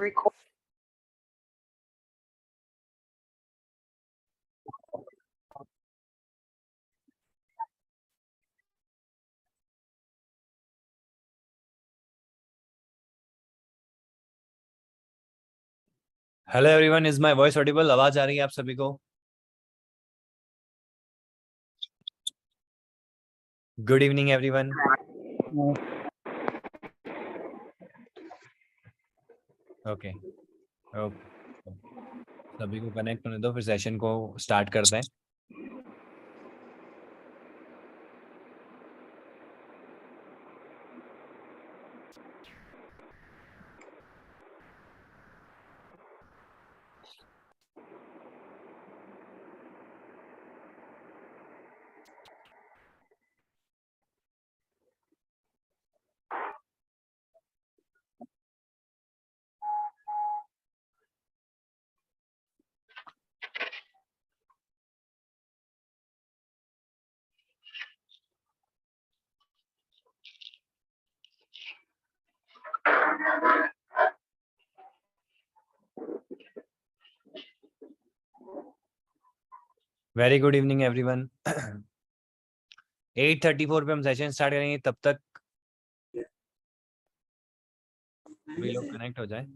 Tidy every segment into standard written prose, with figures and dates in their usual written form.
Record. Hello everyone, is my voice Audible? आवाज आ रही है आप सभी को? Good evening everyone. ओके सभी को कनेक्ट होने दो, फिर सेशन को स्टार्ट करते हैं। Very good evening everyone. 8:34 पे हम सेशन स्टार्ट करेंगे, तब तक भी लोग कनेक्ट हो जाए।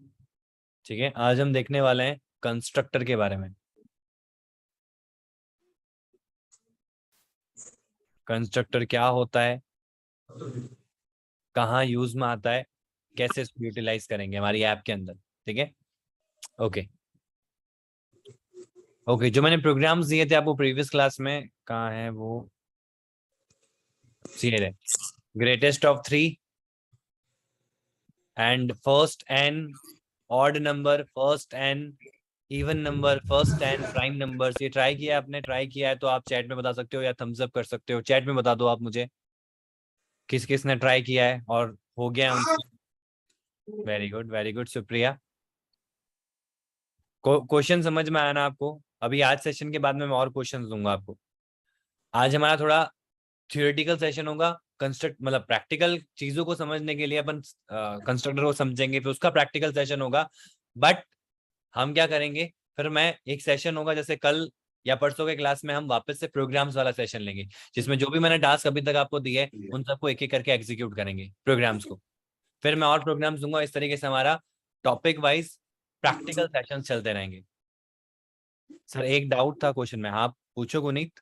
ठीक है, आज हम देखने वाले हैं कंस्ट्रक्टर के बारे में। कंस्ट्रक्टर क्या होता है, कहाँ यूज में आता है, कैसे इसको यूटिलाइज करेंगे हमारी ऐप के अंदर। ठीक है, ओके ओके। जो मैंने प्रोग्राम्स दिए थे आपको प्रीवियस क्लास में, कहाँ है वो? CA greatest of 3 and first N, odd number, first N, even number, first N, prime numbers. ये ट्राई किया आपने? ट्राई किया है तो आप चैट में बता सकते हो या थम्स अप कर सकते हो। चैट में बता दो आप मुझे किस किस ने ट्राई किया है और हो गया है उनसे। Very good Supriya. क्वेश्चन समझ में आया ना आपको? अभी आज सेशन के बाद में मैं और क्वेश्चन दूंगा आपको। आज हमारा थोड़ा थियोरेटिकल सेशन होगा। कंस्ट्रक्ट मतलब प्रैक्टिकल चीजों को समझने के लिए अपन कंस्ट्रक्टर को समझेंगे, फिर उसका प्रैक्टिकल सेशन होगा। बट हम क्या करेंगे, फिर मैं एक सेशन होगा जैसे कल या परसों के क्लास में हम वापस से प्रोग्राम्स वाला सेशन लेंगे, जिसमें जो भी मैंने टास्क अभी तक आपको दिए उन सबको एक एक करके एग्जीक्यूट करेंगे प्रोग्राम्स को। फिर मैं और प्रोग्राम्स दूंगा। इस तरीके से हमारा टॉपिक वाइज प्रैक्टिकल सेशन चलते रहेंगे। सर एक डाउट था क्वेश्चन में, आप पूछो गुनीत।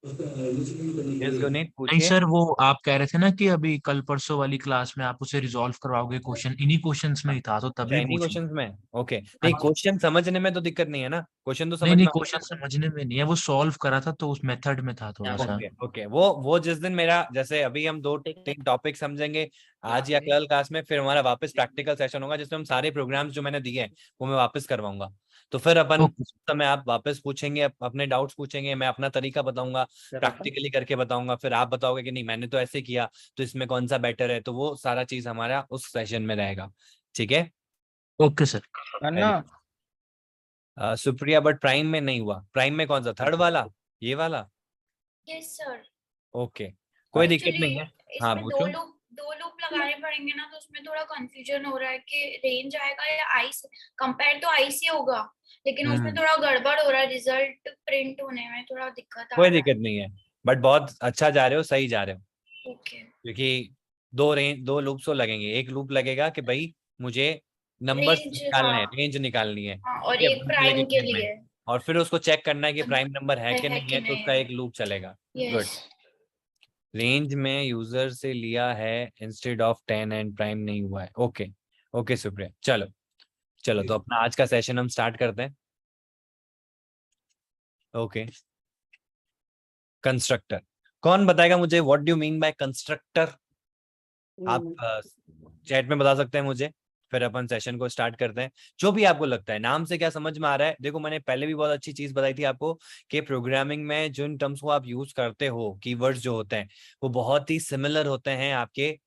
यस गुनीत नहीं पूछिए। सर, वो आप कह रहे थे ना कि अभी कल परसों वाली क्लास में आप उसे रिजॉल्व करवाओगे। क्वेश्चन इन्हीं क्वेश्चंस में ही था, तो तभी चाइनीज पूछा। क्वेश्चन में? ओके नहीं, अच्छा। क्वेश्चन समझने में तो दिक्कत नहीं है ना? क्वेश्चन तो नहीं समझ नहीं, में आ क्वेश्चन समझने में नहीं है, वो सॉल्व करा था तो उस मेथड में था थोड़ा सा। Okay okay. वो जिस दिन मेरा, जैसे अभी हम 2-3 टॉपिक समझेंगे आज या कल क्लास में, फिर हमारा वापस प्रैक्टिकल सेशन होगा जिसमें हम सारे प्रोग्राम्स जो मैंने दिए हैं वो मैं वापस करवाऊंगा। तो फिर अपन ओके। समय आप वापस पूछेंगे, अपने डाउट्स पूछेंगे, मैं अपना तरीका बताऊंगा, प्रैक्टिकली करके बताऊंगा, फिर आप बताओगे कि नहीं मैंने तो ऐसे किया, तो इसमें कौन सा बेटर है। तो वो सारा चीज हमारा उस सेशन में रहेगा। ठीक है, okay sir. Very Supriya. But prime में नहीं हुआ। प्राइम में कौन सा? थर्ड वाला, ये वाला? Yes sir. ओके, कोई दिक्कत एक्चुअली नहीं है। हाँ इसमें पूछो। दो लूप लगाने पड़ेंगे ना, तो उसमें थोड़ा कंफ्यूजन हो रहा है कि रेंज आएगा या आई से कंपेयर तो आई से होगा, लेकिन उसमें थोड़ा गड़बड़ हो रहा है, रिजल्ट प्रिंट होने में थोड़ा दिक्कत आ कोई रहा है। दिक्कत नहीं है, बट बहुत अच्छा जा रहे हो, सही जा रहे हो। ओके। क्योंकि दो लूप्स तो लगेंगे। एक लूप लगेगा कि भाई मुझे नंबर्स रेंज, निकालने हाँ हैं, रेंज निकालनी है, हाँ, ठीक और है, एक 1 से लेके प्राइम के 10 में। लिए और फिर उसको चेक करना है कि प्राइम नंबर है कि नहीं कि है, तो नहीं उसका है। एक लूप चलेगा। गुड। यस। रेंज में यूजर से लिया है इंस्टेड ऑफ 10 एंड प्राइम नहीं हुआ है। Okay okay Supriya. चलो चलो, तो अपना आज का सेशन हम स्टार्ट करते हैं। Okay, constructor. कौन बताएगा मुझे what do you mean by constructor? आप चैट में बता सकते हैं मुझे, फिर अपन सेशन को स्टार्ट करते हैं। जो भी आपको लगता है, नाम से क्या समझ में आ रहा है? देखो मैंने पहले भी बहुत अच्छी चीज बताई थी आपको कि प्रोग्रामिंग में जिन टर्म्स को आप यूज करते हो, कीवर्ड्स जो होते हैं, वो बहुत ही सिमिलर होते हैं आपके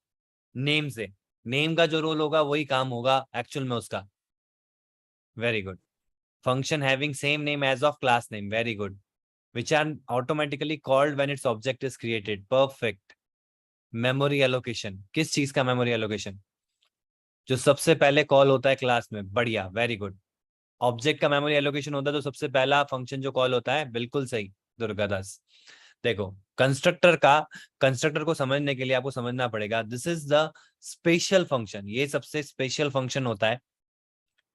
नेम से। नेम का जो रोल होगा वही काम होगा एक्चुअल में उसका। Very good. Function having same name as of class name. Very good. Which are automatically called when its object is created. Perfect. Memory allocation. किस चीज का मेमोरी एलोकेशन? जो सबसे पहले कॉल होता है क्लास में। बढ़िया, वेरी गुड। ऑब्जेक्ट का मेमोरी एलोकेशन होता है तो सबसे पहला फंक्शन जो कॉल होता है, बिल्कुल सही दुर्गादास। देखो, कंस्ट्रक्टर को समझने के लिए आपको समझना पड़ेगा, this is the special function. ये सबसे स्पेशल फंक्शन होता है।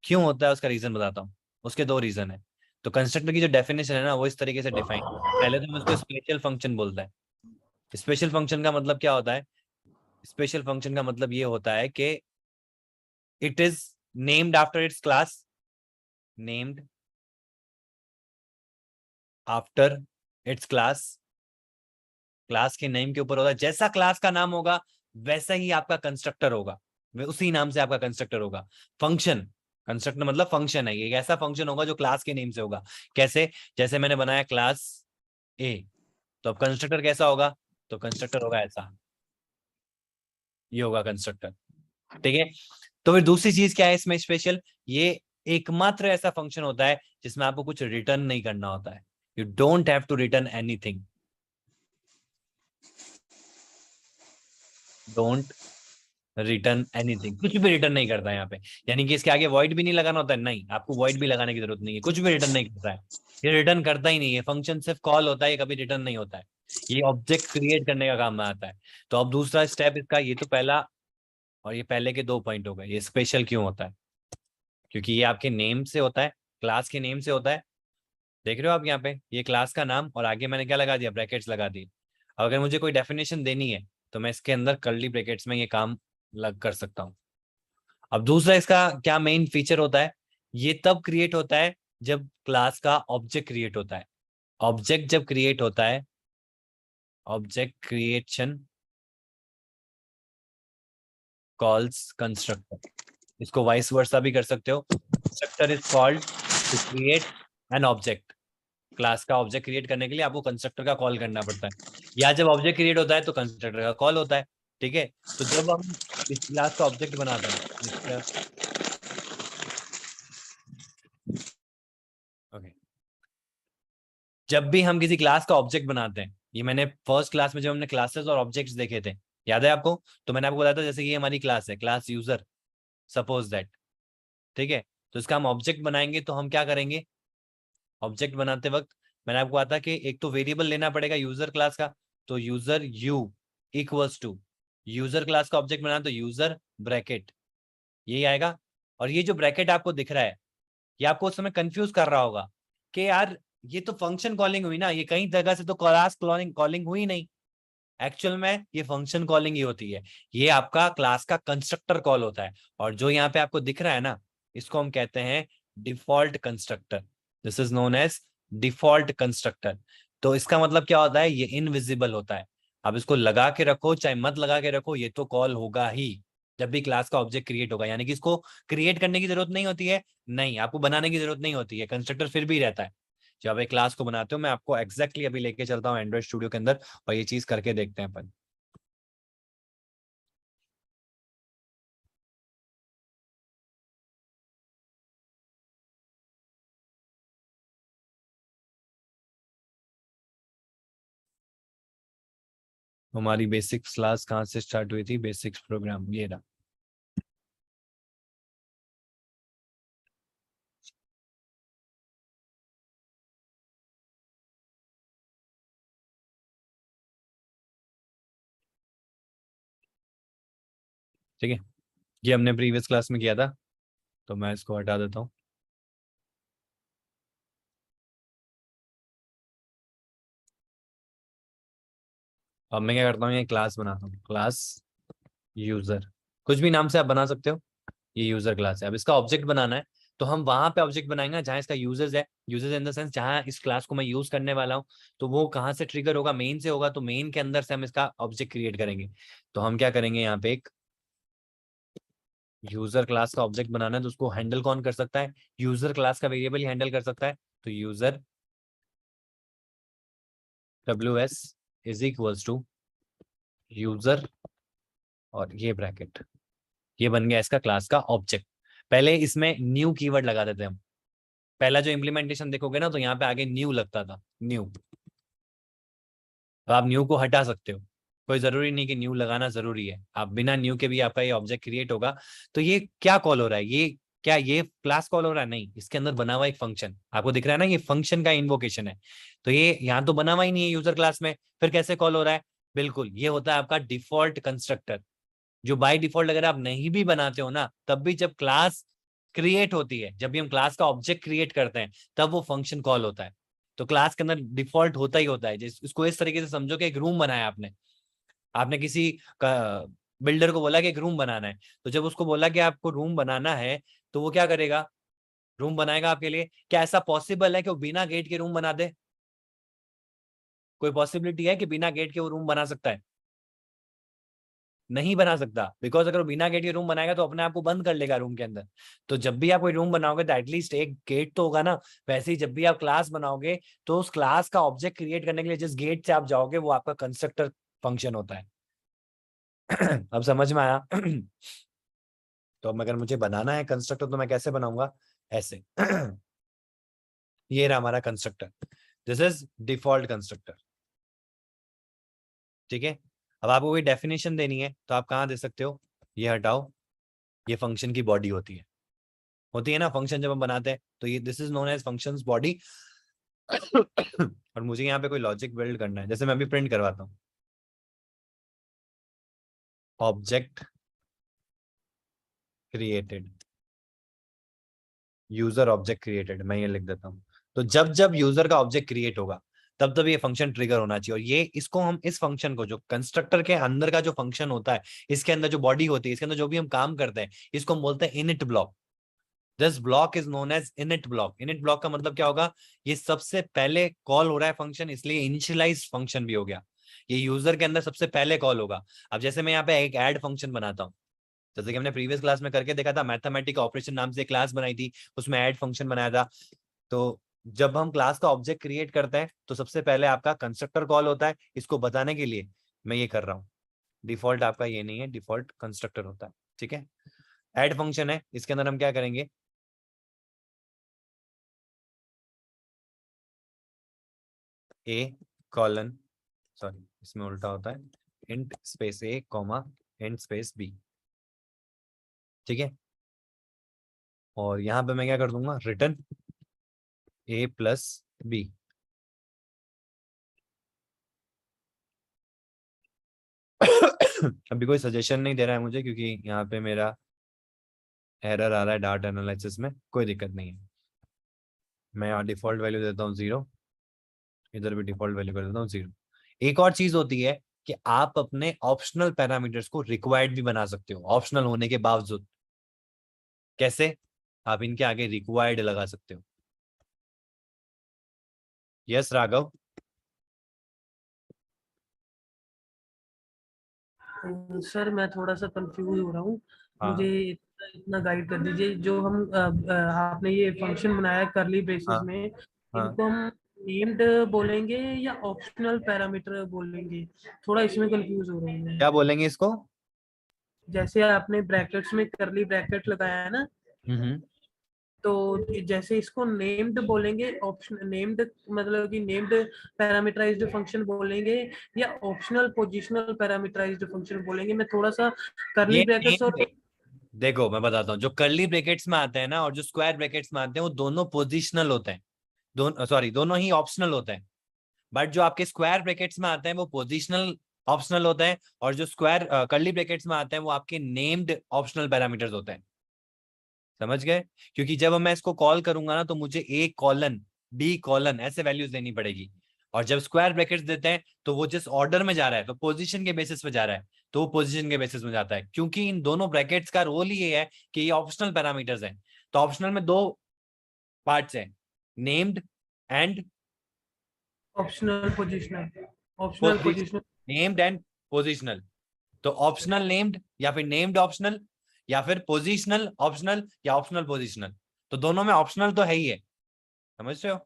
क्यों होता है उसका रीजन बताता हूँ। उसके दो रीजन है। तो कंस्ट्रक्टर की जो डेफिनेशन है ना, वो इस तरीके से डिफाइन, पहले तो हम उसको स्पेशल फंक्शन बोलते हैं। स्पेशल फंक्शन का मतलब क्या होता है? स्पेशल फंक्शन का मतलब ये होता है कि it is named after it's class, named after it's class, class के नेम के ऊपर होगा। जैसा क्लास का नाम होगा वैसा ही आपका कंस्ट्रक्टर होगा, उसी नाम से आपका कंस्ट्रक्टर होगा। फंक्शन, कंस्ट्रक्टर मतलब फंक्शन है, ये ऐसा फंक्शन होगा जो क्लास के नेम से होगा। कैसे? जैसे मैंने बनाया क्लास ए, तो अब कंस्ट्रक्टर कैसा होगा? तो कंस्ट्रक्टर होगा ऐसा, ये होगा कंस्ट्रक्टर। ठीक है। तो फिर दूसरी चीज क्या है इसमें स्पेशल? ये एकमात्र ऐसा फंक्शन होता है जिसमें आपको कुछ रिटर्न नहीं करना होता है। You don't have to return anything, don't return anything, कुछ भी रिटर्न नहीं करता है यहाँ पे। यानी कि इसके आगे वॉइड भी नहीं लगाना होता है, नहीं, आपको वॉइड भी लगाने की जरूरत नहीं है, कुछ भी रिटर्न नहीं करता है। ये रिटर्न करता ही नहीं है, फंक्शन सिर्फ कॉल होता है, ये कभी रिटर्न नहीं होता है। ये ऑब्जेक्ट क्रिएट करने का काम में आता है। तो अब दूसरा स्टेप इसका, ये तो पहला, और ये पहले के 2 पॉइंट हो गए। ये स्पेशल क्यों होता है? क्योंकि ये आपके नेम से होता है, क्लास के नेम से होता है। देख रहे हो आप यहाँ पे, ये क्लास का नाम और आगे मैंने क्या लगा दिया? ब्रैकेट्स लगा दिए। अगर मुझे कोई डेफिनेशन देनी है तो मैं इसके अंदर कर्ली ब्रैकेट्स में ये काम लग कर सकता हूँ। अब दूसरा इसका क्या मेन फीचर होता है? ये तब क्रिएट होता है जब क्लास का ऑब्जेक्ट क्रिएट होता है। ऑब्जेक्ट जब क्रिएट होता है, ऑब्जेक्ट क्रिएशन कॉल्स कंस्ट्रक्टर। इसको वाइस वर्सा भी कर सकते हो। Constructor is called to create an object. Class का ऑब्जेक्ट क्रिएट करने के लिए आपको कंस्ट्रक्टर का कॉल करना पड़ता है, या जब ऑब्जेक्ट क्रिएट होता है तो कंस्ट्रक्टर का कॉल होता है। ठीक है। तो जब हम इस क्लास का ऑब्जेक्ट बनाते हैं, ओके, जब भी हम किसी क्लास का ऑब्जेक्ट बनाते हैं, ये मैंने फर्स्ट क्लास में जब हमने क्लासेस और ऑब्जेक्ट्स देखे थे, याद है आपको? तो मैंने आपको बताया था जैसे कि ये हमारी क्लास है, क्लास यूजर, सपोज दैट। ठीक है। तो इसका हम ऑब्जेक्ट बनाएंगे तो हम क्या करेंगे? ऑब्जेक्ट बनाते वक्त मैंने आपको कहा था कि एक तो वेरिएबल लेना पड़ेगा यूजर क्लास का, तो user u equals to user class का ऑब्जेक्ट बनाना तो यूजर ब्रैकेट, यही आएगा। और ये जो ब्रैकेट आपको दिख रहा है, ये आपको उस समय कंफ्यूज कर रहा होगा कि यार ये तो फंक्शन कॉलिंग हुई ना, ये कहीं जगह से तो क्लास कॉलिंग हुई नहीं। एक्चुअल में ये फंक्शन कॉलिंग ही होती है, ये आपका क्लास का कंस्ट्रक्टर कॉल होता है। और जो यहाँ पे आपको दिख रहा है ना, इसको हम कहते हैं default constructor. This is known as default constructor. तो इसका मतलब क्या होता है? ये इनविजिबल होता है। अब इसको लगा के रखो चाहे मत लगा के रखो, ये तो कॉल होगा ही जब भी क्लास का ऑब्जेक्ट क्रिएट होगा। यानी कि इसको क्रिएट करने की जरूरत नहीं होती है, नहीं, आपको बनाने की जरूरत नहीं होती है, कंस्ट्रक्टर फिर भी रहता है। जब आप एक क्लास को बनाते हो, मैं आपको एग्जैक्टली अभी लेके चलता हूँ एंड्रॉइड स्टूडियो के अंदर और ये चीज करके देखते हैं अपन। हमारी बेसिक्स क्लास कहाँ से स्टार्ट हुई थी? बेसिक्स प्रोग्राम, ये रहा। ठीक है, ये हमने प्रीवियस क्लास में किया था, तो मैं इसको हटा देता हूँ। अब मैं क्या करता हूँ, ये क्लास बनाता हूँ, क्लास यूजर, कुछ भी नाम से आप बना सकते हो। ये यूजर क्लास है। अब इसका ऑब्जेक्ट बनाना है तो हम वहां पे ऑब्जेक्ट बनाएंगे जहां इसका यूजर्स है। यूजर्स इन द सेंस जहां इस क्लास को मैं यूज करने वाला हूँ, तो वो कहाँ से ट्रिगर होगा? मेन से होगा। तो मेन के अंदर से हम इसका ऑब्जेक्ट क्रिएट करेंगे। तो हम क्या करेंगे, यहाँ पे एक यूजर क्लास का ऑब्जेक्ट बनाना है, तो उसको हैंडल कौन कर सकता है? यूजर क्लास का वेरिएबल ही हैंडल कर सकता है। तो user WS is equals to user और ये ब्रैकेट, ये बन गया इसका क्लास का ऑब्जेक्ट। पहले इसमें न्यू कीवर्ड लगा देते हैं हम। पहला जो इम्प्लीमेंटेशन देखोगे ना, तो यहाँ पे आगे न्यू लगता था, न्यू। तो आप न्यू को हटा सकते हो, कोई जरूरी नहीं कि न्यू लगाना जरूरी है, आप बिना न्यू के भी आपका ये ऑब्जेक्ट क्रिएट होगा। तो ये क्या कॉल हो रहा है, ये क्या ये क्लास कॉल हो रहा है? नहीं, इसके अंदर बना हुआ एक फंक्शन आपको दिख रहा है ना, ये फंक्शन का इन्वोकेशन है। तो ये यहाँ तो बना हुआ ही नहीं है यूजर क्लास में, फिर कैसे कॉल हो रहा है? बिल्कुल, ये होता है आपका डिफॉल्ट कंस्ट्रक्टर, जो बाय डिफॉल्ट अगर आप नहीं भी बनाते हो ना, तब भी जब क्लास क्रिएट होती है, जब भी हम क्लास का ऑब्जेक्ट क्रिएट करते हैं, तब वो फंक्शन कॉल होता है। तो क्लास के अंदर डिफॉल्ट होता ही होता है। इसको इस तरीके से समझो कि एक रूम बनाया आपने, आपने किसी बिल्डर को बोला कि एक रूम बनाना है, तो जब उसको बोला कि आपको रूम बनाना है, तो वो क्या करेगा? रूम बनाएगा आपके लिए। क्या ऐसा पॉसिबल है कि वो बिना गेट के रूम बना दे? कोई पॉसिबिलिटी है कि बिना गेट के वो रूम बना सकता है? नहीं बना सकता, बिकॉज अगर वो बिना गेट के रूम बनाएगा तो अपने आप को बंद कर लेगा रूम के अंदर। तो जब भी आप कोई रूम बनाओगे तो एटलीस्ट एक गेट तो होगा ना। वैसे ही जब भी आप क्लास बनाओगे, तो उस क्लास का ऑब्जेक्ट क्रिएट करने के लिए जिस गेट से आप जाओगे, वो आपका कंस्ट्रक्टर फंक्शन होता है। अब समझ में आया? तो अब अगर मुझे बनाना है कंस्ट्रक्टर, तो मैं कैसे बनाऊंगा? ऐसे। ये रहा हमारा constructor, this is default constructor. ठीक है, अब आपको कोई डेफिनेशन देनी है तो आप कहाँ दे सकते हो? ये हटाओ, ये फंक्शन की बॉडी होती है ना फंक्शन जब हम बनाते हैं, तो ये this is known as functions body. और मुझे यहाँ पे कोई लॉजिक बिल्ड करना है, जैसे मैं अभी प्रिंट करवाता हूँ, object created, user object created, मैं ये लिख देता हूँ। तो जब जब यूजर का ऑब्जेक्ट क्रिएट होगा, तब तब ये फंक्शन ट्रिगर होना चाहिए। और ये इसको हम इस फंक्शन को, जो कंस्ट्रक्टर के अंदर का जो फंक्शन होता है, इसके अंदर जो बॉडी होती है, इसके अंदर जो भी हम काम करते हैं, इसको हम बोलते हैं init block. This block is known as init block. Init block का मतलब क्या होगा? ये सबसे पहले कॉल हो रहा है फंक्शन, इसलिए इनिशियलाइज फंक्शन भी हो गया। ये यूजर के अंदर सबसे पहले कॉल होगा। अब जैसे मैं यहाँ पे एक ऐड फंक्शन बनाता हूँ, जैसे कि हमने प्रीवियस क्लास में करके देखा था, मैथमेटिक ऑपरेशन नाम से क्लास बनाई थी, उसमें ऐड फंक्शन बनाया था। तो जब हम क्लास का ऑब्जेक्ट क्रिएट करते हैं, तो सबसे पहले आपका कंस्ट्रक्टर कॉल होता है। इसको बताने के लिए मैं ये कर रहा हूँ। डिफॉल्ट आपका ये नहीं है, डिफॉल्ट कंस्ट्रक्टर होता है। ठीक है, ऐड फंक्शन है, इसके अंदर हम क्या करेंगे? ए कॉलन, सॉरी इसमें उल्टा होता है, इंट स्पेस ए कॉमा इंट स्पेस बी। ठीक है, और यहां पे मैं क्या कर दूंगा? रिटर्न ए प्लस बी। अभी कोई सजेशन नहीं दे रहा है मुझे, क्योंकि यहाँ पे मेरा एरर आ रहा है डाटा एनालिसिस में। कोई दिक्कत नहीं है, मैं यहाँ डिफॉल्ट वैल्यू देता हूँ 0, इधर भी डिफॉल्ट वैल्यू कर देता हूँ 0। एक और चीज होती है कि आप अपने ऑप्शनल पैरामीटर्स को रिक्वायर्ड भी बना सकते हो, ऑप्शनल होने के बावजूद। कैसे? आप इनके आगे रिक्वायर्ड लगा सकते हो। यस राघव? सर मैं थोड़ा सा कंफ्यूज हो रहा हूँ, हाँ मुझे इतना गाइड कर दीजिए। जो हम आपने ये फंक्शन बनाया करली ब्रेसेस हाँ में, हाँ। इनको हम नेम्ड बोलेंगे या ऑप्शनल पैरामीटर बोलेंगे? थोड़ा इसमें कंफ्यूज हो रहा हूँ मैं। क्या बोलेंगे इसको? जैसे आपने ब्रैकेट्स में करली ब्रैकेट लगाया है ना, हम्म। तो जैसे इसको नेम्ड बोलेंगे, ऑप्शन नेम्ड मतलब कि नेम्ड पैरामीटराइज्ड फंक्शन बोलेंगे या ऑप्शनल पोजिशनल पैरामीटराइज्ड फंक्शन बोलेंगे? मैं थोड़ा सा करली ये ब्रैकेट्स और देखो मैं बताता हूँ, जो कर्ली ब्रैकेट्स में आते हैं ना और जो स्क्वायर ब्रैकेट्स में आते हैं, वो दोनों पोजिशनल होते हैं, दोनों सॉरी दोनों ही ऑप्शनल होते हैं। बट जो आपके स्क्वायर ब्रैकेट्स में आते हैं वो पोजिशनल ऑप्शनल होते हैं, और जो स्क्वायर कर्ली ब्रैकेट्स में आते हैं वो आपके नेम्ड ऑप्शनल पैरामीटर्स होते हैं। समझ गए? क्योंकि जब मैं इसको कॉल करूंगा ना, तो मुझे ए कॉलन बी कॉलन ऐसे वैल्यूज देनी पड़ेगी। और जब स्क्वायर ब्रैकेट्स देते हैं, तो वो जिस ऑर्डर में जा रहा है, तो पोजीशन के बेसिस पे जा रहा है, तो वो पोजीशन के बेसिस में जाता है। क्योंकि इन दोनों ब्रैकेट्स का रोल ही ये है कि ये ऑप्शनल पैरामीटर्स हैं। तो ऑप्शनल में दो पार्ट्स हैं, named and optional positional, optional positional. Named and positional. तो ऑप्शनल नेम्ड, या फिर नेम्ड ऑप्शनल, या फिर पोजिशनल ऑप्शनल, या ऑप्शनल पोजिशनल। तो दोनों में ऑप्शनल तो है ही है, समझ रहे हो?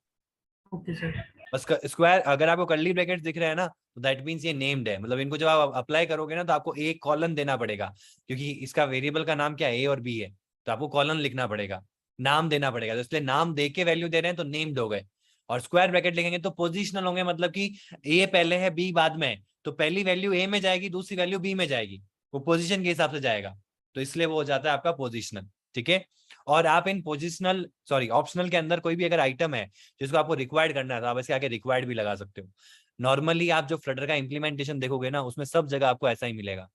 Okay sir. बस स्क्वायर, अगर आपको कर्ली ब्रैकेट्स दिख रहे हैं ना, तो दैट मींस ये नेम्ड है। मतलब इनको जब आप अप्लाई करोगे ना, तो आपको एक कॉलन देना पड़ेगा, क्योंकि इसका वेरिएबल का नाम क्या है? ए और बी है, तो आपको कॉलन लिखना पड़ेगा, नाम देना पड़ेगा। तो इसलिए नाम दे के वैल्यू दे रहे हैं, तो नेम्ड हो गए। और स्क्वायर ब्रैकेट लिखेंगे तो पोजिशनल होंगे, मतलब कि ए पहले है बी बाद में है, तो पहली वैल्यू ए में जाएगी, दूसरी वैल्यू बी में जाएगी, वो पोजीशन के हिसाब से जाएगा, तो इसलिए वो हो जाता है आपका पोजिशनल। ठीक है, और आप इन पोजिशनल सॉरी ऑप्शनल के अंदर कोई भी अगर आइटम है जिसको आपको रिक्वायर्ड करना है तो आप इसके आगे रिक्वायर्ड भी लगा सकते हो। नॉर्मली आप जो फ्लटर का इंप्लीमेंटेशन देखोगे ना, उसमें सब जगह आपको ऐसा ही मिलेगा।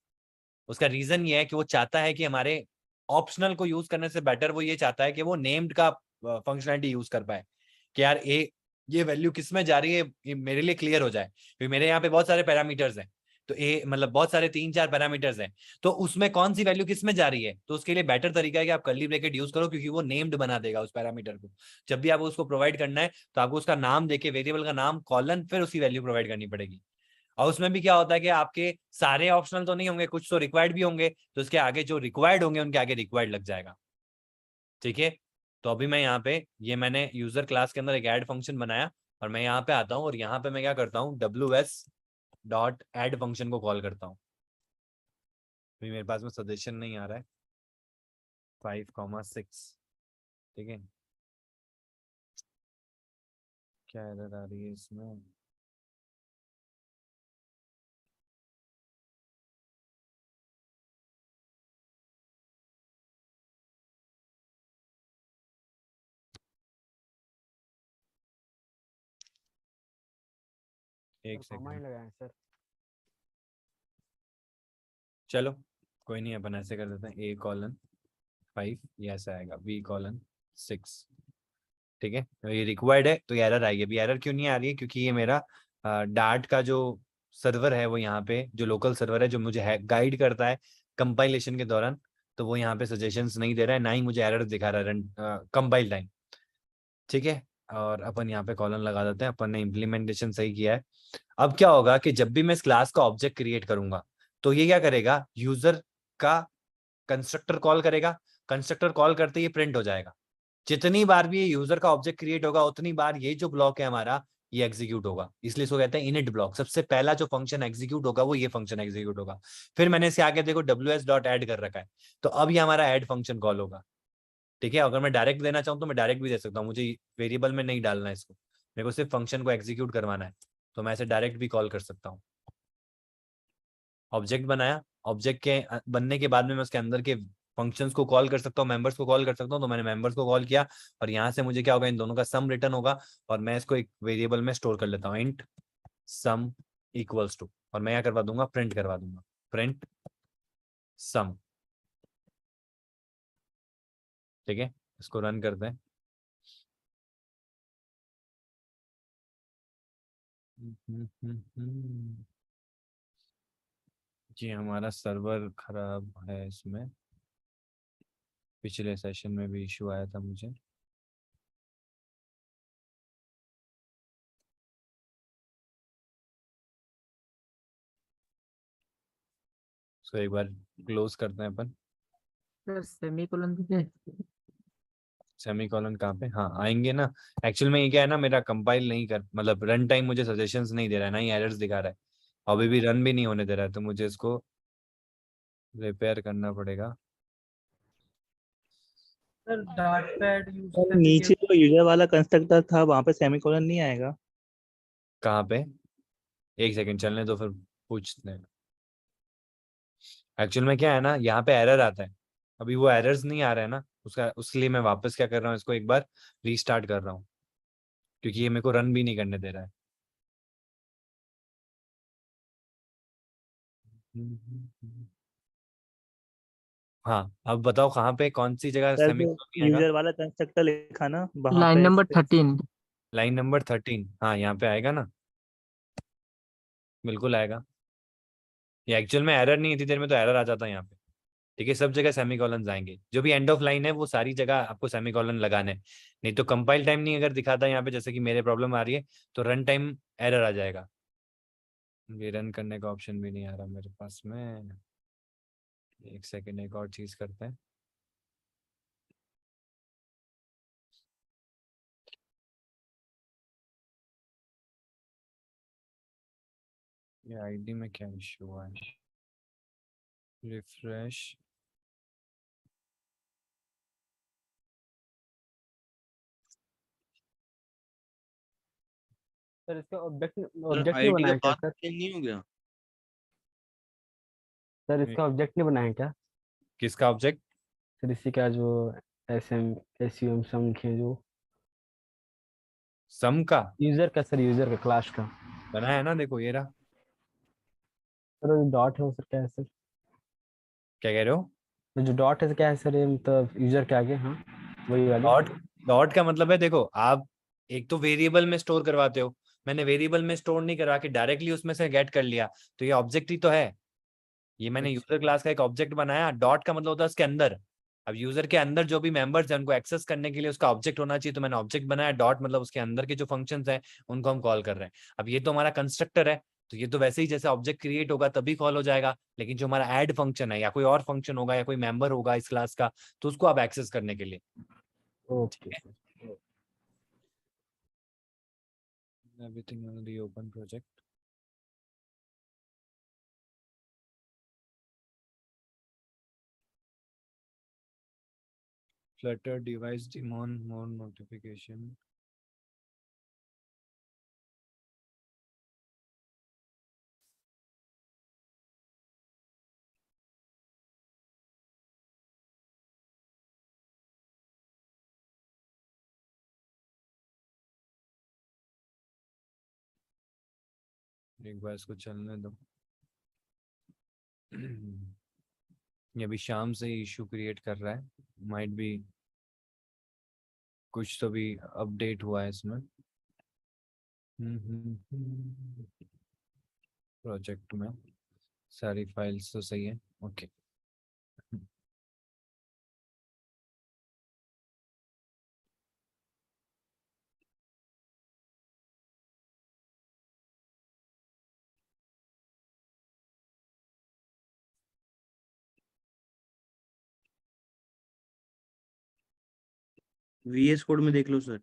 उसका रीजन ये है कि वो चाहता है कि हमारे ऑप्शनल को यूज करने से बेटर वो ये चाहता है कि वो नेम्ड का फंक्शनलिटी यूज कर पाए, कि यार ये वैल्यू किस में जा रही है ये मेरे लिए क्लियर हो जाए, क्योंकि मेरे यहाँ पे बहुत सारे पैरामीटर्स हैं, तो मतलब बहुत सारे 3-4 पैरामीटर्स हैं, तो उसमें कौन सी वैल्यू किस में जा रही है, तो उसके लिए बेटर तरीका है कि आप कर्ली ब्रैकेट यूज करो, क्योंकि वो नेम्ड बना देगा उस पैरामीटर को। जब भी आपको उसको प्रोवाइड करना है तो आपको उसका नाम देके, वेरिएबल का नाम, कॉलन, फिर उसकी वैल्यू प्रोवाइड करनी पड़ेगी। और उसमें भी क्या होता है कि आपके सारे ऑप्शनल तो नहीं होंगे, कुछ तो रिक्वायर्ड भी होंगे, तो उसके आगे जो रिक्वायर्ड होंगे उनके आगे रिक्वायर्ड लग जाएगा। ठीक है, तो अभी मैं यहाँ पे ये मैंने यूजर क्लास के अंदर एक ऐड फंक्शन बनाया, और मैं यहाँ पे आता हूँ और यहाँ पे मैं क्या करता हूँ, ws.add फंक्शन को कॉल करता हूँ। अभी मेरे पास में सजेशन नहीं आ रहा है 5,6। ठीक है, क्या एरर आ रही है इसमें, एक सेकंड, लगाए सर। चलो कोई नहीं, अपन ऐसे कर देते हैं a:5, ये ऐसा आएगा b:6। ठीक है, तो ये रिक्वायर्ड है तो ये एरर आएगी। अभी एरर क्यों नहीं आ रही है, क्योंकि ये मेरा डार्ट का जो सर्वर है वो यहाँ पे जो लोकल सर्वर है जो मुझे गाइड करता है कंपाइलेशन के दौरान, तो वो यहाँ पे सजेशंस नहीं दे रहा है, ना ही मुझे एरर दिखा रहा है रन कंपाइल टाइम। ठीक है, और अपन यहाँ पे कॉलन लगा देते हैं, अपन ने इम्प्लीमेंटेशन सही किया है। अब क्या होगा कि जब भी मैं इस क्लास का ऑब्जेक्ट क्रिएट करूंगा तो ये क्या करेगा, यूजर का कंस्ट्रक्टर कॉल करेगा, कंस्ट्रक्टर कॉल करते ही प्रिंट हो जाएगा। जितनी बार भी ये यूजर का ऑब्जेक्ट क्रिएट होगा उतनी बार ये जो ब्लॉक है हमारा ये एग्जीक्यूट होगा, इसलिए इसको कहते हैं इनिट ब्लॉक। सबसे पहला जो फंक्शन एग्जीक्यूट होगा वो ये फंक्शन एग्जीक्यूट होगा। फिर मैंने इसके आगे देखो ws.add कर रखा है, तो अब ये हमारा ऐड फंक्शन कॉल होगा। ठीक है, अगर मैं डायरेक्ट देना चाहूँ तो मैं डायरेक्ट भी दे सकता हूँ, मुझे वेरिएबल में नहीं डालना है इसको, मेरे को सिर्फ फंक्शन को एग्जीक्यूट करवाना है, तो मैं ऐसे डायरेक्ट भी कॉल कर सकता हूँ। ऑब्जेक्ट बनाया, ऑब्जेक्ट के बनने के बाद में मैं उसके अंदर के फंक्शंस को कॉल कर सकता हूँ, मेंबर्स को कॉल कर सकता हूँ, तो मैंने मेंबर्स को कॉल किया और यहाँ से मुझे क्या होगा, इन दोनों का सम रिटर्न होगा, और मैं इसको एक वेरिएबल में स्टोर कर लेता हूँ, इंट सम इक्वल्स टू, और मैं क्या करवा दूंगा, प्रिंट करवा दूंगा, प्रिंट सम। ठीक है, इसको रन करते हैं। जी हमारा सर्वर खराब है, इसमें पिछले सेशन में भी इशू आया था मुझे। सो एक बार क्लोज करते हैं अपन। सर सेमीकोलन भी सेमीकोलन कहाँ पे, हाँ आएंगे ना। एक्चुअल में ये क्या है ना, मेरा कंपाइल नहीं कर, मतलब रन टाइम मुझे सजेशंस नहीं दे रहा है, ना ही एरर्स दिखा रहा है, अभी भी रन भी नहीं होने दे रहा है, तो मुझे इसको रिपेयर करना पड़ेगा। सर डार्ट पैड यूज और करके नीचे जो यूजर वाला कंस्ट्रक्टर था वहां पे सेमीकोलन नहीं आएगा? कहाँ पे, एक सेकंड चलने दो फिर पूछते हैं। एक्चुअल में क्या है ना, यहाँ पे एरर आता है, अभी वो एरर्स नहीं आ रहा है ना, उसके लिए मैं वापस क्या कर रहा हूँ, इसको एक बार रीस्टार्ट कर रहा हूँ, क्योंकि ये मेरे को रन भी नहीं करने दे रहा है। हाँ अब बताओ कहाँ पे, कौन सी जगह सर जो सेमीकोलन आएगा। यूजर वाला कंस्ट्रक्टर लिखा ना वहां लाइन पे नंबर 13। लाइन नंबर 13, हाँ यहाँ पे आएगा ना, बिल्कुल आएगा। ये एक्चुअल में एरर नहीं, इतनी देर में तो एरर आ जाता है यहाँ पे। ठीक है, सब जगह सेमीकोलन आएंगे, जो भी एंड ऑफ लाइन है वो सारी जगह आपको सेमीकोलन लगाने हैं। नहीं तो कंपाइल टाइम नहीं अगर दिखाता है यहाँ पे, जैसे कि मेरे प्रॉब्लम आ रही है, तो रन टाइम एरर आ जाएगा। ये रन करने का ऑप्शन भी नहीं आ रहा मेरे पास में, एक सेकेंड एक और चीज करते हैं। ये आईडी में क्या इशू है, रिफ्रेश। सर इसका ऑब्जेक्ट सर ऑब्जेक्ट नहीं आईडी का बनाया क्या पाथ सर? चेंज नहीं हो गया? सर इसका ऑब्जेक्ट नहीं बनाया क्या? किसका ऑब्जेक्ट? सर इसी का जो एस यू एम सम लिखे जो सम का यूजर का, सर यूजर का क्लास का। बना है ना, देखो ये रहा। सर वो डॉट है वो सर क्या है सर? क्या कह रहे हो? वो जो डॉट है सर क्या है सर? ये मतलब यूजर के आगे, हाँ वही वाली। डॉट डॉट का मतलब है, देखो आप एक तो वेरिएबल में स्टोर करवाते हो, मैंने वेरिएबल में स्टोर नहीं करवा के डायरेक्टली उसमें से गेट कर लिया, तो ये ऑब्जेक्ट ही तो है। ये मैंने अच्छा। यूजर क्लास का एक ऑब्जेक्ट बनाया। डॉट का मतलब होता है उसके अंदर। अब यूजर के अंदर जो भी मेंबर्स हैं उनको एक्सेस करने के लिए उसका ऑब्जेक्ट होना चाहिए, तो मैंने ऑब्जेक्ट बनाया। डॉट मतलब उसके अंदर के जो फंक्शंस हैं उनको हम कॉल कर रहे हैं। अब ये तो हमारा कंस्ट्रक्टर है, तो ये तो वैसे ही जैसे ऑब्जेक्ट क्रिएट होगा तभी कॉल हो जाएगा, लेकिन जो हमारा ऐड फंक्शन है या कोई और फंक्शन होगा या कोई मेंबर होगा इस क्लास का, तो उसको आप एक्सेस करने के लिए। Okay sir. Everything on the open project. Flutter device daemon more notification. एक बार इसको चलने दो। ये अभी शाम से इशू क्रिएट कर रहा है, माइट बी कुछ तो भी अपडेट हुआ है इसमें। प्रोजेक्ट में सारी फाइल्स तो सही है, ओके। VS कोड में देख लो sir.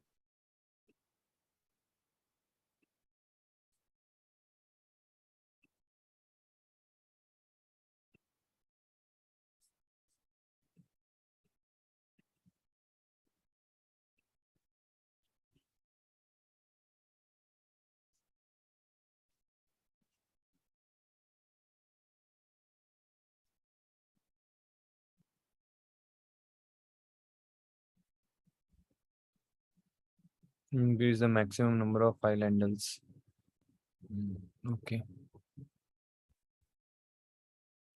Increase the maximum number of file handles. Okay.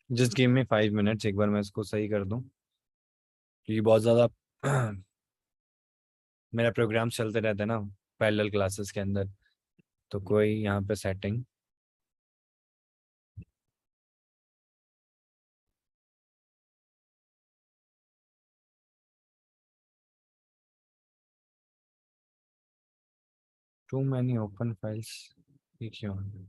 Just give me 5 minutes, एक बार मैं इसको सही कर दूं, क्योंकि बहुत ज़्यादा मेरा प्रोग्राम चलते रहता है ना पैरेलल क्लासेस के अंदर, तो कोई यहाँ पे setting. Too many open files, ये क्यों है?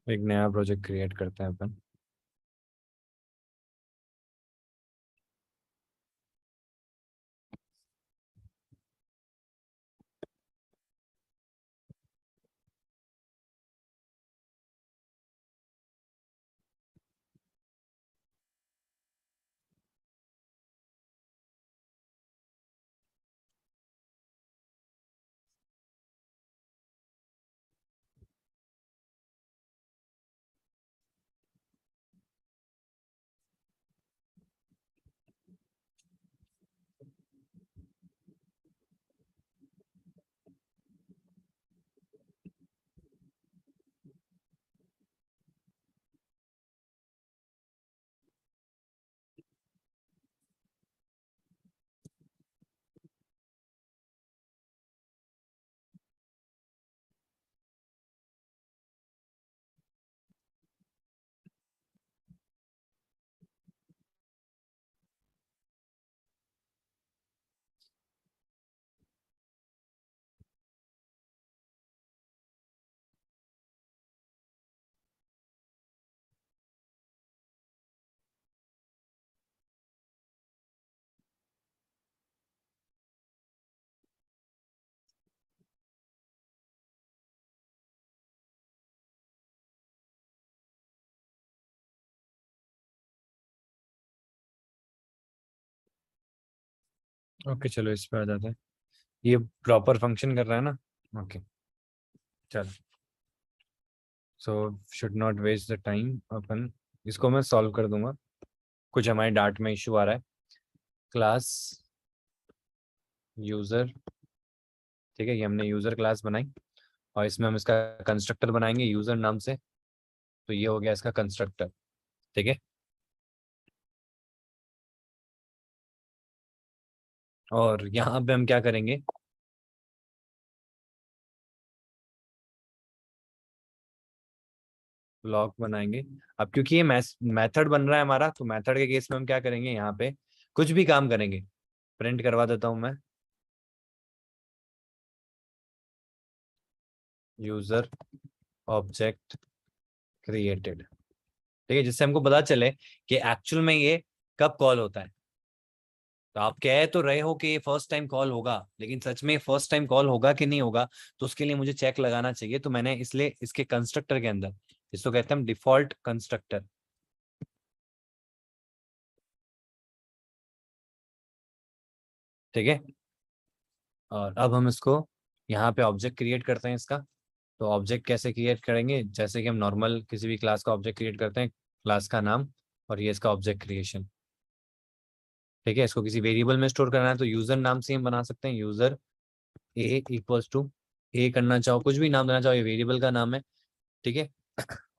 एक नया प्रोजेक्ट क्रिएट करते हैं अपन। ओके चलो इस पे आ जाते हैं। ये प्रॉपर फंक्शन कर रहा है ना? ओके चलो, so should not waste the time. अपन इसको मैं सॉल्व कर दूंगा। कुछ हमारे डाट में इशू आ रहा है। क्लास यूजर, ठीक है, ये हमने यूजर क्लास बनाई और इसमें हम इसका कंस्ट्रक्टर बनाएंगे यूजर नाम से। तो ये हो गया इसका कंस्ट्रक्टर, ठीक है। और यहाँ पे हम क्या करेंगे, ब्लॉक बनाएंगे। अब क्योंकि ये मेथड बन रहा है हमारा, तो मेथड के केस में हम क्या करेंगे, यहाँ पे कुछ भी काम करेंगे। प्रिंट करवा देता हूं मैं, यूजर ऑब्जेक्ट क्रिएटेड, ठीक है, जिससे हमको पता चले कि एक्चुअल में ये कब कॉल होता है। तो आप कह तो रहे हो कि ये फर्स्ट टाइम कॉल होगा, लेकिन सच में फर्स्ट टाइम कॉल होगा कि नहीं होगा, तो उसके लिए मुझे चेक लगाना चाहिए। तो मैंने इसलिए इसके कंस्ट्रक्टर के अंदर, इसको कहते हैं हम डिफॉल्ट कंस्ट्रक्टर, ठीक है। और अब हम इसको यहाँ पे ऑब्जेक्ट क्रिएट करते हैं इसका। तो ऑब्जेक्ट कैसे क्रिएट करेंगे, जैसे कि हम नॉर्मल किसी भी क्लास का ऑब्जेक्ट क्रिएट करते हैं, क्लास का नाम और ये इसका ऑब्जेक्ट क्रिएशन, ठीक है। इसको किसी वेरिएबल में स्टोर करना है तो यूजर नाम से हम बना सकते हैं, यूजर ए इक्वल्स टू ए करना चाहो, कुछ भी नाम देना चाहो, ये वेरिएबल का नाम है, ठीक है।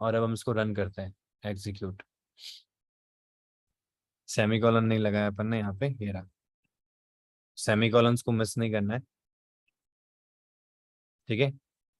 और अब हम इसको रन करते हैं, एग्जीक्यूट। सेमीकोलन नहीं लगाया अपन ने यहाँ पे, ये रहा, सेमीकोलंस को मिस नहीं करना है, ठीक है।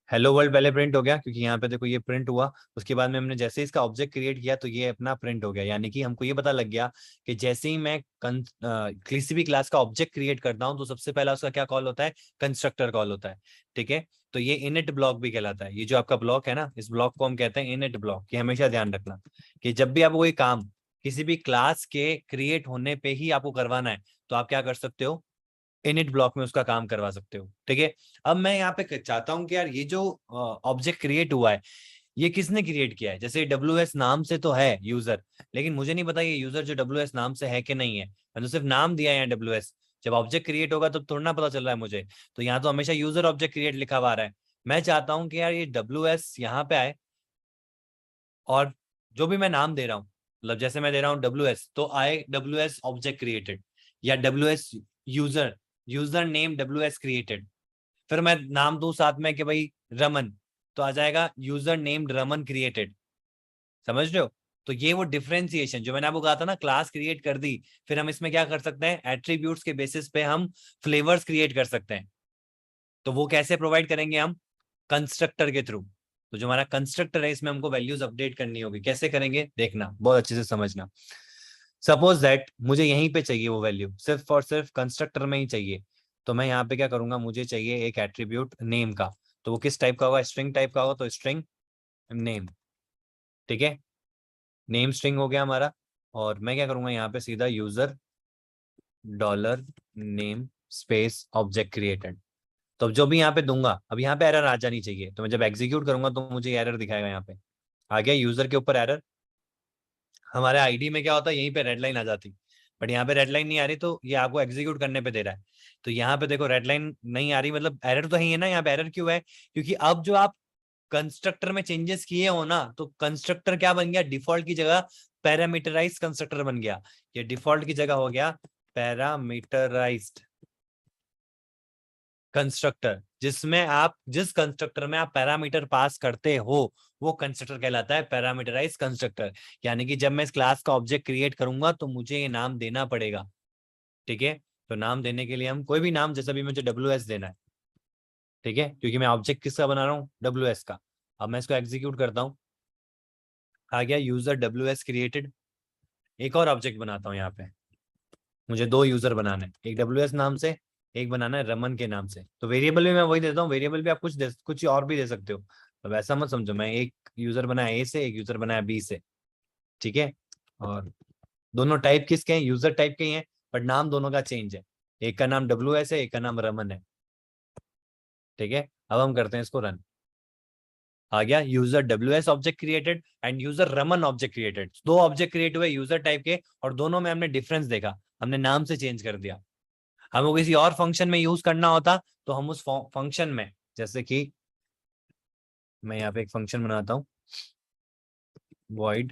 हेलो वर्ल्ड पहले प्रिंट हो गया क्योंकि यहाँ पे देखो ये प्रिंट हुआ। उसके बाद में हमने जैसे ही इसका ऑब्जेक्ट क्रिएट किया तो ये अपना प्रिंट हो गया, यानी कि हमको ये पता लग गया कि जैसे ही मैं किसी भी क्लास का ऑब्जेक्ट क्रिएट करता हूँ तो सबसे पहला उसका क्या कॉल होता है, कंस्ट्रक्टर कॉल होता है, ठीक है। तो ये इनिट ब्लॉक भी कहलाता है। ये जो आपका ब्लॉक है ना, इस ब्लॉक को हम कहते हैं इनिट ब्लॉक। ये हमेशा ध्यान रखना कि जब भी आपको कोई काम किसी भी क्लास के क्रिएट होने पे ही आपको करवाना है तो आप क्या कर सकते हो, इनिट ब्लॉक में उसका काम करवा सकते हो, ठीक है। अब मैं यहाँ पे चाहता हूँ कि यार ये जो ऑब्जेक्ट क्रिएट हुआ है ये किसने क्रिएट किया है। जैसे WS नाम से तो है यूजर, लेकिन मुझे नहीं पता ये यूजर जो WS नाम से है कि नहीं है। मैंने तो सिर्फ नाम दिया है WS। जब ऑब्जेक्ट क्रिएट होगा तब थोड़ा ना पता चल रहा है मुझे। तो यहाँ तो हमेशा यूजर ऑब्जेक्ट क्रिएट लिखा हुआ आ रहा है। मैं चाहता हूँ कि यार ये WS यहाँ पे आए और जो भी मैं नाम दे रहा हूँ, मतलब जैसे मैं दे रहा हूँ WS तो आए WS ऑब्जेक्ट क्रिएटेड, या WS user, user name WS created. फिर मैं नाम दूं साथ में कि भाई रमन, तो आ जाएगा यूजर नेम रमन क्रिएटेड। समझ रहे हो? तो ये वो डिफरेंशिएशन जो मैंने आपको कहा था ना, क्लास क्रिएट कर दी, फिर हम इसमें क्या कर सकते हैं, एट्रीब्यूट्स के बेसिस पे हम फ्लेवर्स क्रिएट कर सकते हैं। तो वो कैसे प्रोवाइड करेंगे हम, कंस्ट्रक्टर के थ्रू। तो जो हमारा कंस्ट्रक्टर है इसमें हमको वैल्यूज अपडेट करनी होगी। कैसे करेंगे देखना, बहुत अच्छे से समझना। सपोज दैट मुझे यहीं पे चाहिए वो वैल्यू, सिर्फ और सिर्फ कंस्ट्रक्टर में ही चाहिए। तो मैं यहाँ पे क्या करूंगा, मुझे चाहिए एक एट्रीब्यूट नेम का। तो वो किस टाइप का होगा, स्ट्रिंग टाइप का होगा, तो स्ट्रिंग नेम, ठीक है। नेम स्ट्रिंग हो गया हमारा। और मैं क्या करूंगा यहाँ पे सीधा user dollar name space object created. तो जो भी यहाँ पे दूंगा, अब यहाँ पे एरर आ जानी चाहिए। तो मैं जब एग्जीक्यूट करूंगा तो मुझे एरर दिखाएगा। यहाँ पे आ गया यूजर के ऊपर एरर। हमारे आईडी में क्या होता है, यहीं पे रेड लाइन आ जाती, बट यहाँ पे रेड लाइन नहीं आ रही, तो ये आपको एग्जीक्यूट करने पे दे रहा है। तो यहाँ पे देखो रेड लाइन नहीं आ रही, मतलब एरर तो ही है ना। यहाँ पे एरर क्यों है, क्योंकि अब जो आप कंस्ट्रक्टर में चेंजेस किए हो ना, तो कंस्ट्रक्टर क्या बन गया, डिफॉल्ट की जगह पैरामीटराइज्ड कंस्ट्रक्टर बन गया। ये डिफॉल्ट की जगह हो गया पैरामीटराइज्ड कंस्ट्रक्टर, जिसमें आप जिस कंस्ट्रक्टर में आप पैरामीटर पास करते हो वो कंस्ट्रक्टर कहलाता है पैरामीटराइज्ड कंस्ट्रक्टर। यानी कि जब मैं इस क्लास का ऑब्जेक्ट क्रिएट करूंगा तो मुझे ये नाम देना पड़ेगा, ठीक है। तो नाम देने के लिए हम कोई भी नाम, जैसा भी मुझे WS देना है, ठीक है, क्योंकि मैं ऑब्जेक्ट किसका बना रहा हूँ, WS का। अब मैं इसको एग्जीक्यूट करता हूँ, आ गया यूजर WS क्रिएटेड। एक और ऑब्जेक्ट बनाता हूँ यहाँ पे, मुझे 2 यूजर बनाने, एक WS नाम से, एक बनाना है रमन के नाम से। तो वेरिएबल भी मैं वही देता हूँ, वेरिएबल भी आप कुछ और भी दे सकते हो। अब ऐसा मत समझो मैं एक यूजर बनाया A से, एक यूजर बनाया B से, ठीक है। और दोनों टाइप किसके हैं, यूजर टाइप के ही हैं, बट नाम दोनों का चेंज है। एक का नाम WS है, एक का नाम रमन है, ठीक है। अब हम करते हैं इसको रन। आ गया user WS object created and user Raman object created. 2 object create हुए यूजर टाइप के और दोनों में हमने डिफरेंस देखा, हमने नाम से चेंज कर दिया। हमको किसी और फंक्शन में यूज करना होता तो हम उस फंक्शन में, जैसे कि मैं यहाँ पे एक फंक्शन बनाता हूँ, void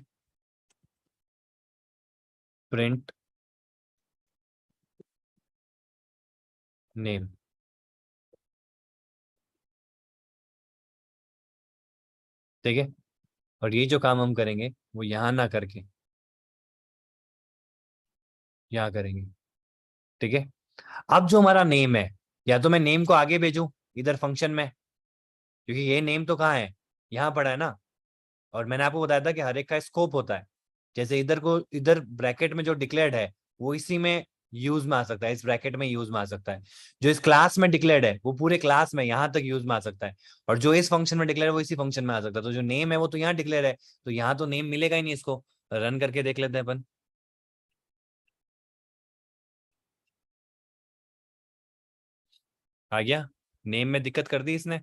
print name, ठीक है। और ये जो काम हम करेंगे वो यहाँ ना करके यहाँ करेंगे, ठीक है। अब जो हमारा नेम है, या तो मैं नेम को आगे भेजूं इधर फंक्शन में, क्योंकि ये नेम तो कहाँ है, यहाँ पड़ा है ना। और मैंने आपको बताया था कि हर एक का स्कोप होता है, जैसे इधर को इधर ब्रैकेट में जो डिक्लेयर्ड है वो इसी में यूज में आ सकता है, इस ब्रैकेट में यूज में आ सकता है। जो इस क्लास में डिक्लेयर्ड है वो पूरे क्लास में यहाँ तक यूज में आ सकता है, और जो इस फंक्शन में डिक्लेयर है वो इसी फंक्शन में आ सकता है। तो जो नेम है वो तो यहाँ डिक्लेयर है, तो यहाँ तो नेम मिलेगा ही नहीं। इसको रन करके देख लेते हैं अपन। आ गया। नेम में दिक्कत कर दी इसने,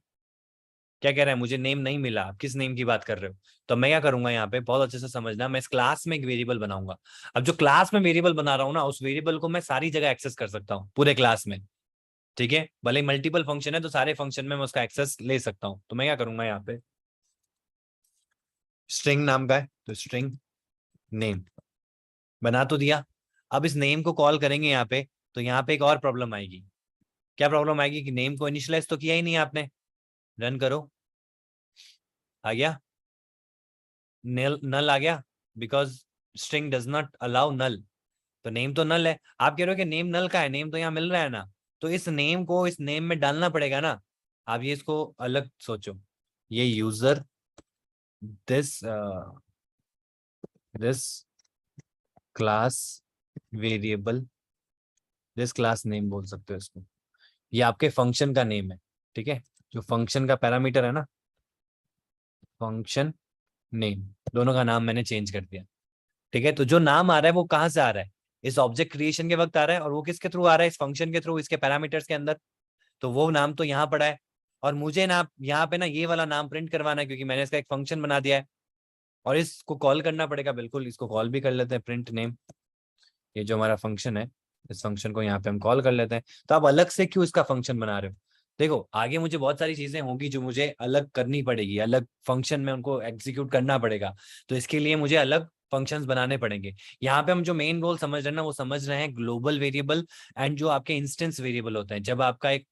क्या कह रहा है, मुझे नेम नहीं मिला। आप किस नेम की बात कर रहे हो? तो मैं क्या करूंगा, यहाँ पे बहुत अच्छे से समझना, मैं इस क्लास में एक वेरिएबल बनाऊंगा। अब जो क्लास में वेरिएबल बना रहा हूँ ना, उस वेरिएबल को मैं सारी जगह एक्सेस कर सकता हूँ पूरे क्लास में, ठीक है। भले मल्टीपल फंक्शन है तो सारे फंक्शन में मैं उसका एक्सेस ले सकता हूँ। तो मैं क्या करूंगा, यहाँ पे स्ट्रिंग नाम का है तो स्ट्रिंग नेम बना तो दिया। अब इस नेम को कॉल करेंगे यहाँ पे, तो यहाँ पे एक और प्रॉब्लम आएगी। क्या प्रॉब्लम आएगी कि नेम को इनिशियलाइज तो किया ही नहीं आपने। रन करो, आ गया नल, नल आ गया, because string does not allow null. तो नेम तो नल है। आप कह रहे हो कि नेम नल का है, नेम तो यहाँ मिल रहा है ना, तो इस नेम को इस नेम में डालना पड़ेगा ना। आप ये इसको अलग सोचो, ये user this this class variable, this class name बोल सकते हो इसको। ये आपके फंक्शन का नेम है, ठीक है, जो फंक्शन का पैरामीटर है ना, फंक्शन नेम, दोनों का नाम मैंने चेंज कर दिया, ठीक है। तो जो नाम आ रहा है वो कहाँ से आ रहा है, इस ऑब्जेक्ट क्रिएशन के वक्त आ रहा है, और वो किसके थ्रू आ रहा है, इस फंक्शन के थ्रू, इसके पैरामीटर्स के अंदर। तो वो नाम तो यहाँ पड़ा है, और मुझे ना यहाँ पे ना ये वाला नाम प्रिंट करवाना है, क्योंकि मैंने इसका एक फंक्शन बना दिया है और इसको कॉल करना पड़ेगा। बिल्कुल, इसको कॉल भी कर लेते हैं, प्रिंट नेम। ये जो हमारा फंक्शन है, इस फंक्शन को यहाँ पे हम कॉल कर लेते हैं। तो आप अलग से क्यों इसका फंक्शन बना रहे हो? देखो, आगे मुझे बहुत सारी चीजें होंगी जो मुझे अलग करनी पड़ेगी, अलग फंक्शन में उनको एग्जीक्यूट करना पड़ेगा, तो इसके लिए मुझे अलग फंक्शंस बनाने पड़ेंगे। यहाँ पे हम जो मेन रोल समझ रहे हैं ना, वो समझ रहे हैं ग्लोबल वेरिएबल एंड जो आपके इंस्टेंस वेरिएबल होते हैं। जब आपका एक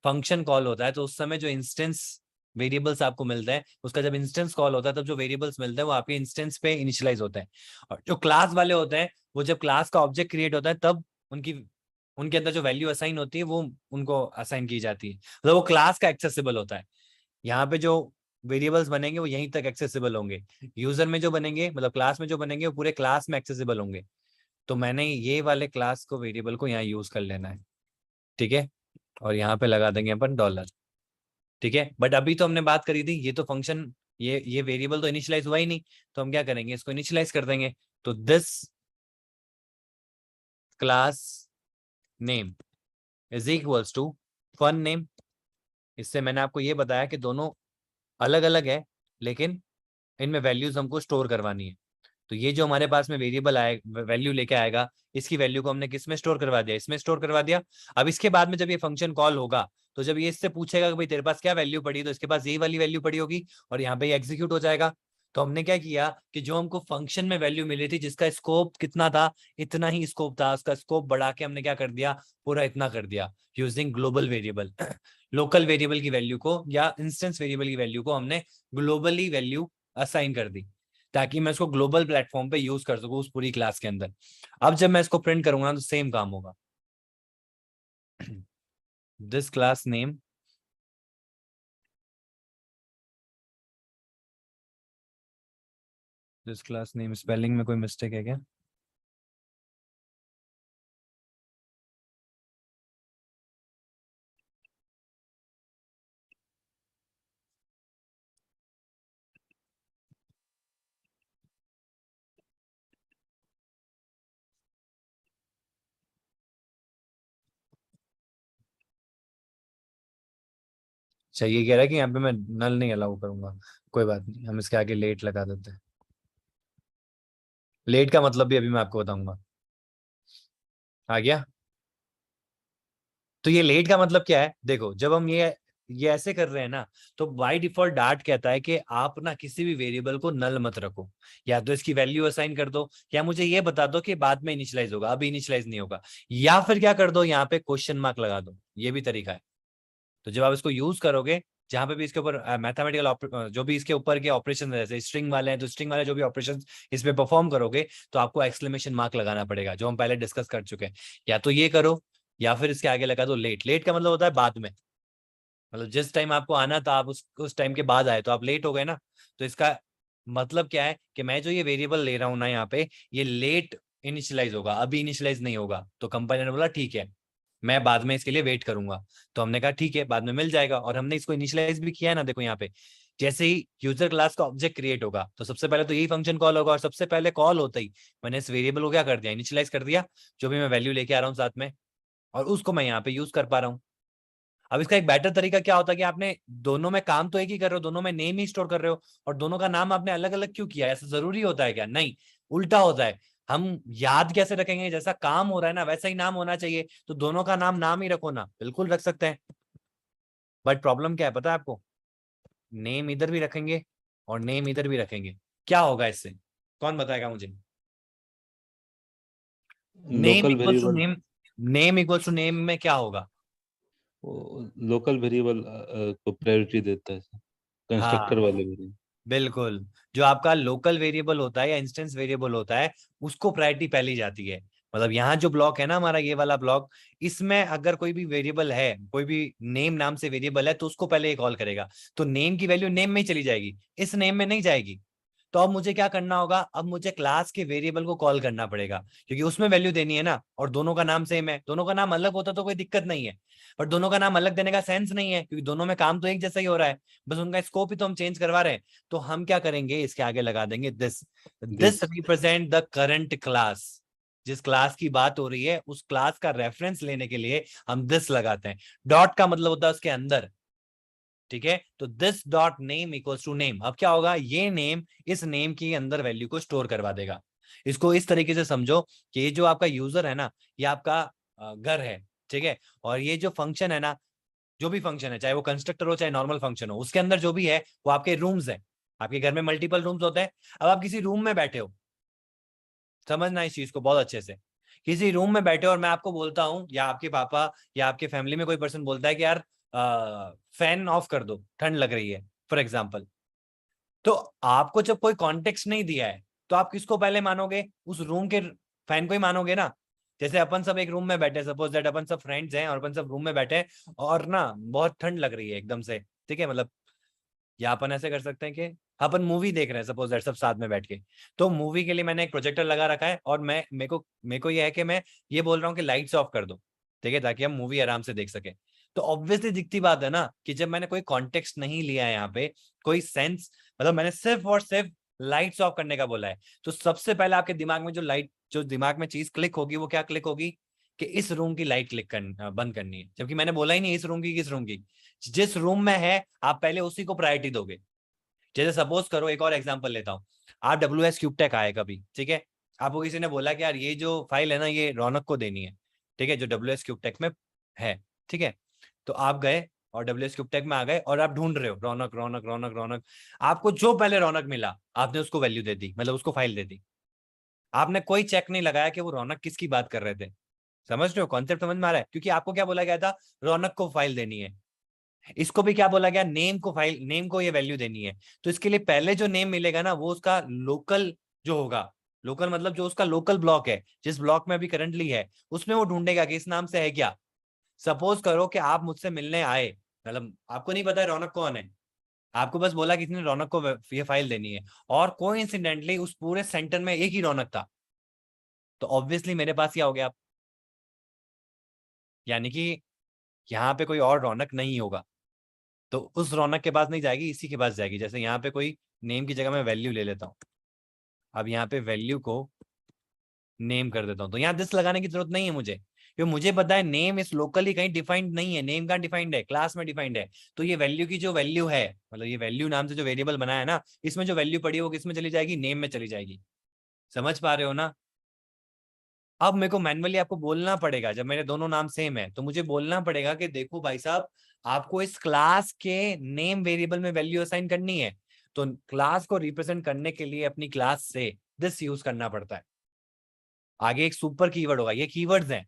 फंक्शन कॉल होता है तो उस समय जो इंस्टेंस वेरिएबल्स आपको मिलता है, उसका जब इंस्टेंस कॉल होता है तब जो वेरिएबल्स मिलते हैं वो आपके इंस्टेंस पे इनिशियलाइज होते हैं। और जो क्लास वाले होते हैं, वो जब क्लास का ऑब्जेक्ट क्रिएट होता है तब उनकी उनके अंदर जो वैल्यू असाइन होती है वो उनको असाइन की जाती है, मतलब वो क्लास का एक्सेसिबल होता है। यहाँ पे जो वेरिएबल्स बनेंगे वो यहीं तक एक्सेसिबल होंगे। यूजर में जो बनेंगे, मतलब क्लास में जो बनेंगे, वो पूरे क्लास में एक्सेसिबल होंगे। तो मैंने ये वाले क्लास को वेरिएबल को यहाँ यूज कर लेना है, ठीक है। और यहाँ पे लगा देंगे अपन डॉलर, ठीक है। बट अभी तो हमने बात करी थी, ये तो फंक्शन, ये वेरिएबल तो इनिशियलाइज हुआ ही नहीं, तो हम क्या करेंगे, इसको इनिशियलाइज कर देंगे। तो this class name is equals to fun name. इससे मैंने आपको ये बताया कि दोनों अलग अलग है, लेकिन इनमें वैल्यूज हमको स्टोर करवानी है। तो ये जो हमारे पास में वेरिएबल आए वैल्यू लेके आएगा, इसकी वैल्यू को हमने किस में स्टोर करवा दिया, इसमें स्टोर करवा दिया। अब इसके बाद में जब ये फंक्शन कॉल होगा, तो जब ये इससे पूछेगा कि भाई तेरे पास क्या वैल्यू पड़ी, तो इसके पास यही वाली वैल्यू पड़ी होगी और यहाँ पे एग्जीक्यूट हो जाएगा। तो हमने क्या किया कि जो हमको फंक्शन में वैल्यू मिली थी, जिसका स्कोप कितना था, इतना ही स्कोप था, उसका स्कोप बढ़ा के हमने क्या कर दिया, पूरा इतना कर दिया, using global variable. Local variable की वैल्यू को या इंस्टेंस वेरिएबल की वैल्यू को हमने ग्लोबली वैल्यू असाइन कर दी, ताकि मैं इसको ग्लोबल प्लेटफॉर्म पे यूज कर सकूं उस पूरी क्लास के अंदर। अब जब मैं इसको प्रिंट करूंगा तो सेम काम होगा। This class name this class name, spelling में कोई मिस्टेक है क्या? चाहिए कह रहा है कि यहाँ पे मैं नल नहीं अलाउ करूंगा। कोई बात नहीं, हम इसके आगे लेट लगा देते हैं। लेट का मतलब भी अभी मैं आपको बताऊंगा। आ गया। तो ये लेट का मतलब क्या है, देखो जब हम ये ऐसे कर रहे हैं ना, तो बाय डिफॉल्ट डार्ट कहता है कि आप ना किसी भी वेरिएबल को नल मत रखो, या तो इसकी वैल्यू असाइन कर दो, या मुझे ये बता दो कि बाद में इनिशियलाइज होगा, अभी इनिशियलाइज नहीं होगा, या फिर क्या कर दो, यहाँ पे क्वेश्चन मार्क लगा दो, ये भी तरीका है। तो जब आप इसको यूज करोगे, जहां पे भी इसके ऊपर मैथमेटिकल जो भी इसके ऊपर के ऑपरेशन जैसे स्ट्रिंग वाले हैं, तो स्ट्रिंग वाले जो भी ऑपरेशन इस पे परफॉर्म करोगे, तो आपको एक्सक्लेमेशन मार्क लगाना पड़ेगा, जो हम पहले डिस्कस कर चुके हैं। या तो ये करो, या फिर इसके आगे लगा दो लेट। लेट का मतलब होता है बाद में, मतलब जिस टाइम आपको आना था आप उस टाइम के बाद आए, तो आप लेट हो गए ना। तो इसका मतलब क्या है कि मैं जो ये वेरिएबल ले रहा हूं ना यहाँ पे, ये लेट इनिशियलाइज होगा, अभी इनिशियलाइज नहीं होगा। तो कंपाइलर ने बोला ठीक है, मैं बाद में इसके लिए वेट करूंगा। तो हमने कहा ठीक है, बाद में मिल जाएगा, और हमने इसको इनिशियलाइज भी किया है ना। देखो यहाँ पे जैसे ही यूजर क्लास का ऑब्जेक्ट क्रिएट होगा, तो सबसे पहले तो यही फंक्शन कॉल होगा, और सबसे पहले कॉल होता ही मैंने इस वेरिएबल को क्या कर दिया, इनिशियलाइज कर दिया, जो भी मैं वैल्यू लेके आ रहा हूँ साथ में, और उसको मैं यहाँ पे यूज कर पा रहा हूँ। अब इसका एक बेटर तरीका क्या होता है कि आपने दोनों में काम तो एक ही कर रहे हो, दोनों में नेम ही स्टोर कर रहे हो, और दोनों का नाम आपने अलग अलग क्यों किया? ऐसा जरूरी होता है क्या? नहीं, उल्टा होता है। हम याद कैसे रखेंगे, जैसा काम हो रहा है ना वैसा ही नाम होना चाहिए, तो दोनों का नाम नाम ही रखो ना, बिल्कुल रख सकते हैं। बट प्रॉब्लम क्या है पता है आपको, नेम इधर भी रखेंगे और नेम इधर भी रखेंगे, क्या होगा इससे? कौन बताएगा मुझे? Name local equals to variable, name, name equals to name में क्या होगा? लोकल वेरिएबल को प्रायोरिटी देता है कंस्ट्रक्टर हाँ वाले वेरिएबल। बिल्कुल, जो आपका लोकल वेरिएबल होता है या इंस्टेंस वेरिएबल होता है, उसको प्रायोरिटी पहली जाती है। मतलब यहाँ जो ब्लॉक है ना हमारा, ये वाला ब्लॉक, इसमें अगर कोई भी वेरिएबल है, कोई भी नेम नाम से वेरिएबल है, तो उसको पहले ये कॉल करेगा। तो नेम की वैल्यू नेम में ही चली जाएगी, इस नेम में नहीं जाएगी। तो अब मुझे क्या करना होगा, अब मुझे क्लास के वेरिएबल को कॉल करना पड़ेगा, क्योंकि उसमें वैल्यू देनी है ना, और दोनों का नाम सेम है। दोनों का नाम अलग होता तो कोई दिक्कत नहीं है, बट दोनों का नाम अलग देने का सेंस नहीं है, क्योंकि दोनों में काम तो एक जैसा ही हो रहा है, बस उनका स्कोप ही तो हम चेंज करवा रहे हैं। तो हम क्या करेंगे, इसके आगे लगा देंगे this. This represent the current class. जिस क्लास की बात हो रही है उस क्लास का रेफरेंस लेने के लिए हम दिस लगाते हैं। डॉट का मतलब होता है उसके अंदर, ठीक है। तो this dot name equals to name. अब क्या होगा, ये नेम इस नेम के अंदर वैल्यू को स्टोर करवा देगा। इसको इस तरीके से समझो कि ये जो आपका यूजर है ना, ये आपका घर है, ठीक है। और ये जो फंक्शन है ना, जो भी फंक्शन है, चाहे वो कंस्ट्रक्टर हो चाहे नॉर्मल फंक्शन हो, उसके अंदर जो भी है वो आपके रूम्स है। आपके घर में मल्टीपल रूम्स होते हैं। अब आप किसी रूम में बैठे हो, समझना इस चीज को बहुत अच्छे से। किसी रूम में बैठे हो और मैं आपको बोलता हूँ, या आपके पापा या आपके फैमिली में कोई पर्सन बोलता है कि यार फैन ऑफ कर दो, ठंड लग रही है, फॉर एग्जाम्पल। तो आपको जब कोई कॉन्टेक्स्ट नहीं दिया है, तो आप किसको पहले मानोगे? उस रूम के फैन को ही मानोगे ना। जैसे अपन सब एक रूम में बैठे, सपोज दैट अपन सब फ्रेंड्स हैं और अपन सब रूम में बैठे हैं, और ना बहुत ठंड लग रही है एकदम से, ठीक है। मतलब या अपन ऐसे कर सकते हैं कि अपन मूवी देख रहे हैं, सपोज दैट सब साथ में बैठ के। तो मूवी के लिए मैंने एक प्रोजेक्टर लगा रखा है, और मेरे को ये है कि मैं ये बोल रहा हूँ कि लाइट्स ऑफ कर दो, ठीक है, ताकि हम मूवी आराम से देख सके। तो ऑब्वियसली दिखती बात है ना कि जब मैंने कोई कॉन्टेक्स्ट नहीं लिया है यहाँ पे, कोई सेंस, मतलब मैंने सिर्फ और सिर्फ लाइट्स ऑफ करने का बोला है, तो सबसे पहले आपके दिमाग में जो दिमाग में चीज क्लिक होगी, वो क्या क्लिक होगी कि इस रूम की लाइट बंद करनी है। जबकि मैंने बोला ही नहीं इस रूम की, किस रूम की, जिस रूम में है आप पहले उसी को प्रायोरिटी दोगे। जैसे सपोज करो, एक और एग्जांपल लेता हूँ, आप WS क्यूबटेक आए कभी, ठीक है। आपको किसी ने बोला कि यार ये जो फाइल है ना, ये रौनक को देनी है, ठीक है, जो WS क्यूबटेक में है, ठीक है। तो आप गए और WS क्यूबटेक में आ गए, और आप ढूंढ रहे हो रौनक रौनक रौनक रौनक। आपको जो पहले रौनक मिला, आपने उसको वैल्यू दे दी, मतलब उसको फाइल दे दी। आपने कोई चेक नहीं लगाया कि वो रौनक किसकी बात कर रहे थे। समझ रहे हो? कॉन्सेप्ट समझ में आ रहा है? क्योंकि आपको क्या बोला गया था, रौनक को फाइल देनी है। इसको भी क्या बोला गया, नेम को ये वैल्यू देनी है। तो इसके लिए पहले जो नेम मिलेगा ना, वो उसका लोकल जो होगा, लोकल मतलब जो उसका लोकल ब्लॉक है, जिस ब्लॉक में अभी करंटली है, उसमें वो ढूंढेगा कि इस नाम से है क्या। सपोज करो कि आप मुझसे मिलने आए, मतलब आपको नहीं पता है रौनक कौन है, आपको बस बोला किसी ने रौनक को ये फाइल देनी है, और कोइंसिडेंटली उस पूरे सेंटर में एक ही रौनक था। तो ऑब्वियसली मेरे पास क्या हो गया, यानी कि यहाँ पे कोई और रौनक नहीं होगा, तो उस रौनक के पास नहीं जाएगी, इसी के पास जाएगी। जैसे यहाँ पे कोई नेम की जगह मैं वैल्यू ले लेता हूँ, अब यहाँ पे वैल्यू को नेम कर देता हूँ, तो यहाँ दिस लगाने की जरूरत नहीं है मुझे, क्योंकि मुझे पता है नेम इस लोकली कहीं डिफाइंड नहीं है। नेम का डिफाइंड है, क्लास में डिफाइंड है। तो ये वैल्यू की जो वैल्यू है, मतलब ये वैल्यू नाम से जो वेरिएबल बनाया है ना, इसमें जो वैल्यू पड़ी है वो किस में चली जाएगी, नेम में चली जाएगी। समझ पा रहे हो ना? अब मेरे को मैन्युअली आपको बोलना पड़ेगा, जब मेरे दोनों नाम सेम है तो मुझे बोलना पड़ेगा कि देखो भाई साहब, आपको इस क्लास के नेम वेरिएबल में वैल्यू असाइन करनी है, तो क्लास को रिप्रेजेंट करने के लिए अपनी क्लास से दिस यूज करना पड़ता है। आगे एक सुपर कीवर्ड होगा, ये कीवर्ड्स हैं।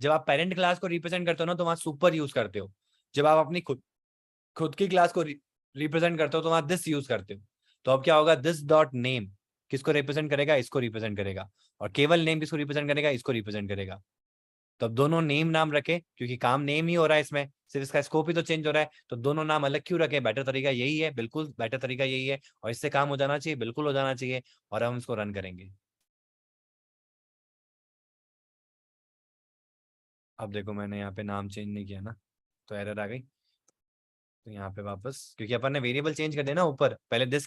जब आप पेरेंट क्लास को रिप्रेजेंट करते हो ना तो वहां सुपर यूज करते हो। जब आप अपनी खुद की क्लास को रिप्रेजेंट करते हो तो वहां दिस यूज करते हो। तो अब क्या होगा, दिस डॉट नेम किसको रिप्रेजेंट करेगा, इसको रिप्रेजेंट करेगा, और केवल नेम किसको रिप्रेजेंट करेगा, इसको रिप्रेजेंट करेगा। तो अब दोनों नेम नाम रखे, क्योंकि काम नेम ही हो रहा है, इसमें सिर्फ इसका स्कोप ही तो चेंज हो रहा है, तो दोनों नाम अलग क्यों रखे, बेटर तरीका यही है, बिल्कुल बेटर तरीका यही है, और इससे काम हो जाना चाहिए, बिल्कुल हो जाना चाहिए। और हम इसको रन करेंगे। अब देखो मैंने यहाँ पे नाम चेंज नहीं किया ना, तो एरर आ गई। तो यहाँ पे वापस, क्योंकि अपन ने वेरिएबल चेंज कर दिया ना, ऊपर पहले दिस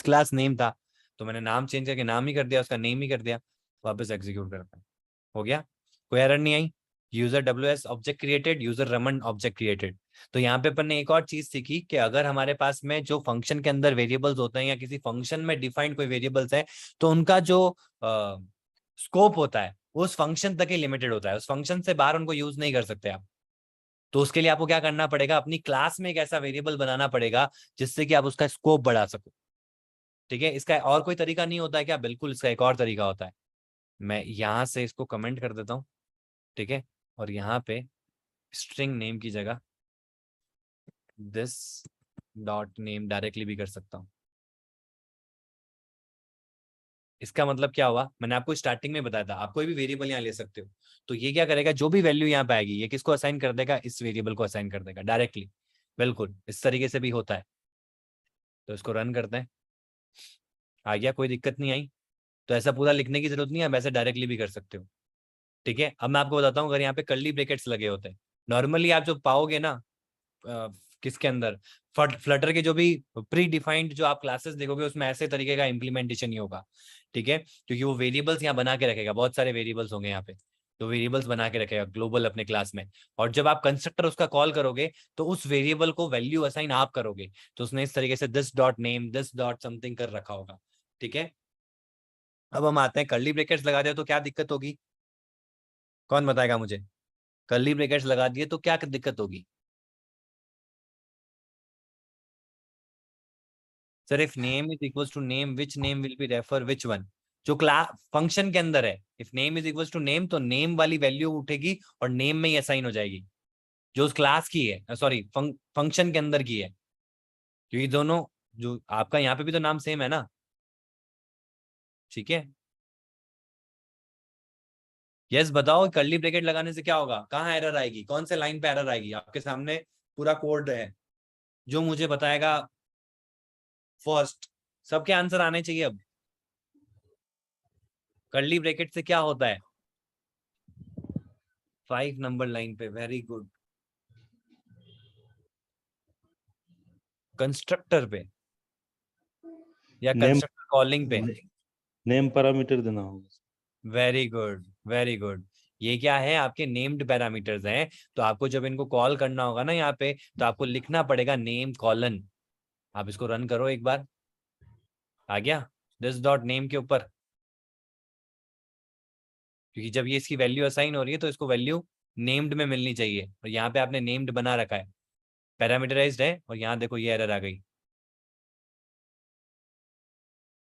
क्लास नेम था, तो मैंने नाम चेंज करके नाम ही कर दिया, उसका नेम ही कर दिया। वापस एग्जीक्यूट करता है, हो गया, कोई एरर नहीं आई। User WS object created, user Raman object created. तो यहाँ पे अपन ने एक और चीज सीखी कि अगर हमारे पास में जो फंक्शन के अंदर वेरिएबल्स होते हैं या किसी फंक्शन में डिफाइंड कोई वेरिएबल्स है, तो उनका जो स्कोप होता है उस फंक्शन तक ही लिमिटेड होता है, उस फंक्शन से बाहर उनको यूज नहीं कर सकते आप। तो उसके लिए आपको क्या करना पड़ेगा, अपनी क्लास में एक ऐसा वेरिएबल बनाना पड़ेगा जिससे कि आप उसका स्कोप बढ़ा सको। ठीक है, इसका और कोई तरीका नहीं होता है क्या, बिल्कुल इसका एक और तरीका होता है। मैं यहां से इसको कमेंट कर देता हूं, ठीक है, और यहाँ पे स्ट्रिंग नेम की जगह दिस डॉट नेम डायरेक्टली भी कर सकता हूं। इसका मतलब क्या हुआ, मैंने आपको स्टार्टिंग में बताया था, आप कोई भी वेरिएबल यहाँ ले सकते हो। तो ये क्या करेगा, जो भी वैल्यू यहाँ पे आएगी ये किसको असाइन कर देगा, इस वेरिएबल को असाइन कर देगा डायरेक्टली। बिल्कुल इस तरीके से भी होता है। तो इसको रन करते हैं, आ गया, कोई दिक्कत नहीं आई। तो ऐसा पूरा लिखने की जरूरत नहीं है, आप ऐसे डायरेक्टली भी कर सकते हो। ठीक है, अब मैं आपको बताता हूँ, अगर यहाँ पे कर्ली ब्रैकेट्स लगे होते हैं, नॉर्मली आप जो पाओगे ना किसके अंदर, फ्लटर के जो भी प्री डिफाइंड जो आप क्लासेस देखोगे उसमें ऐसे तरीके का इम्प्लीमेंटेशन ही होगा। ठीक है, क्योंकि वो वेरिएबल्स यहाँ बना के रखेगा, बहुत सारे वेरिएबल्स होंगे यहाँ पे, तो वेरिएबल्स बना के रखेगा ग्लोबल अपने क्लास में। और जब आप कंस्ट्रक्टर उसका कॉल करोगे तो उस वेरिएबल को वैल्यू असाइन आप करोगे, तो उसने इस तरीके से this dot name this dot something कर रखा होगा। ठीक है, अब हम आते हैं कर्ली ब्रैकेट्स लगा दे तो क्या दिक्कत होगी, कौन बताएगा मुझे, कर्ली ब्रैकेट्स लगा दिए तो क्या दिक्कत होगी। Sir if name is equals to name, which name will be refer which one. जो क्लास फंक्शन के अंदर है, if name is equals to name तो नेम वाली वैल्यू उठेगी और नेम में ही असाइन हो जाएगी, जो उस क्लास की है, सॉरी फंक्शन के अंदर की है, क्योंकि दोनों, जो आपका यहाँ पे भी तो नाम सेम है ना। ठीक है, यस बताओ, कर्ली ब्रैकेट लगाने से क्या होगा, कहाँ एरर आएगी, कौन से लाइन पे एरर आएगी, आपके सामने पूरा कोड है जो मुझे बताएगा फर्स्ट। सबके आंसर आने चाहिए। अब कर्ली ब्रैकेट से क्या होता है, 5 नंबर लाइन पे, वेरी गुड। कंस्ट्रक्टर पे या नेम कंस्ट्रक्टर कॉलिंग पे, नेम पैरामीटर देना होगा। Very good very good. ये क्या है, आपके नेम्ड पैरामीटर्स हैं, तो आपको जब इनको कॉल करना होगा ना यहाँ पे, तो आपको लिखना पड़ेगा नेम कॉलन। आप इसको रन करो एक बार, आ गया दिस डॉट नेम के ऊपर, क्योंकि जब ये इसकी वैल्यू असाइन हो रही है तो इसको वैल्यू नेम्ड में मिलनी चाहिए, और यहाँ पे आपने नेम्ड बना रखा है, पैरामीटराइज्ड है, और यहाँ देखो ये एरर आ गई।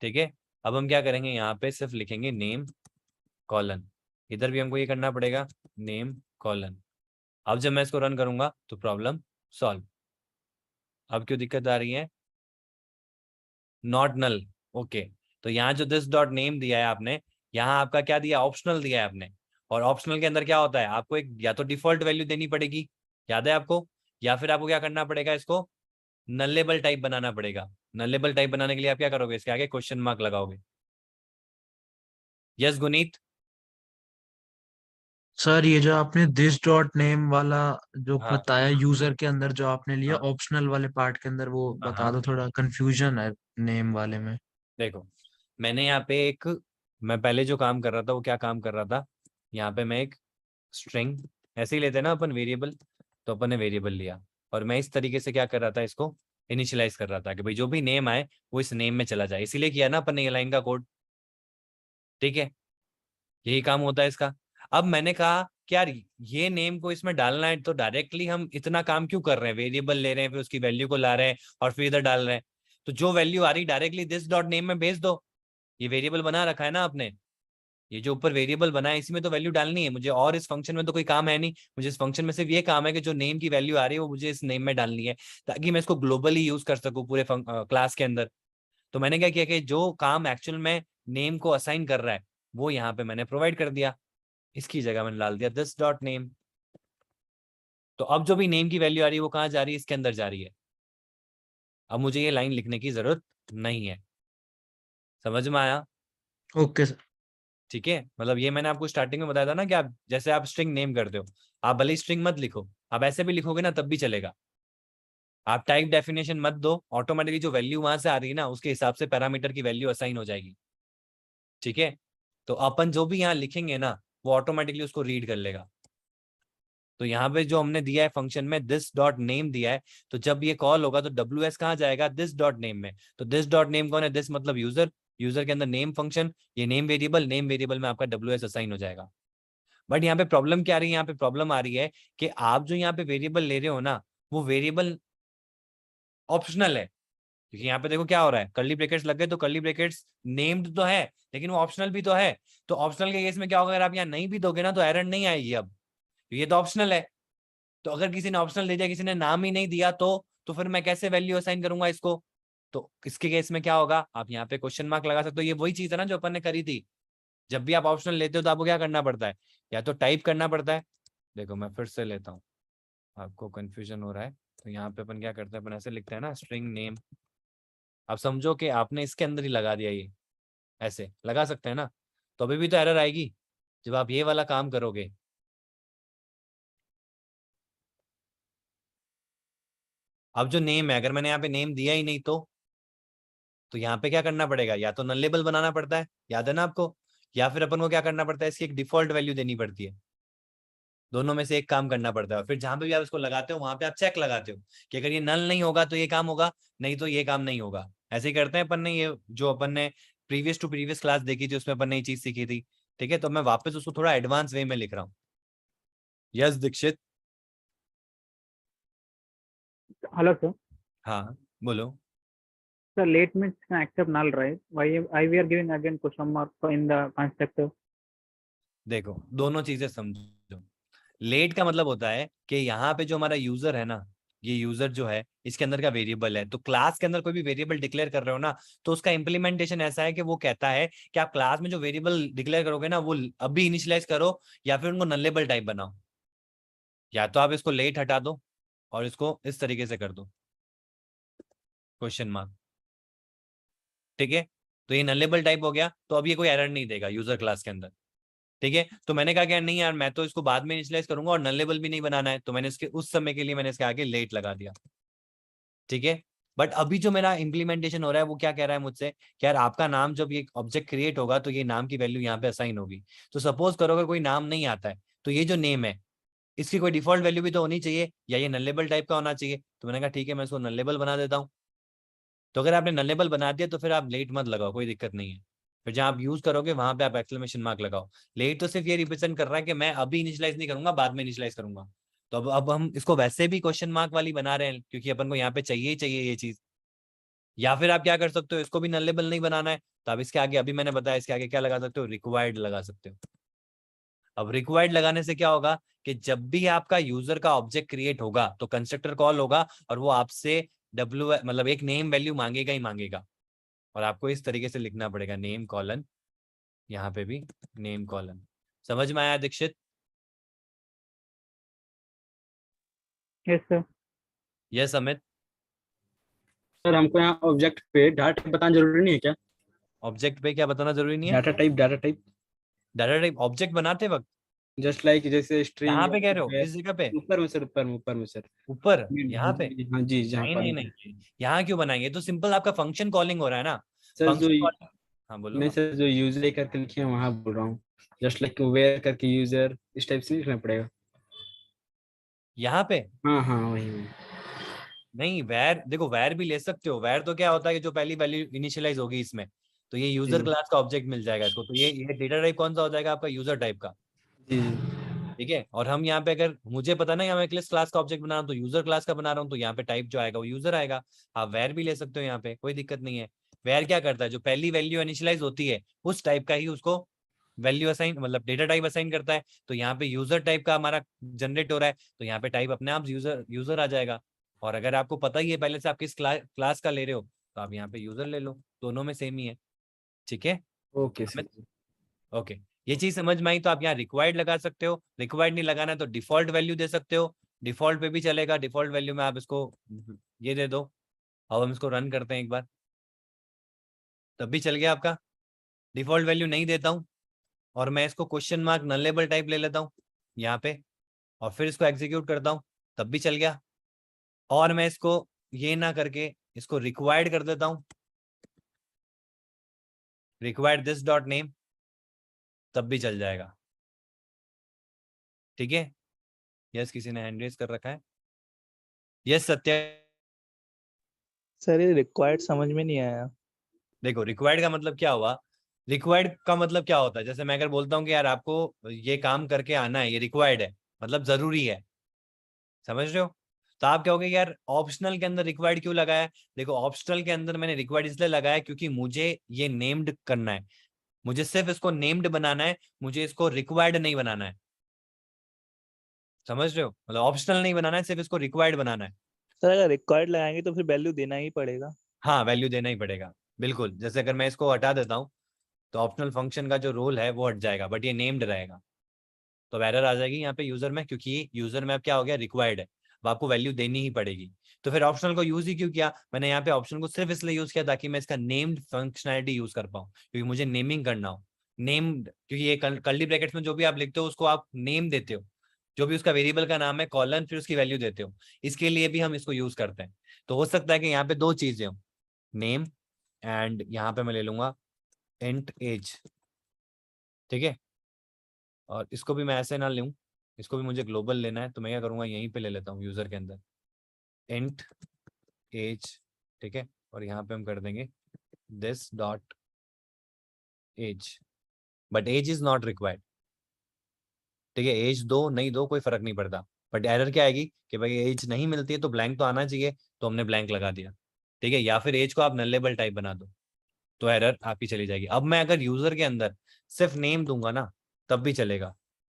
ठीक है, अब हम क्या करेंगे, यहाँ पे सिर्फ लिखेंगे नेम कॉलन, इधर भी हमको ये करना पड़ेगा नेम कॉलन। अब जब मैं इसको रन करूंगा तो प्रॉब्लम सॉल्व। अब क्यों दिक्कत आ रही है, नॉट नल, ओके। तो यहाँ जो दिस डॉट नेम दिया है आपने, यहाँ आपका क्या दिया, ऑप्शनल दिया है आपने, और ऑप्शनल के अंदर क्या होता है, आपको एक या तो डिफॉल्ट वैल्यू देनी पड़ेगी, याद है आपको, या फिर आपको क्या करना पड़ेगा, इसको नलेबल टाइप बनाना पड़ेगा। नलेबल टाइप बनाने के लिए आप क्या करोगे, इसके आगे क्वेश्चन मार्क लगाओगे। यस गुनीत, सर ये जो आपने दिस डॉट नेम वाला जो हाँ बताया यूजर के अंदर जो आपने लिया हाँ ऑप्शनल वाले पार्ट के अंदर, वो हाँ बता हाँ। दो, थोड़ा कंफ्यूजन है नेम वाले में। देखो मैंने यहाँ पे एक, मैं पहले जो काम कर रहा था वो क्या काम कर रहा था, यहाँ पे मैं एक स्ट्रिंग, ऐसे ही लेते हैं ना अपन वेरिएबल, तो अपन ने वेरिएबल लिया, और मैं इस तरीके से क्या कर रहा था, इसको इनिशियलाइज कर रहा था कि भाई जो भी नेम आए वो इस नेम में चला जाए, इसीलिए किया ना अपन ने ये लाइन का कोड। ठीक है, यही काम होता है इसका। अब मैंने कहा कि यार ये नेम को इसमें डालना है, तो डायरेक्टली हम इतना काम क्यों कर रहे हैं, वेरिएबल ले रहे हैं फिर उसकी वैल्यू को ला रहे हैं और फिर इधर डाल रहे हैं। तो जो वैल्यू आ रही डायरेक्टली दिस डॉट नेम में भेज दो। ये वेरिएबल बना रखा है ना आपने, ये जो ऊपर वेरिएबल बना है इसमें तो वैल्यू डालनी है मुझे, और इस फंक्शन में तो कोई काम है नहीं। मुझे इस फंक्शन में सिर्फ ये काम है कि जो नेम की वैल्यू आ रही है वो मुझे इस नेम में डालनी है, ताकि मैं इसको ग्लोबली यूज कर सकूं पूरे क्लास के अंदर। तो मैंने क्या किया कि जो काम एक्चुअल में नेम को असाइन कर रहा है वो यहाँ पे मैंने प्रोवाइड कर दिया, इसकी जगह मैंने डाल दिया दिस डॉट नेम। तो अब जो भी नेम की वैल्यू आ रही है वो कहाँ जा रही है, इसके अंदर जा रही है। अब मुझे ये लाइन लिखने की जरूरत नहीं है। समझ में आया? Okay sir. ठीक है, मतलब ये मैंने आपको स्टार्टिंग में बताया था ना कि आप जैसे आप स्ट्रिंग नेम करते हो, आप भले ही स्ट्रिंग मत लिखो, आप ऐसे भी लिखोगे ना तब भी चलेगा। आप टाइप डेफिनेशन मत दो, ऑटोमेटिकली जो वैल्यू वहां से आ रही है ना उसके हिसाब से पैरामीटर की वैल्यू असाइन हो जाएगी। ठीक है, तो अपन जो भी यहाँ लिखेंगे ना वो ऑटोमेटिकली उसको रीड कर लेगा। तो यहाँ पे जो हमने दिया है फंक्शन में दिस डॉट नेम दिया है, तो जब ये कॉल होगा तो WS कहाँ जाएगा, दिस डॉट नेम में। तो दिस डॉट नेम कौन है, दिस मतलब यूजर, यूजर के अंदर नेम फंक्शन, ये नेम वेरिएबल, नेम वेरिएबल में आपका WS असाइन हो जाएगा। बट यहाँ पे प्रॉब्लम क्या आ रही है, यहाँ पे प्रॉब्लम आ रही है कि आप जो यहाँ पे वेरिएबल ले रहे हो ना वो वेरिएबल ऑप्शनल है। क्योंकि यहाँ पे देखो क्या हो रहा है, कर्ली ब्रैकेट्स लग गए, तो कर्ली ब्रैकेट्स नेम्ड तो है लेकिन वो ऑप्शनल भी तो है। तो ऑप्शनल के केस में क्या होगा, अगर आप यहाँ नहीं भी दोगे ना तो एरर नहीं आएगी। अब ये तो ऑप्शनल है, तो अगर किसी ने ऑप्शनल दे दिया, किसी ने नाम ही नहीं दिया, तो फिर मैं कैसे वैल्यू असाइन करूंगा इसको। तो इसके केस में क्या होगा, आप यहाँ पे क्वेश्चन मार्क लगा सकते हो। ये वही चीज है ना जो अपन ने करी थी। जब भी आप ऑप्शनल लेते हो तो आपको क्या करना पड़ता है, या तो टाइप करना पड़ता है। देखो मैं फिर से लेता हूँ, आपको कंफ्यूजन हो रहा है। तो यहाँ पे अपन क्या करते हैं, अपन ऐसे लिखते हैं ना स्ट्रिंग नेम। अब समझो कि आपने इसके अंदर ही लगा दिया, ये ऐसे लगा सकते हैं ना, तो अभी भी तो एरर आएगी जब आप ये वाला काम करोगे। अब जो नेम है, अगर मैंने यहाँ पे नेम दिया ही नहीं तो यहाँ पे क्या करना पड़ेगा, या तो नलेबल बनाना पड़ता है, याद है ना आपको, या फिर अपन को क्या करना पड़ता है, इसकी एक डिफॉल्ट वैल्यू देनी पड़ती है। दोनों में से एक काम करना पड़ता है। और फिर जहां पे भी आप इसको लगाते हो वहां पे आप चेक लगाते हो कि अगर ये नल नहीं होगा तो ये काम होगा, नहीं तो ये काम नहीं होगा। ऐसे ही करते हैं अपन ने, ये जो अपन ने प्रीवियस टू प्रीवियस क्लास देखी थी उसमें अपन ने ये चीज सीखी थी। ठीक है, तो मैं वापस उसको थोड़ा एडवांस वे में लिख रहा हूँ। यस दीक्षित। Hello, sir. हाँ बोलो। Sir, late means can accept null, right? Why we are giving again question mark in the constructor? देखो दोनों चीजें समझो। लेट का मतलब होता है कि यहाँ पे जो हमारा यूजर है ना, ये यूजर जो है इसके अंदर का वेरिएबल है। तो क्लास के अंदर कोई भी वेरिएबल डिक्लेयर कर रहे हो ना, तो उसका इंप्लीमेंटेशन ऐसा है कि वो कहता है कि आप क्लास में जो वेरिएबल डिक्लेयर करोगे ना वो अभी इनिशियलाइज करो, या फिर उनको नलेबल टाइप बनाओ। या तो आप इसको लेट हटा दो और इसको इस तरीके से कर दो क्वेश्चन मार्क। ठीक है, तो ये नलेबल टाइप हो गया, तो अब ये कोई एरर नहीं देगा यूजर क्लास के अंदर। ठीक है, तो मैंने कहा कि नहीं यार मैं तो इसको बाद में इनिशियलाइज करूंगा और नलेबल भी नहीं बनाना है, तो मैंने इसके उस समय के लिए मैंने इसके आगे लेट लगा दिया। ठीक है, बट अभी जो मेरा इंप्लीमेंटेशन हो रहा है वो क्या कह रहा है मुझसे कि यार आपका नाम जब ये ऑब्जेक्ट क्रिएट होगा तो ये नाम की वैल्यू यहाँ पे असाइन होगी। तो सपोज करो अगर कोई नाम नहीं आता है तो ये जो नेम है इसकी कोई डिफॉल्ट वैल्यू भी तो होनी चाहिए, या ये नलेबल टाइप का होना चाहिए। तो मैंने कहा ठीक है मैं इसको नलेबल बना देता हूँ। तो अगर आपने नलेबल बना दिया तो फिर आप लेट मत लगाओ, कोई दिक्कत नहीं है। फिर जहां आप यूज करोगे वहां पे आप एक्सक्लेमेशन मार्क लगाओ। लेट तो सिर्फ ये रिप्रेजेंट कर रहा है कि मैं अभी इनिशियलाइज नहीं करूंगा, बाद में इनिशियलाइज करूंगा। तो अब हम इसको वैसे भी क्वेश्चन मार्क वाली बना रहे हैं क्योंकि अपन को यहाँ पे चाहिए ही चाहिए ये चीज। या फिर आप क्या कर सकते हो, इसको भी नलेबल नहीं बनाना है तो आप इसके आगे, अभी मैंने बताया इसके आगे क्या लगा सकते हो, रिक्वायर्ड लगा सकते हो। अब रिक्वायर्ड लगाने से क्या होगा कि जब भी आपका यूजर का ऑब्जेक्ट क्रिएट होगा तो कंस्ट्रक्टर कॉल होगा और वो आपसे मतलब एक नेम वैल्यू मांगेगा ही मांगेगा। और आपको इस तरीके से लिखना पड़ेगा नेम कॉलन, यहाँ पे भी नेम कॉलन। समझ में आया Dikshit? Yes, sir. Yes Amit. Sir हमको यहाँ ऑब्जेक्ट पे डाटा टाइप बताना जरूरी नहीं है क्या? ऑब्जेक्ट पे क्या बताना जरूरी नहीं है? Data type data type object बनाते वक्त जस्ट लाइक जैसे स्ट्रिंग। यहाँ पे कह रहे हो, किस जगह पे? ऊपर में सर, ऊपर में सर। ऊपर यहाँ पे? हाँ जी, जहाँ नहीं पर नहीं नहीं, यहाँ क्यों बनाएंगे, तो सिंपल आपका फंक्शन कॉलिंग हो रहा है ना। सर जो फंक्शन कॉलिंग, हाँ बोलो। नहीं सर, जो यूजर करके लिखे हैं वहाँ बोल रहा हूँ। जस्ट लाइक वेयर करके यूजर, इस टाइप से लिखना पड़ेगा। यहाँ पे हाँ हाँ वही। नहीं, वैर देखो वैर भी ले सकते हो। वैर तो क्या होता है कि जो पहली वैल्यू इनिशियलाइज होगी इसमें, तो ये यूजर जी। क्लास का ऑब्जेक्ट मिल जाएगा इसको। तो ये डेटा टाइप कौन सा हो जाएगा आपका? यूजर टाइप का। जी ठीक है, और हम यहाँ पे अगर मुझे पता ना यहाँ मैं क्लास का ऑब्जेक्ट बना रहा हूँ तो यूजर क्लास का बना रहा हूँ, तो यहाँ पे टाइप जो आएगा वो यूजर आएगा। आप वेर भी ले सकते हो, यहाँ पे कोई दिक्कत नहीं है। वेर क्या करता है, जो पहली वैल्यू इनिशियलाइज होती है उस टाइप का ही उसको वैल्यू असाइन, मतलब डेटा टाइप असाइन करता है। तो यहाँ पे यूजर टाइप का हमारा जनरेट हो रहा है, तो यहाँ पे टाइप अपने आप यूजर आ जाएगा। और अगर आपको पता ही है पहले से आप किस क्लास का ले रहे हो, तो आप यहाँ पे यूजर ले लो, दोनों में सेम ही है। ठीक है, ओके सर। ओके। ये चीज समझ में आई, तो आप यहाँ रिक्वायर्ड लगा सकते हो। रिक्वायर्ड नहीं लगाना है तो डिफॉल्ट वैल्यू दे सकते हो, डिफॉल्ट पे भी चलेगा। डिफॉल्ट वैल्यू में आप इसको ये दे दो। अब हम इसको रन करते हैं एक बार, तब भी चल गया आपका। डिफॉल्ट वैल्यू नहीं देता हूँ और मैं इसको क्वेश्चन मार्क नलेबल टाइप ले लेता हूँ यहाँ पे, और फिर इसको एग्जीक्यूट करता हूँ, तब भी चल गया। और मैं इसको ये ना करके इसको रिक्वायर्ड कर देता हूँ, रिक्वायर्ड दिस डॉट नेम, तब भी चल जाएगा। ठीक है, यस किसी ने हैंड रेज कर रखा है। यस सत्य। सर ये रिक्वायर्ड समझ में नहीं आया। देखो रिक्वायर्ड का मतलब क्या हुआ, रिक्वायर्ड का मतलब क्या होता है, जैसे मैं अगर बोलता हूँ कि यार आपको ये काम करके आना है, ये रिक्वायर्ड है, मतलब जरूरी है, समझ रहे हो। तो आप कहोगे यार ऑप्शनल के अंदर रिक्वायर्ड क्यों लगाया है? देखो ऑप्शनल के अंदर मैंने रिक्वायर्ड इसलिए लगाया क्योंकि मुझे ये नेम्ड करना है, मुझे सिर्फ इसको नेम्ड बनाना है, मुझे इसको रिक्वायर्ड नहीं बनाना है। समझ रहे हो, मतलब ऑप्शनल नहीं बनाना है, सिर्फ इसको रिक्वायर्ड बनाना है। सर अगर रिक्वायर्ड लगाएंगे तो फिर वैल्यू देना ही पड़ेगा। हाँ वैल्यू देना ही पड़ेगा, बिल्कुल। जैसे अगर मैं इसको हटा देता हूँ तो ऑप्शनल फंक्शन का जो रोल है वो हट जाएगा, बट ये नेम्ड रहेगा। तो एरर आ जाएगी यहाँ पे यूजर में, क्योंकि यूजर में अब क्या हो गया, रिक्वायर्ड है, अब आपको वैल्यू देनी ही पड़ेगी। तो फिर ऑप्शनल को यूज ही क्यों किया मैंने यहाँ पे? ऑप्शन को सिर्फ इसलिए यूज किया ताकि मैं इसका नेम्ड फंक्शनैलिटी यूज कर पाऊँ, क्योंकि मुझे नेमिंग करना हो। नेम्ड, क्योंकि ये कर्ली ब्रैकेट्स में जो भी आप लिखते हो उसको आप नेम देते हो, जो भी उसका वेरिएबल का नाम है, कॉलन, फिर उसकी वैल्यू देते हो। इसके लिए भी हम इसको यूज करते हैं। तो हो सकता है कि यहाँ पे दो चीजें हो, नेम एंड यहाँ पे मैं ले लूंगा इंट एज। ठीक है, और इसको भी मैं ऐसे ना लूँ, इसको भी मुझे ग्लोबल लेना है, तो मैं क्या करूँगा, यहीं पे ले लेता हूँ यूजर के अंदर इंट एज। ठीक है, और यहाँ पे हम कर देंगे this dot age, but age is not required. ठीक है, एज दो नहीं दो कोई फर्क नहीं पड़ता, बट एरर क्या आएगी कि भाई एज नहीं मिलती है तो ब्लैंक तो आना चाहिए, तो हमने ब्लैंक लगा दिया। ठीक है, या फिर एज को आप नलेबल टाइप बना दो, तो एरर आपकी चली जाएगी। अब मैं अगर यूजर के अंदर सिर्फ नेम दूंगा ना, तब भी चलेगा,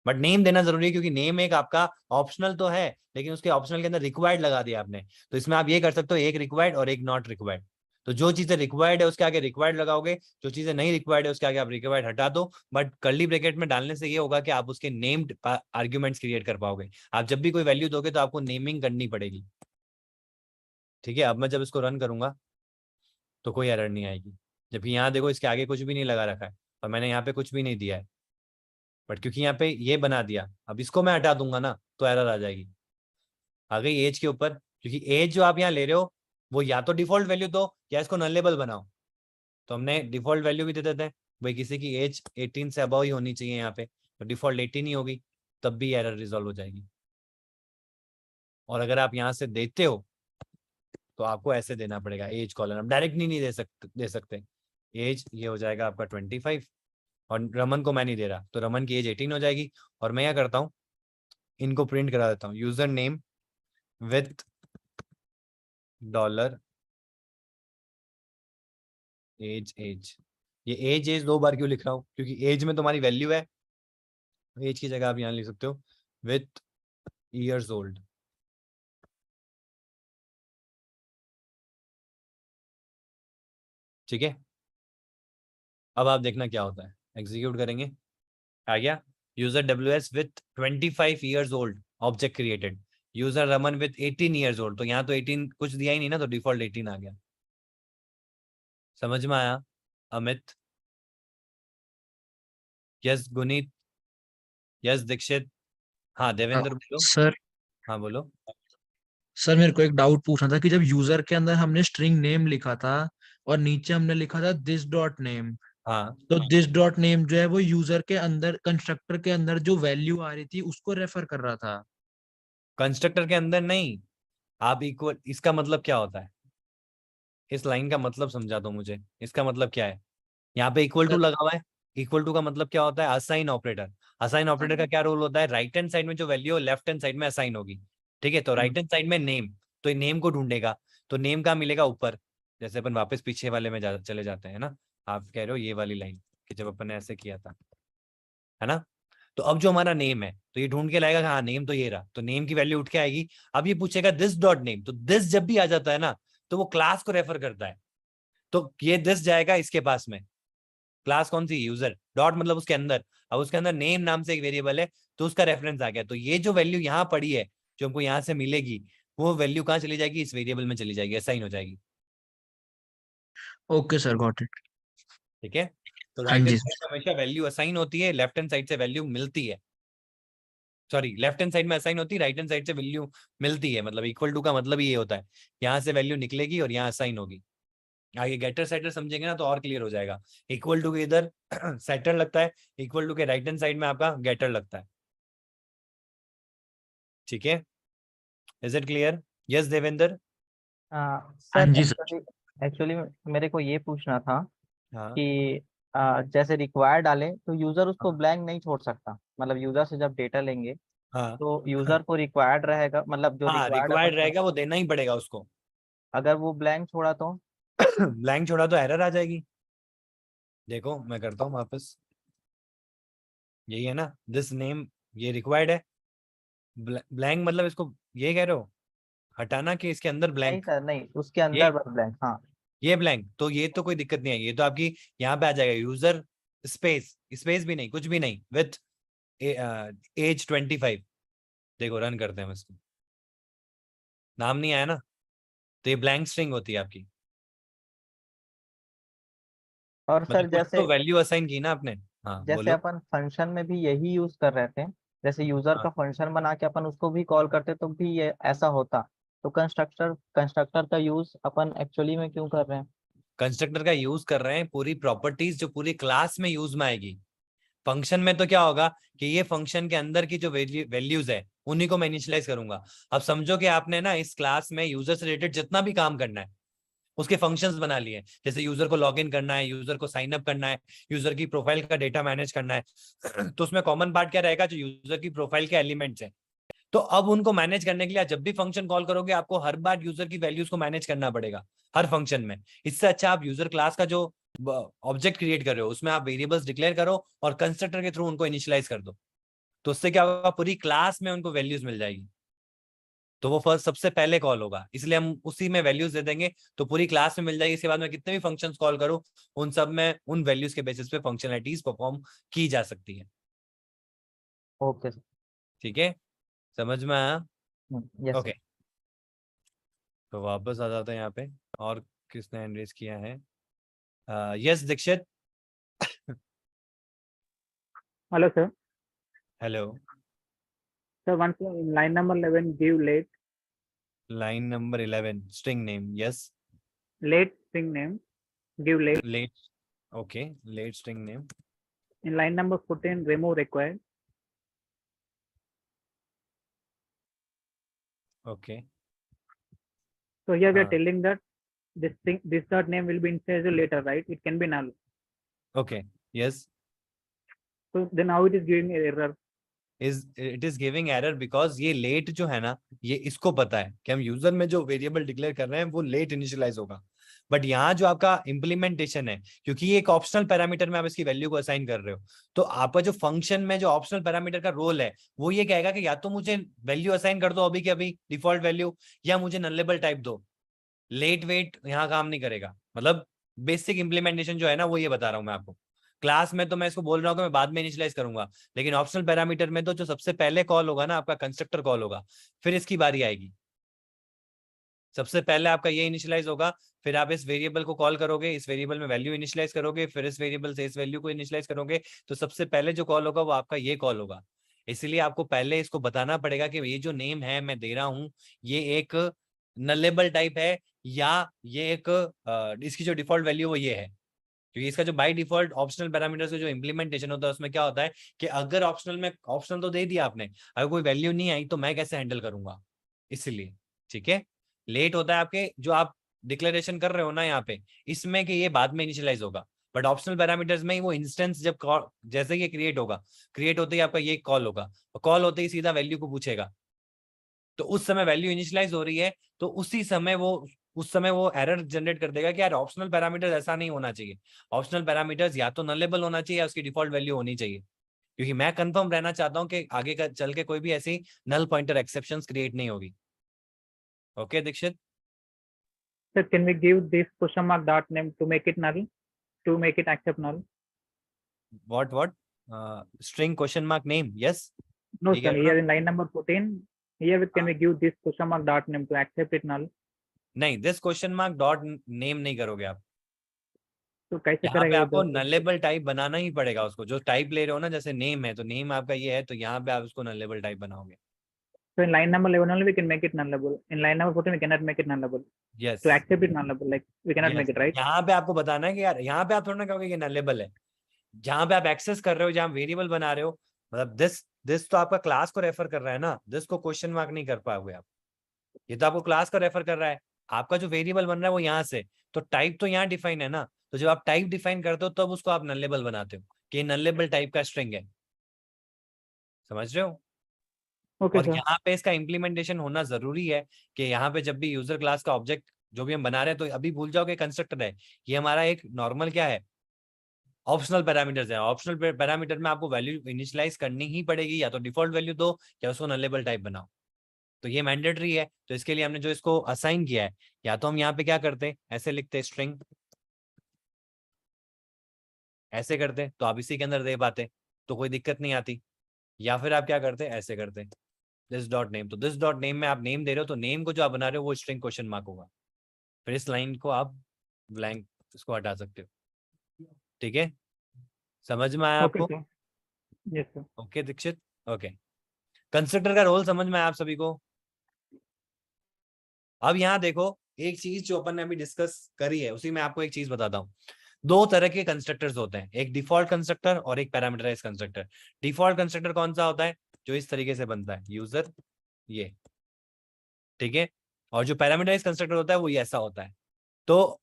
बट नेम देना जरूरी है, क्योंकि नेम एक आपका ऑप्शनल तो है, लेकिन उसके ऑप्शनल के अंदर रिक्वायर्ड लगा दिया आपने। तो इसमें आप ये कर सकते हो, एक रिक्वायर्ड और एक नॉट रिक्वायर्ड। तो जो चीजें रिक्वायर्ड है उसके आगे रिक्वायर्ड लगाओगे, जो चीजें नहीं रिक्वायर्ड है उसके आगे आप रिक्वायर्ड हटा दो। बट कर्ली ब्रैकेट में डालने से ये होगा कि आप उसके नेम्ड आर्ग्यूमेंट्स क्रिएट कर पाओगे। आप जब भी कोई वैल्यू दोगे तो आपको नेमिंग करनी पड़ेगी। ठीक है, अब मैं जब इसको रन करूंगा तो कोई एरर नहीं आएगी, जबकि यहाँ देखो इसके आगे कुछ भी नहीं लगा रखा है और मैंने यहाँ पे कुछ भी नहीं दिया है, बट क्योंकि यहाँ पे ये बना दिया, अब इसको मैं हटा दूंगा ना तो एरर आ जाएगी। आ गई एज के ऊपर, क्योंकि एज जो आप यहाँ ले रहे हो वो या तो डिफॉल्ट वैल्यू दो या इसको नलेबल बनाओ। तो हमने डिफॉल्ट वैल्यू भी दे देते हैं, भाई किसी की एज 18 से अबव ही होनी चाहिए यहाँ पे, तो डिफॉल्ट 18 ही होगी, तब भी एरर रिजॉल्व हो जाएगी। और अगर आप यहाँ से देते हो तो आपको ऐसे देना पड़ेगा एज कॉलन, हम डायरेक्ट नहीं दे सकते। एज ये हो जाएगा आपका 25, और रमन को मैं नहीं दे रहा तो रमन की एज 18 हो जाएगी। और मैं क्या करता हूँ, इनको प्रिंट करा देता हूँ, user name with dollar age age. ये एज दो बार क्यों लिख रहा हूँ, क्योंकि एज में तुम्हारी वैल्यू है, एज की जगह आप यहाँ लिख सकते हो विथ ईयर्स ओल्ड। ठीक है, अब आप देखना क्या होता है, एग्जीक्यूट करेंगे, आ गया user WS with 25 years old object created, user Raman with 18 years old. तो यहाँ तो 18 कुछ दिया ही नहीं ना, तो डिफॉल्ट 18 आ गया। समझ में आया अमित? यस गुनीत, यस दीक्षित, हाँ देवेंद्र बोलो। सर हाँ बोलो। सर मेरे को एक डाउट पूछना था कि जब यूजर के अंदर हमने स्ट्रिंग नेम लिखा था और नीचे हमने लिखा था दिस डॉट नेम, हाँ तो दिस डॉट नेम जो है वो यूजर के अंदर कंस्ट्रक्टर के अंदर जो वैल्यू आ रही थी उसको रेफर कर रहा था। कंस्ट्रक्टर के अंदर नहीं, आप इक्वल, इसका मतलब क्या होता है, इस लाइन का मतलब समझा दो मुझे, इसका मतलब क्या है? यहाँ पे इक्वल टू लगा हुआ है। इक्वल टू का मतलब क्या होता है? Assign operator. असाइन ऑपरेटर का क्या रोल होता है? राइट हैंड साइड में जो वैल्यू लेफ्ट हैंड साइड में असाइन होगी, ठीक है। तो राइट हैंड साइड में नेम, तो ये नेम को ढूंढेगा, तो नेम का मिलेगा ऊपर। जैसे अपन वापस पीछे वाले में चले जाते हैं ना, आप कह रहे हो ये वाली लाइन कि जब अपन ने ऐसे किया था, है ना। तो अब जो हमारा नेम है तो ये ढूंढ के लाएगा कि हाँ नेम तो ये रहा, तो नेम की वैल्यू उठ के आएगी। अब ये पूछेगा दिस डॉट नेम, तो दिस जब भी आ जाता है ना तो वो क्लास को रेफर करता है, तो ये दिस जाएगा इसके पास में। क्लास कौन सी? यूजर। डॉट मतलब उसके अंदर, अब उसके अंदर नेम नाम से एक वेरिएबल है तो उसका रेफरेंस आ गया। तो ये जो वैल्यू यहाँ पड़ी है जो हमको यहाँ से मिलेगी, वो वैल्यू कहाँ चली जाएगी? इस वेरिएबल में चली जाएगी, असाइन हो जाएगी। Okay sir, got it. ठीक है। तो हाँ राइट जी हैंड साइड में हमेशा वैल्यू असाइन होती है, लेफ्ट हैंड साइड से वैल्यू मिलती है। सॉरी, लेफ्ट हैंड साइड में असाइन होती है, राइट हैंड साइड से वैल्यू मिलती है। मतलब इक्वल टू का मतलब ये होता है, यहाँ से वैल्यू निकलेगी और यहाँ असाइन होगी। आगे गेटर सेटर समझेंगे ना तो और क्लियर हो जाएगा। इक्वल टू के इधर सेटर लगता है, इक्वल टू के राइट हैंड साइड में आपका गेटर लगता है। ठीक है, is it clear? Yes Devendra. हाँ सर जी सर। एक्चुअली मेरे को ये पूछना था हाँ कि जैसे रिक्वायर डाले तो यूजर उसको ब्लैंक नहीं छोड़ सकता, मतलब यूजर से जब डेटा लेंगे हाँ तो यूजर को रिक्वायर्ड रहेगा, मतलब जो हाँ, रिक्वायर्ड रिक्वायर्ड अपन रहेगा वो देना ही पड़ेगा उसको। अगर वो ब्लैंक छोड़ा तो ब्लैंक छोड़ा तो एरर आ जाएगी। देखो मैं करता हूँ वापस, यही है ना दिस नेम, ये रिक्वायर्ड है। ब्लैंक मतलब इसको ये कह रहे हो हटाना कि इसके अंदर नहीं ब्लैंक? सर, नहीं उसके ये अंदर बस ब्लैंक। हाँ ये ब्लैंक, तो ये तो कोई दिक्कत नहीं है, ये तो आपकी यहाँ पे आ जाएगा यूजर स्पेस, स्पेस भी नहीं, कुछ भी नहीं, विथ एज 25। देखो रन करते हैं हम इसको, नाम नहीं आया ना, तो ये ब्लैंक स्ट्रिंग होती है आपकी। और सर मतलब कुछ जैसे तो वैल्यू असाइन की ना आपने। हाँ जैसे बोलो। अपन फंक्शन में भी यही यूज कर रहे थे, जैसे यूजर हाँ, का फंक्शन बना के अपन उसको भी कॉल करते तो भी ये ऐसा होता, तो कंस्ट्रक्टर का यूज अपन एक्चुअली में क्यों कर रहे हैं? कंस्ट्रक्टर का यूज कर रहे हैं पूरी प्रॉपर्टीज जो पूरी क्लास में यूज में आएगी। फंक्शन में तो क्या होगा कि ये फंक्शन के अंदर की जो वैल्यूज है उन्हीं को मैं इनिशियलाइज करूंगा। अब समझो कि आपने ना इस क्लास में यूजर से रिलेटेड जितना भी काम करना है उसके फंक्शंस बना लिए, जैसे यूजर को लॉगिन करना है, यूजर को साइन अप करना है, यूजर की प्रोफाइल का डेटा मैनेज करना है तो उसमें कॉमन पार्ट क्या रहेगा? जो यूजर की प्रोफाइल के एलिमेंट्स हैं। तो अब उनको मैनेज करने के लिए जब भी फंक्शन कॉल करोगे आपको हर बार यूजर की वैल्यूज को मैनेज करना पड़ेगा हर फंक्शन में। इससे अच्छा आप यूजर क्लास का जो ऑब्जेक्ट क्रिएट कर रहे हो उसमें आप वेरिएबल्स डिक्लेयर करो और कंस्ट्रक्टर के थ्रू उनको इनिशियलाइज कर दो, तो उससे क्या होगा? पूरी क्लास में उनको वैल्यूज मिल जाएगी। तो वो फर्स्ट सबसे पहले कॉल होगा, इसलिए हम उसी में वैल्यूज दे देंगे तो पूरी क्लास में मिल जाएगी। इसके बाद में कितने भी फंक्शंस कॉल करूं उन सब में उन वैल्यूज के बेसिस पे फंक्शनलिटीज परफॉर्म की जा सकती है। Okay sir. ठीक है, समझ में आया? यस ओके, तो वापस आ जाते हैं यहाँ पे। और किसने हैंड रेज किया है? Yes Dikshit. Hello, sir. Hello. So once in line number 11, give late line number 11 string name, yes string name, give late. Let, okay let string name. In line number 14, remove required. Okay, So here we are हाँ telling that this dot name will be initialized later, right? It can be null. Okay yes. So then how it is giving an error? It is giving error because ये late जो है ना, ये इसको पता है कि हम यूजर में जो वेरिएबल डिक्लेयर कर रहे हैं वो लेट इनिशियलाइज होगा। बट यहाँ जो आपका इंप्लीमेंटेशन है, क्योंकि ये एक ऑप्शनल पैरामीटर में आप इसकी वैल्यू को असाइन कर रहे हो, तो आपका जो फंक्शन में जो ऑप्शनल पैरामीटर का रोल है वो ये कहेगा कि या तो मुझे वैल्यू असाइन कर दो अभी के अभी डिफॉल्ट वैल्यू, या मुझे नलेबल टाइप दो। लेट वेट यहाँ काम नहीं करेगा। मतलब बेसिक इंप्लीमेंटेशन जो है ना वो ये बता रहा हूँ मैं आपको। क्लास में तो मैं इसको बोल रहा हूँ कि मैं बाद में इनिशियलाइज करूंगा, लेकिन ऑप्शनल पैरामीटर में तो जो सबसे पहले कॉल होगा ना आपका कंस्ट्रक्टर कॉल होगा, फिर इसकी बारी आएगी। सबसे पहले आपका ये इनिशियलाइज होगा, फिर आप इस वेरिएबल को कॉल करोगे, इस वेरिएबल में वैल्यू इनिशियलाइज करोगे, फिर इस वेरिएबल से इस वैल्यू को इनिशियलाइज करोगे। तो सबसे पहले जो कॉल होगा वो आपका ये कॉल होगा। इसलिए आपको पहले इसको बताना पड़ेगा कि ये जो नेम है मैं दे रहा हूं ये एक नलेबल टाइप है, या ये एक इसकी जो डिफॉल्ट वैल्यू वो ये है। क्योंकि इसका जो बाय डिफॉल्ट ऑप्शनल पैरामीटर्स का जो इंप्लीमेंटेशन होता है उसमें क्या होता है कि अगर ऑप्शनल में ऑप्शनल तो दे दिया आपने, अगर कोई वैल्यू नहीं आई तो मैं कैसे हैंडल करूंगा, इसलिए। ठीक है, लेट होता है आपके जो आप डिक्लेरेशन कर रहे हो ना यहाँ पे, इसमें कि ये बाद में इनिशियलाइज होगा। बट ऑप्शनल पैरामीटर्स में ही वो इंस्टेंस जब जैसे ये क्रिएट होगा, क्रिएट होते ही आपका ये कॉल होगा, और कॉल होते ही सीधा वैल्यू को पूछेगा, तो उस समय वैल्यू इनिशियलाइज हो रही है, तो उस समय वो एरर जनरेट कर देगा कि यार ऑप्शनल पैरामीटर्स ऐसा नहीं होना चाहिए, ऑप्शनल पैरामीटर्स या तो नलेबल होना चाहिए या उसकी डिफॉल्ट वैल्यू होनी चाहिए, क्योंकि मैं कंफर्म रहना चाहता हूं कि आगे का चल के कोई भी ऐसी नल पॉइंटर एक्सेप्शंस क्रिएट नहीं होगी। Okay Dikshit? Sir, can we give this question mark dot name to make it null, to make it accept null? What string question mark name? Yes. No, ठीक है sir. ना? Here in line number 14, here can we give this question mark dot name to accept it null? नहीं, this question mark dot name नहीं करोगे आप, तो कैसे यहाँ पे करेंगे आपको इधर? नलेबल टाइप बनाना ही पड़ेगा उसको, जो टाइप ले रहे हो ना, जैसे नेम है तो नेम आपका ये है, तो यहाँ पे आप उसको नलेबल टाइप बनाओगे। So in line number 11 only we can make it nullable. In line number 14 we cannot make it nullable. Yes, To accept it nullable, like we cannot make it, right? यहाँ पे आपको बताना है कि यार यहाँ पे आप थोड़ा ना कहोगे कि नलेबल है, जहाँ पे आप एक्सेस कर रहे हो, जहाँ वेरिएबल बना रहे हो, मतलब दिस तो आपका क्लास को रेफर कर रहा है ना, दिस को क्वेश्चन मार्क नहीं कर पाओगे आप, ये तो आपको क्लास को रेफर कर रहा है, आपका जो वेरिएबल बन रहा है वो यहाँ से, तो टाइप तो यहाँ डिफाइन है ना, तो जब आप टाइप डिफाइन करते हो तब उसको आप नलेबल बनाते हो कि नलेबल टाइप का स्ट्रिंग है, समझ रहे हो? Okay, और sir. यहाँ पे इसका इम्प्लीमेंटेशन होना जरूरी है कि यहाँ पे जब भी यूजर क्लास का ऑब्जेक्ट जो भी हम बना रहे हैं, तो अभी भूल जाओ कि कंस्ट्रक्टर है, ये हमारा एक नॉर्मल क्या है, ऑप्शनल पैरामीटर्स है। ऑप्शनल पैरामीटर में आपको वैल्यू इनिशियलाइज करनी ही पड़ेगी, या तो डिफॉल्ट वैल्यू दो या उसको नलेबल टाइप बनाओ, तो ये मैंडेटरी है। तो इसके लिए हमने जो इसको असाइन किया है, या तो हम यहाँ पे क्या करते हैं, ऐसे लिखते स्ट्रिंग, ऐसे करते तो आप इसी के अंदर दे पाते, तो कोई दिक्कत नहीं आती, या फिर आप क्या करते, ऐसे करते दिस डॉट नेम, तो दिस डॉट नेम में आप नेम दे रहे हो, तो नेम को जो आप बना रहे हो वो स्ट्रिंग क्वेश्चन मार्क होगा, फिर इस लाइन को आप ब्लैंक इसको हटा सकते हो। ठीक है, समझ में आया Okay, आपको? sir. Yes, sir. Okay Dikshit, okay. Constructor का रोल समझ में आया आप सभी को? अब यहाँ देखो, एक चीज जो अपन ने अभी डिस्कस करी है उसी में आपको एक चीज बताता हूँ। दो तरह के कंस्ट्रक्टर्स होते हैं, एक डिफॉल्ट कंस्ट्रक्टर और एक पैरामीटराइज्ड कंस्ट्रक्टर। डिफॉल्ट कंस्ट्रक्टर कौन सा होता है, जो इस तरीके से बनता है, यूजर ये, ठीक है, और जो पैरामीटराइज्ड कंस्ट्रक्टर होता है वो ये ऐसा होता है। तो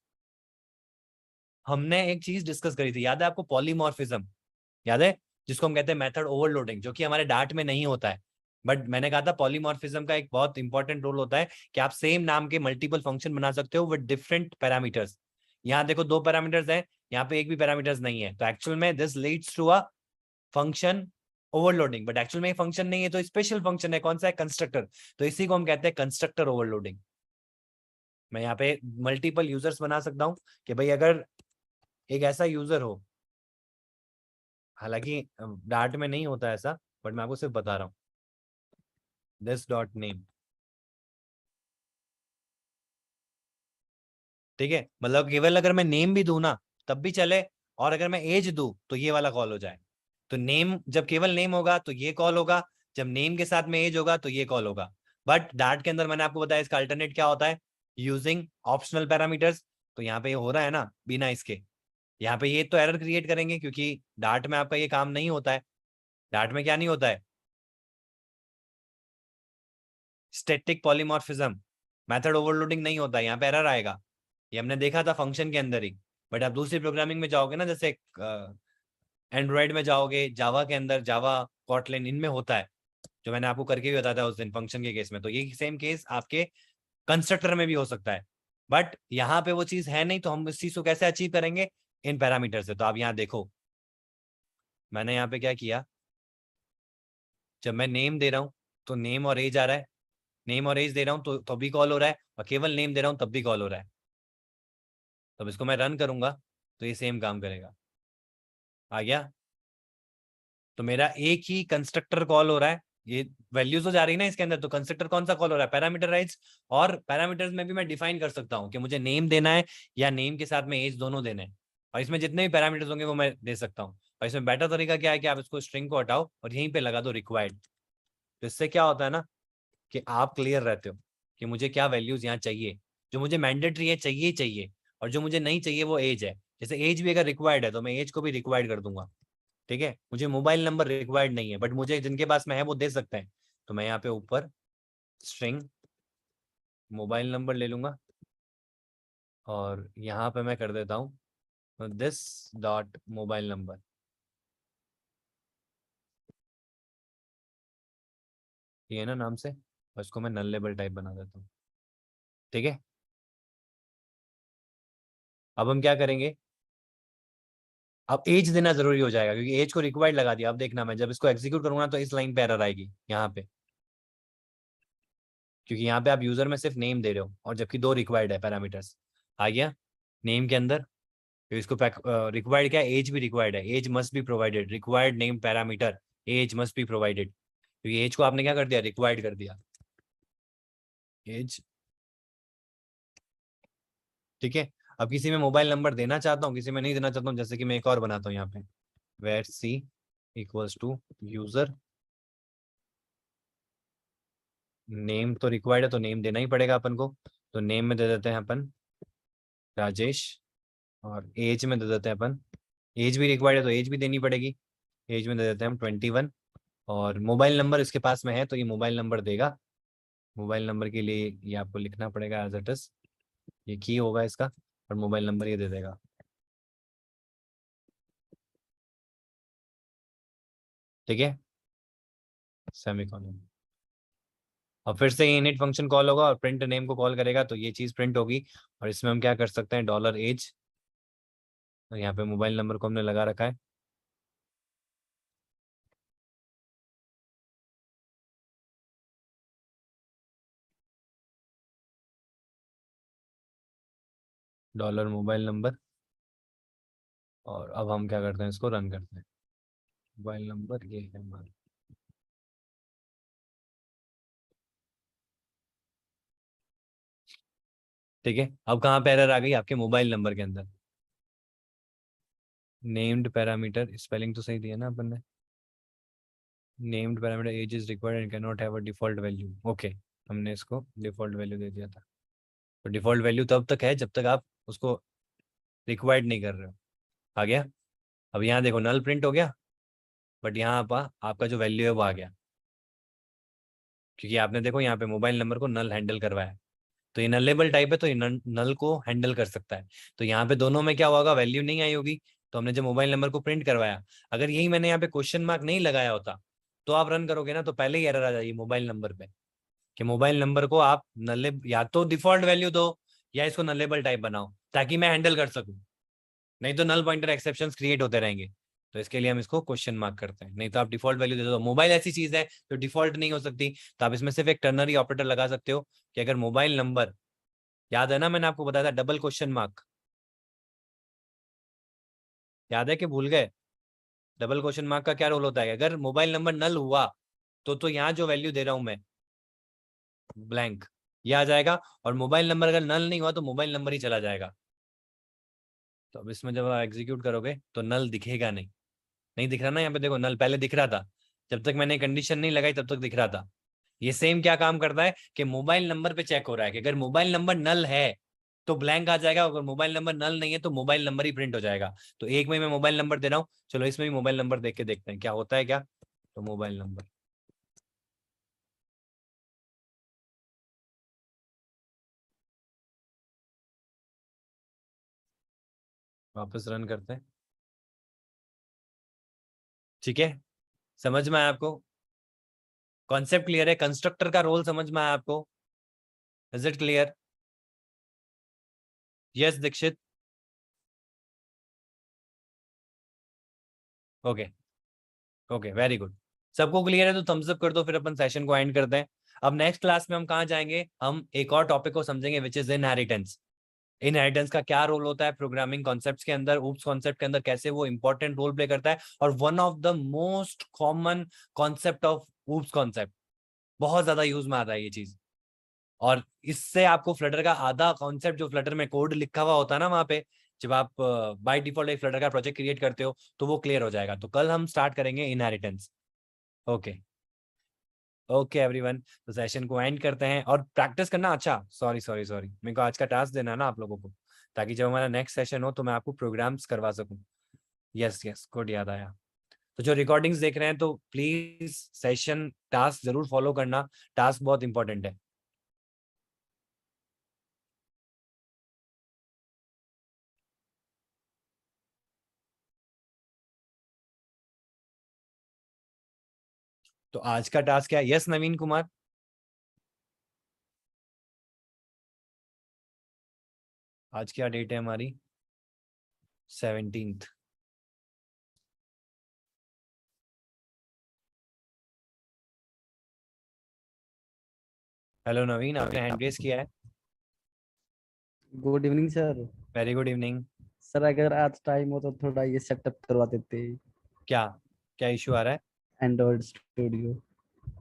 हमने एक चीज डिस्कस करी थी, याद है आपको, पॉलीमॉर्फिज्म, याद है, जिसको हम कहते हैं मेथड ओवरलोडिंग, जो कि हमारे डार्ट में नहीं होता है, बट मैंने कहा था पॉलीमॉर्फिज्म का एक बहुत इंपॉर्टेंट रोल होता है कि आप सेम नाम के मल्टीपल फंक्शन बना सकते हो विद डिफरेंट पैरामीटर्स। यहाँ देखो दो पैरामीटर्स हैं, यहाँ पे एक भी पैरामीटर्स नहीं है, तो एक्चुअल में this leads to a function overloading, but actual में फंक्शन नहीं है, तो स्पेशल फंक्शन है, कौन सा है, कंस्ट्रक्टर, तो इसी को हम कहते हैं कंस्ट्रक्टर ओवरलोडिंग। मैं यहाँ पे मल्टीपल यूजर्स बना सकता हूँ कि भाई अगर एक ऐसा यूजर हो, हालांकि डार्ट में नहीं होता ऐसा, बट मैं आपको सिर्फ बता रहा हूँ, दिस डॉट नेम, ठीक है, मतलब केवल अगर मैं नेम भी दूं ना तब भी चले, और अगर मैं एज दूं तो ये वाला कॉल हो जाए। तो नेम, जब केवल नेम होगा तो ये कॉल होगा, जब नेम के साथ में एज होगा तो ये कॉल होगा। बट डार्ट के अंदर मैंने आपको बताया इसका अल्टरनेट क्या होता है, यूजिंग ऑप्शनल पैरामीटर्स। तो यहाँ पे ये हो रहा है ना बिना इसके, यहाँ पे ये तो एरर क्रिएट करेंगे, क्योंकि डार्ट में आपका ये काम नहीं होता है। डार्ट में क्या नहीं होता है, स्टैटिक पॉलीमॉर्फिज्म, मेथड ओवरलोडिंग नहीं होता है, यहाँ पे एरर आएगा। ये हमने देखा था फंक्शन के अंदर ही, बट आप दूसरी प्रोग्रामिंग में जाओगे ना, जैसे एंड्रॉइड में जाओगे, जावा के अंदर, जावा कॉटलिन, इनमें होता है, जो मैंने आपको करके भी बताया था उस दिन फंक्शन के केस में। तो ये सेम केस आपके कंस्ट्रक्टर में भी हो सकता है, बट यहाँ पे वो चीज है नहीं, तो हम इस चीज को कैसे अचीव करेंगे, इन पैरामीटर से। तो आप यहाँ देखो, मैंने यहाँ पे क्या किया, जब मैं नेम दे रहा हूँ तो नेम और एज आ रहा है, नेम और एज दे रहा हूँ तो भी कॉल हो रहा है, और केवल नेम दे रहा हूँ तब भी कॉल हो रहा है। तब इसको मैं रन करूंगा तो ये सेम काम करेगा, आ गया। तो मेरा एक ही कंस्ट्रक्टर कॉल हो रहा है, ये वैल्यूज हो जा रही है ना इसके अंदर, तो कंस्ट्रक्टर कौन सा कॉल हो रहा है, पैरामीटराइज्ड। और पैरामीटर्स में भी मैं डिफाइन कर सकता हूँ कि मुझे नेम देना है या नेम के साथ में एज दोनों देने हैं, और इसमें जितने भी पैरामीटर्स होंगे वो मैं दे सकता हूँ। और इसमें बेटर तरीका क्या है कि आप इसको स्ट्रिंग को हटाओ और यहीं पे लगा दो रिक्वायर्ड। तो इससे क्या होता है ना कि आप क्लियर रहते हो कि मुझे क्या वैल्यूज यहाँ चाहिए, जो मुझे मैंडेटरी है चाहिए ही चाहिए, और जो मुझे नहीं चाहिए वो एज है। जैसे एज भी अगर रिक्वायर्ड है तो मैं एज को भी रिक्वायर्ड कर दूंगा, ठीक है। मुझे मोबाइल नंबर रिक्वायर्ड नहीं है, बट मुझे जिनके पास में है वो दे सकते हैं, तो मैं यहाँ पे ऊपर स्ट्रिंग मोबाइल नंबर ले लूंगा, और यहाँ पे मैं कर देता हूँ दिस डॉट मोबाइल नंबर, ये है ना नाम से, और इसको मैं नल लेबल टाइप बना देता हूँ। ठीक है, अब हम क्या करेंगे, अब एज देना जरूरी हो जाएगा क्योंकि एज को रिक्वायर्ड लगा दिया। अब देखना मैं जब इसको एग्जीक्यूट करूंगा तो इस लाइन पे एरर आएगी यहाँ पे, क्योंकि यहाँ पे आप यूजर में सिर्फ नेम दे रहे हो और जबकि 2 रिक्वायर्ड है पैरामीटर्स। आ गया नेम के अंदर, तो इसको रिक्वायर्ड क्या है, एज भी रिक्वायर्ड है, age must be provided, required name parameter age must be provided, क्योंकि एज को आपने क्या कर दिया, रिक्वायर्ड कर दिया एज। ठीक है, अब किसी में मोबाइल नंबर देना चाहता हूँ, किसी में नहीं देना चाहता हूँ, जैसे कि मैं एक और बनाता हूँ यहाँ पे, where c equals to user, name तो रिक्वायर्ड है तो नेम देना ही पड़ेगा अपन को, तो नेम में दे देते हैं अपन राजेश, और एज में दे देते हैं अपन, एज भी रिक्वायर्ड है तो एज भी देनी पड़ेगी, एज में दे देते हैं हम 21, और मोबाइल नंबर इसके पास में है तो ये मोबाइल नंबर देगा। मोबाइल नंबर के लिए ये आपको लिखना पड़ेगा एज इट इज, ये की होगा इसका, और मोबाइल नंबर ये दे देगा। ठीक है, सेमीकोलन। और फिर से इनिट फंक्शन कॉल होगा और प्रिंट नेम को कॉल करेगा तो ये चीज प्रिंट होगी, और इसमें हम क्या कर सकते हैं, डॉलर एज, और यहाँ पे मोबाइल नंबर को हमने लगा रखा है, डॉलर मोबाइल नंबर, और अब हम क्या करते हैं, इसको रन करते हैं। मोबाइल नंबर ये है हमारा, ठीक है। अब कहाँ पे एरर आ गई, आपके मोबाइल नंबर के अंदर, नेम्ड पैरामीटर, स्पेलिंग तो सही दिया ना अपन ने, named parameter age is required and can not have a default value. Okay, हमने इसको डिफॉल्ट वैल्यू दे दिया था, तो डिफॉल्ट वैल्यू तब तक है जब तक आप उसको रिक्वायर्ड नहीं कर रहे हो। आ गया, अब यहाँ देखो नल प्रिंट हो गया, बट यहाँ पर आपका जो वैल्यू है वो आ गया, क्योंकि आपने देखो यहाँ पे मोबाइल नंबर को नल हैंडल करवाया, तो ये नलेबल टाइप है तो ये नल को हैंडल कर सकता है। तो यहाँ पे दोनों में क्या होगा, वैल्यू नहीं आई होगी, तो हमने जब मोबाइल नंबर को प्रिंट करवाया, अगर यही मैंने यहाँ पे क्वेश्चन मार्क नहीं लगाया होता तो आप रन करोगे ना तो पहले ही एरर आ जाएगी मोबाइल नंबर पे, कि मोबाइल नंबर को आप नले या तो डिफॉल्ट वैल्यू दो या इसको नलेबल टाइप बनाओ ताकि मैं हैंडल कर सकूं, नहीं तो नल पॉइंटर एक्सेप्शंस क्रिएट होते रहेंगे। तो इसके लिए हम इसको क्वेश्चन मार्क करते हैं, नहीं तो आप डिफॉल्ट वैल्यू दे दो। मोबाइल ऐसी चीज है जो डिफॉल्ट नहीं हो सकती, तो आप इसमें सिर्फ एक टर्नरी ऑपरेटर लगा सकते हो कि अगर मोबाइल नंबर, याद है ना मैंने आपको बताया था डबल क्वेश्चन मार्क, याद है कि भूल गए, डबल क्वेश्चन मार्क का क्या रोल होता है, अगर मोबाइल नंबर नल हुआ तो यहाँ जो वैल्यू दे रहा हूं मैं ब्लैंक, ये आ जाएगा, और मोबाइल नंबर अगर नल नहीं हुआ तो मोबाइल नंबर ही चला जाएगा। तो अब इसमें जब आप एग्जीक्यूट करोगे तो नल दिखेगा नहीं, नहीं दिख रहा ना, यहाँ पे देखो नल पहले दिख रहा था, जब तक मैंने कंडीशन नहीं लगाई तब तक दिख रहा था। ये सेम क्या काम करता है कि मोबाइल नंबर पे चेक हो रहा है कि अगर मोबाइल नंबर नल है तो ब्लैंक आ जाएगा, अगर मोबाइल नंबर नल नहीं है तो मोबाइल नंबर ही प्रिंट हो जाएगा। तो एक में मैं मोबाइल नंबर दे रहा हूँ, चलो इसमें भी मोबाइल नंबर देख के देखते हैं क्या होता है क्या। तो मोबाइल नंबर, वापस रन करते हैं। ठीक है, समझ में आया आपको, कॉन्सेप्ट क्लियर है, कंस्ट्रक्टर का रोल समझ में आया आपको, is it clear? Yes Dikshit, okay okay very good, सबको क्लियर है तो थम्स अप कर दो, फिर अपन सेशन को एंड करते हैं। अब नेक्स्ट क्लास में हम कहाँ जाएंगे, हम एक और टॉपिक को समझेंगे विच इज इनहेरिटेंस। इनहेरिटेंस का क्या रोल होता है प्रोग्रामिंग कॉन्सेप्ट्स के अंदर, ऊप्स कॉन्सेप्ट के अंदर कैसे वो इंपॉर्टेंट रोल प्ले करता है, और one of the most common concept of oops concept, बहुत ज्यादा यूज में आता है ये चीज, और इससे आपको फ्लटर का आधा कॉन्सेप्ट जो फ्लटर में कोड लिखा हुआ होता है ना वहां पे, जब आप बाय डिफॉल्ट एक फ्लटर का प्रोजेक्ट क्रिएट करते हो तो वो क्लियर हो जाएगा। तो कल हम स्टार्ट करेंगे इनहेरिटेंस। ओके ओके एवरीवन, तो सेशन को एंड करते हैं और प्रैक्टिस करना। अच्छा सॉरी सॉरी सॉरी, मेरे को आज का टास्क देना है ना आप लोगों को, ताकि जब हमारा नेक्स्ट सेशन हो तो मैं आपको प्रोग्राम्स करवा सकूं। यस यस गुड, याद आया। तो जो रिकॉर्डिंग्स देख रहे हैं तो प्लीज सेशन टास्क जरूर फॉलो करना, टास्क बहुत इंपॉर्टेंट है। तो आज का टास्क क्या है? यस नवीन कुमार, आज क्या डेट है हमारी? 17th। हेलो नवीन, आपने हैंड रेज किया है। Good evening sir. Very good evening. Sir अगर आज टाइम हो तो थोड़ा ये सेटअप करवा देते, क्या क्या इशू आ रहा है? Android studio.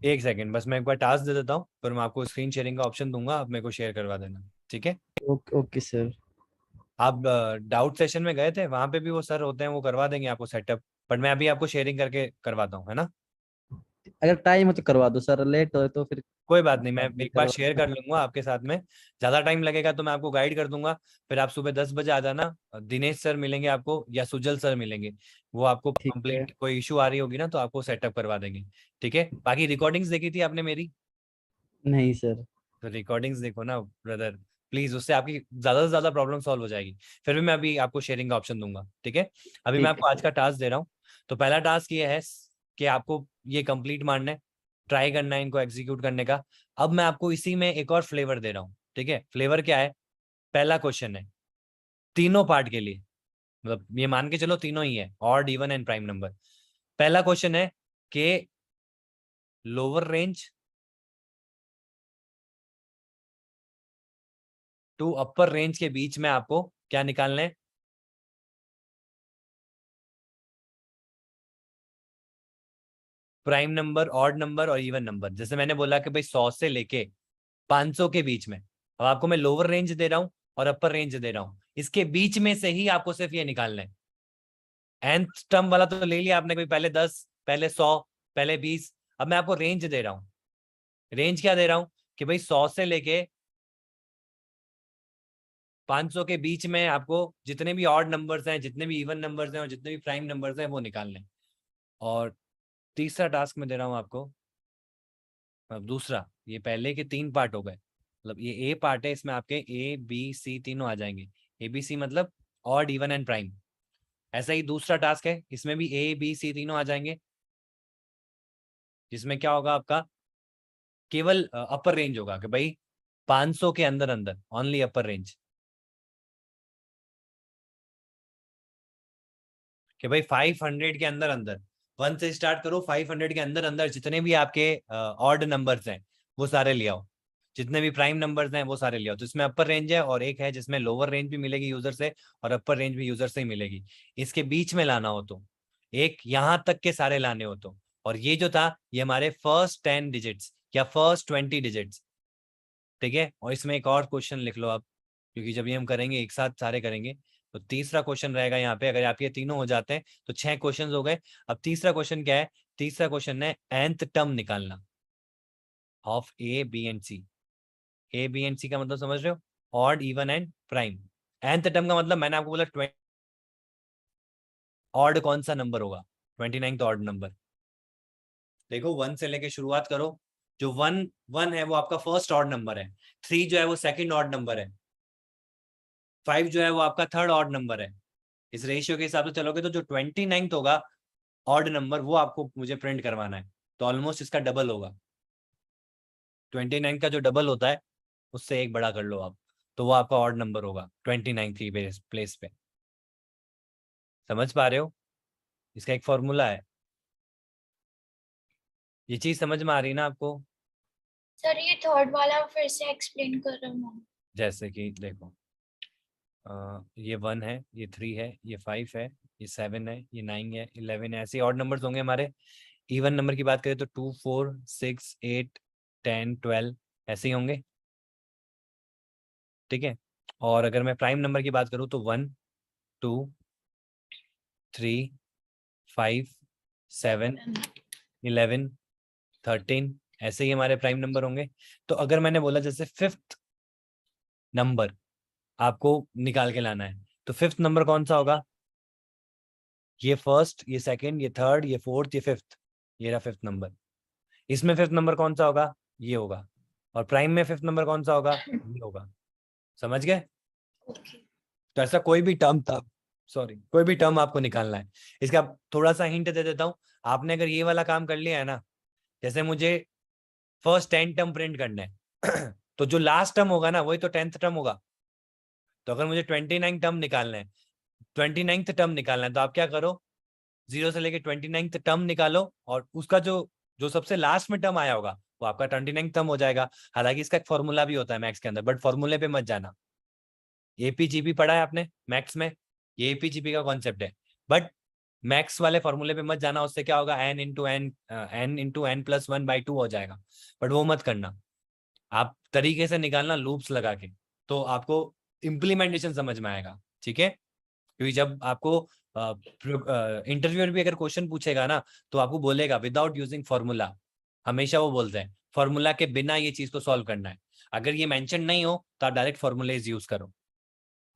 एक सेकंड बस, मैं एक बार टास्क दे देता हूँ, फिर मैं आपको स्क्रीन शेयरिंग का ऑप्शन दूंगा, आप मेरे को शेयर करवा देना, ठीक है? Okay sir. आप डाउट सेशन में गए थे, वहां पे भी वो सर होते हैं, वो करवा देंगे आपको सेटअप, बट मैं अभी आपको शेयरिंग करके करवाता हूँ, है ना? अगर टाइम हो तो करवा दो सर, लेट हो तो फिर कोई बात नहीं, मैं बाद में एक बार करवा शेयर कर लूंगा आपके साथ में। ज्यादा टाइम लगेगा तो मैं आपको गाइड कर दूंगा। फिर आप सुबह 10 बजे आ जाना, दिनेश सर मिलेंगे आपको या सुजल सर मिलेंगे, वो आपको ठीक है। कंप्लीट कोई इशू आ रही होगी ना तो आपको सेटअप करवा देंगे, ठीक है? बाकी रिकॉर्डिंग्स देखी थी आपने मेरी? नहीं सर। तो रिकॉर्डिंग्स देखो ना ब्रदर, प्लीज, उससे आपकी ज्यादा से ज्यादा प्रॉब्लम सॉल्व हो जाएगी। फिर भी मैं अभी आपको शेयरिंग का ऑप्शन दूंगा, ठीक है? अभी मैं ठीक आपको आज का टास्क दे रहा हूँ। तो पहला टास्क ये है कि आपको ये कंप्लीट मारना है, ट्राई करना है इनको एग्जीक्यूट करने का। अब मैं आपको इसी में एक और फ्लेवर दे रहा हूँ, ठीक है? फ्लेवर क्या है? पहला क्वेश्चन है तीनों पार्ट के लिए, मतलब ये मान के चलो तीनों ही है, odd even and prime number. पहला क्वेश्चन है कि lower range to upper range के बीच में आपको क्या निकालना है? प्राइम नंबर, ऑड नंबर और इवन नंबर। जैसे मैंने बोला कि भाई 100 से लेके 500 के बीच में, अब आपको मैं लोअर रेंज दे रहा हूं और अपर रेंज दे रहा हूं, इसके बीच में से ही आपको सिर्फ ये निकालना है। nth टर्म वाला तो ले लिया आपने, कोई पहले 10, पहले 100, पहले 20। अब मैं आपको रेंज दे रहा हूं। रेंज क्या दे रहा हूं कि भाई 100 से लेके 500 के बीच में आपको जितने भी ऑड नंबर्स हैं, जितने भी इवन नंबर्स हैं और जितने भी प्राइम नंबर्स हैं वो निकालने हैं। और तीसरा टास्क मैं दे रहा हूं आपको, अब दूसरा, ये पहले के 3 पार्ट हो गए, मतलब ये ए पार्ट है, इसमें आपके ए बी सी तीनों आ जाएंगे। ए बी सी मतलब ऑड इवन एंड प्राइम। ऐसा ही दूसरा टास्क है, इसमें भी ए बी सी तीनों आ जाएंगे, जिसमें क्या होगा आपका केवल अपर रेंज होगा कि भाई 500 के अंदर अंदर, ओनली अपर रेंज, कि भाई 500 के अंदर अंदर, 1 से स्टार्ट करो, 500 के अंदर अंदर जितने भी आपके ऑड नंबर्स हैं वो सारे ले आओ, जितने भी प्राइम नंबर्स हैं वो सारे ले आओ। तो इसमें अपर रेंज है और एक है जिसमें लोअर रेंज भी मिलेगी यूजर से और अपर रेंज भी यूजर से ही मिलेगी। इसके बीच में लाना हो तो एक, यहां तक के सारे लाने हो तो, और ये जो था ये हमारे फर्स्ट 10 डिजिट्स या फर्स्ट 20 डिजिट्स, ठीक है? और इसमें एक और क्वेश्चन लिख लो आप, क्योंकि जब ये हम करेंगे एक साथ सारे करेंगे, तो तीसरा क्वेश्चन रहेगा यहाँ पे। अगर आप ये तीनों हो जाते हैं तो 6 क्वेश्चन हो गए। अब तीसरा क्वेश्चन क्या है? तीसरा क्वेश्चन है nth टर्म निकालना of A B and C. A B and C का मतलब समझ रहे हो? Odd even and prime. nth term का मतलब मैंने आपको बोला 20, ऑड कौन सा नंबर होगा? 29 तो ऑड नंबर। देखो 1 से लेके शुरुआत करो, जो 1 है वो आपका फर्स्ट ऑड नंबर है, 3 जो है वो सेकंड ऑड नंबर है, 5 जो है वो आपका थर्ड ऑड नंबर है। इस रेशियो के हिसाब से चलोगे तो जो 29 होगा ऑड नंबर वो आपको मुझे प्रिंट करवाना है, तो ऑलमोस्ट इसका डबल होगा। 29 का जो डबल होता है उससे एक बड़ा कर लो आप, तो वो आपका ऑड नंबर होगा 29 थी प्लेस पे। समझ पा रहे हो? इसका एक फॉर्मूला है। ये चीज समझ में आ रही है ना आपको? सर ये थर्ड वाला फिर से एक्सप्लेन कर रहा हूँ। जैसे कि देखो, ये 1 है, ये 3 है, ये 5 है, ये 7 है, ये 9 है, 11 है, ऐसे ऑड नंबर्स होंगे हमारे। इवन नंबर की बात करें तो 2 4 6 8 10 12 ऐसे ही होंगे, ठीक है? और अगर मैं प्राइम नंबर की बात करूं तो 1 2 3 5 7 11 13 ऐसे ही हमारे प्राइम नंबर होंगे। तो अगर मैंने बोला जैसे 5th नंबर आपको निकाल के लाना है, तो 5th नंबर कौन सा होगा? ये फर्स्ट, ये सेकंड, ये थर्ड, ये फोर्थ, ये 5th, ये रहा 5th नंबर। इसमें 5th नंबर कौन सा होगा? ये होगा। और प्राइम में 5th नंबर कौन सा होगा? ये होगा। समझ गए? ओके। तो ऐसा कोई भी टर्म था, सॉरी, कोई भी टर्म आपको निकालना है। इसका थोड़ा सा हिंट दे देता हूं, आपने अगर ये वाला काम कर लिया है ना, जैसे मुझे फर्स्ट 10 टर्म प्रिंट करने हैं तो जो लास्ट टर्म होगा ना वही तो 10th टर्म होगा। तो अगर मुझे 29 टर्म निकालना है, 29th टर्म निकालना है, तो आप क्या करो, 0 से लेके 29th टर्म निकालो और उसका जो जो सबसे लास्ट में टर्म आया होगा वो आपका 29th टर्म हो जाएगा। हालांकि इसका एक फॉर्मूला भी होता है मैथ्स के अंदर, बट फॉर्मूले पे मत जाना। एपीजीपी पढ़ा है आपने मैथ्स में, ये एपीजीपी का कॉन्सेप्ट है, बट मैथ्स वाले फॉर्मूले पे मत जाना। उससे क्या होगा, n/n+1/2 हो जाएगा, बट वो मत करना। आप तरीके से निकालना लूप्स लगा के, तो आपको इम्प्लीमेंटेशन समझ में आएगा। ठीक है, क्योंकि जब आपको इंटरव्यूअर भी अगर क्वेश्चन पूछेगा ना तो आपको बोलेगा विदाउट यूजिंग फॉर्मूला। हमेशा वो बोलते हैं फॉर्मूला के बिना ये चीज को सॉल्व करना है। अगर ये मेंशन नहीं हो तो आप डायरेक्ट फॉर्मूलेज यूज करो,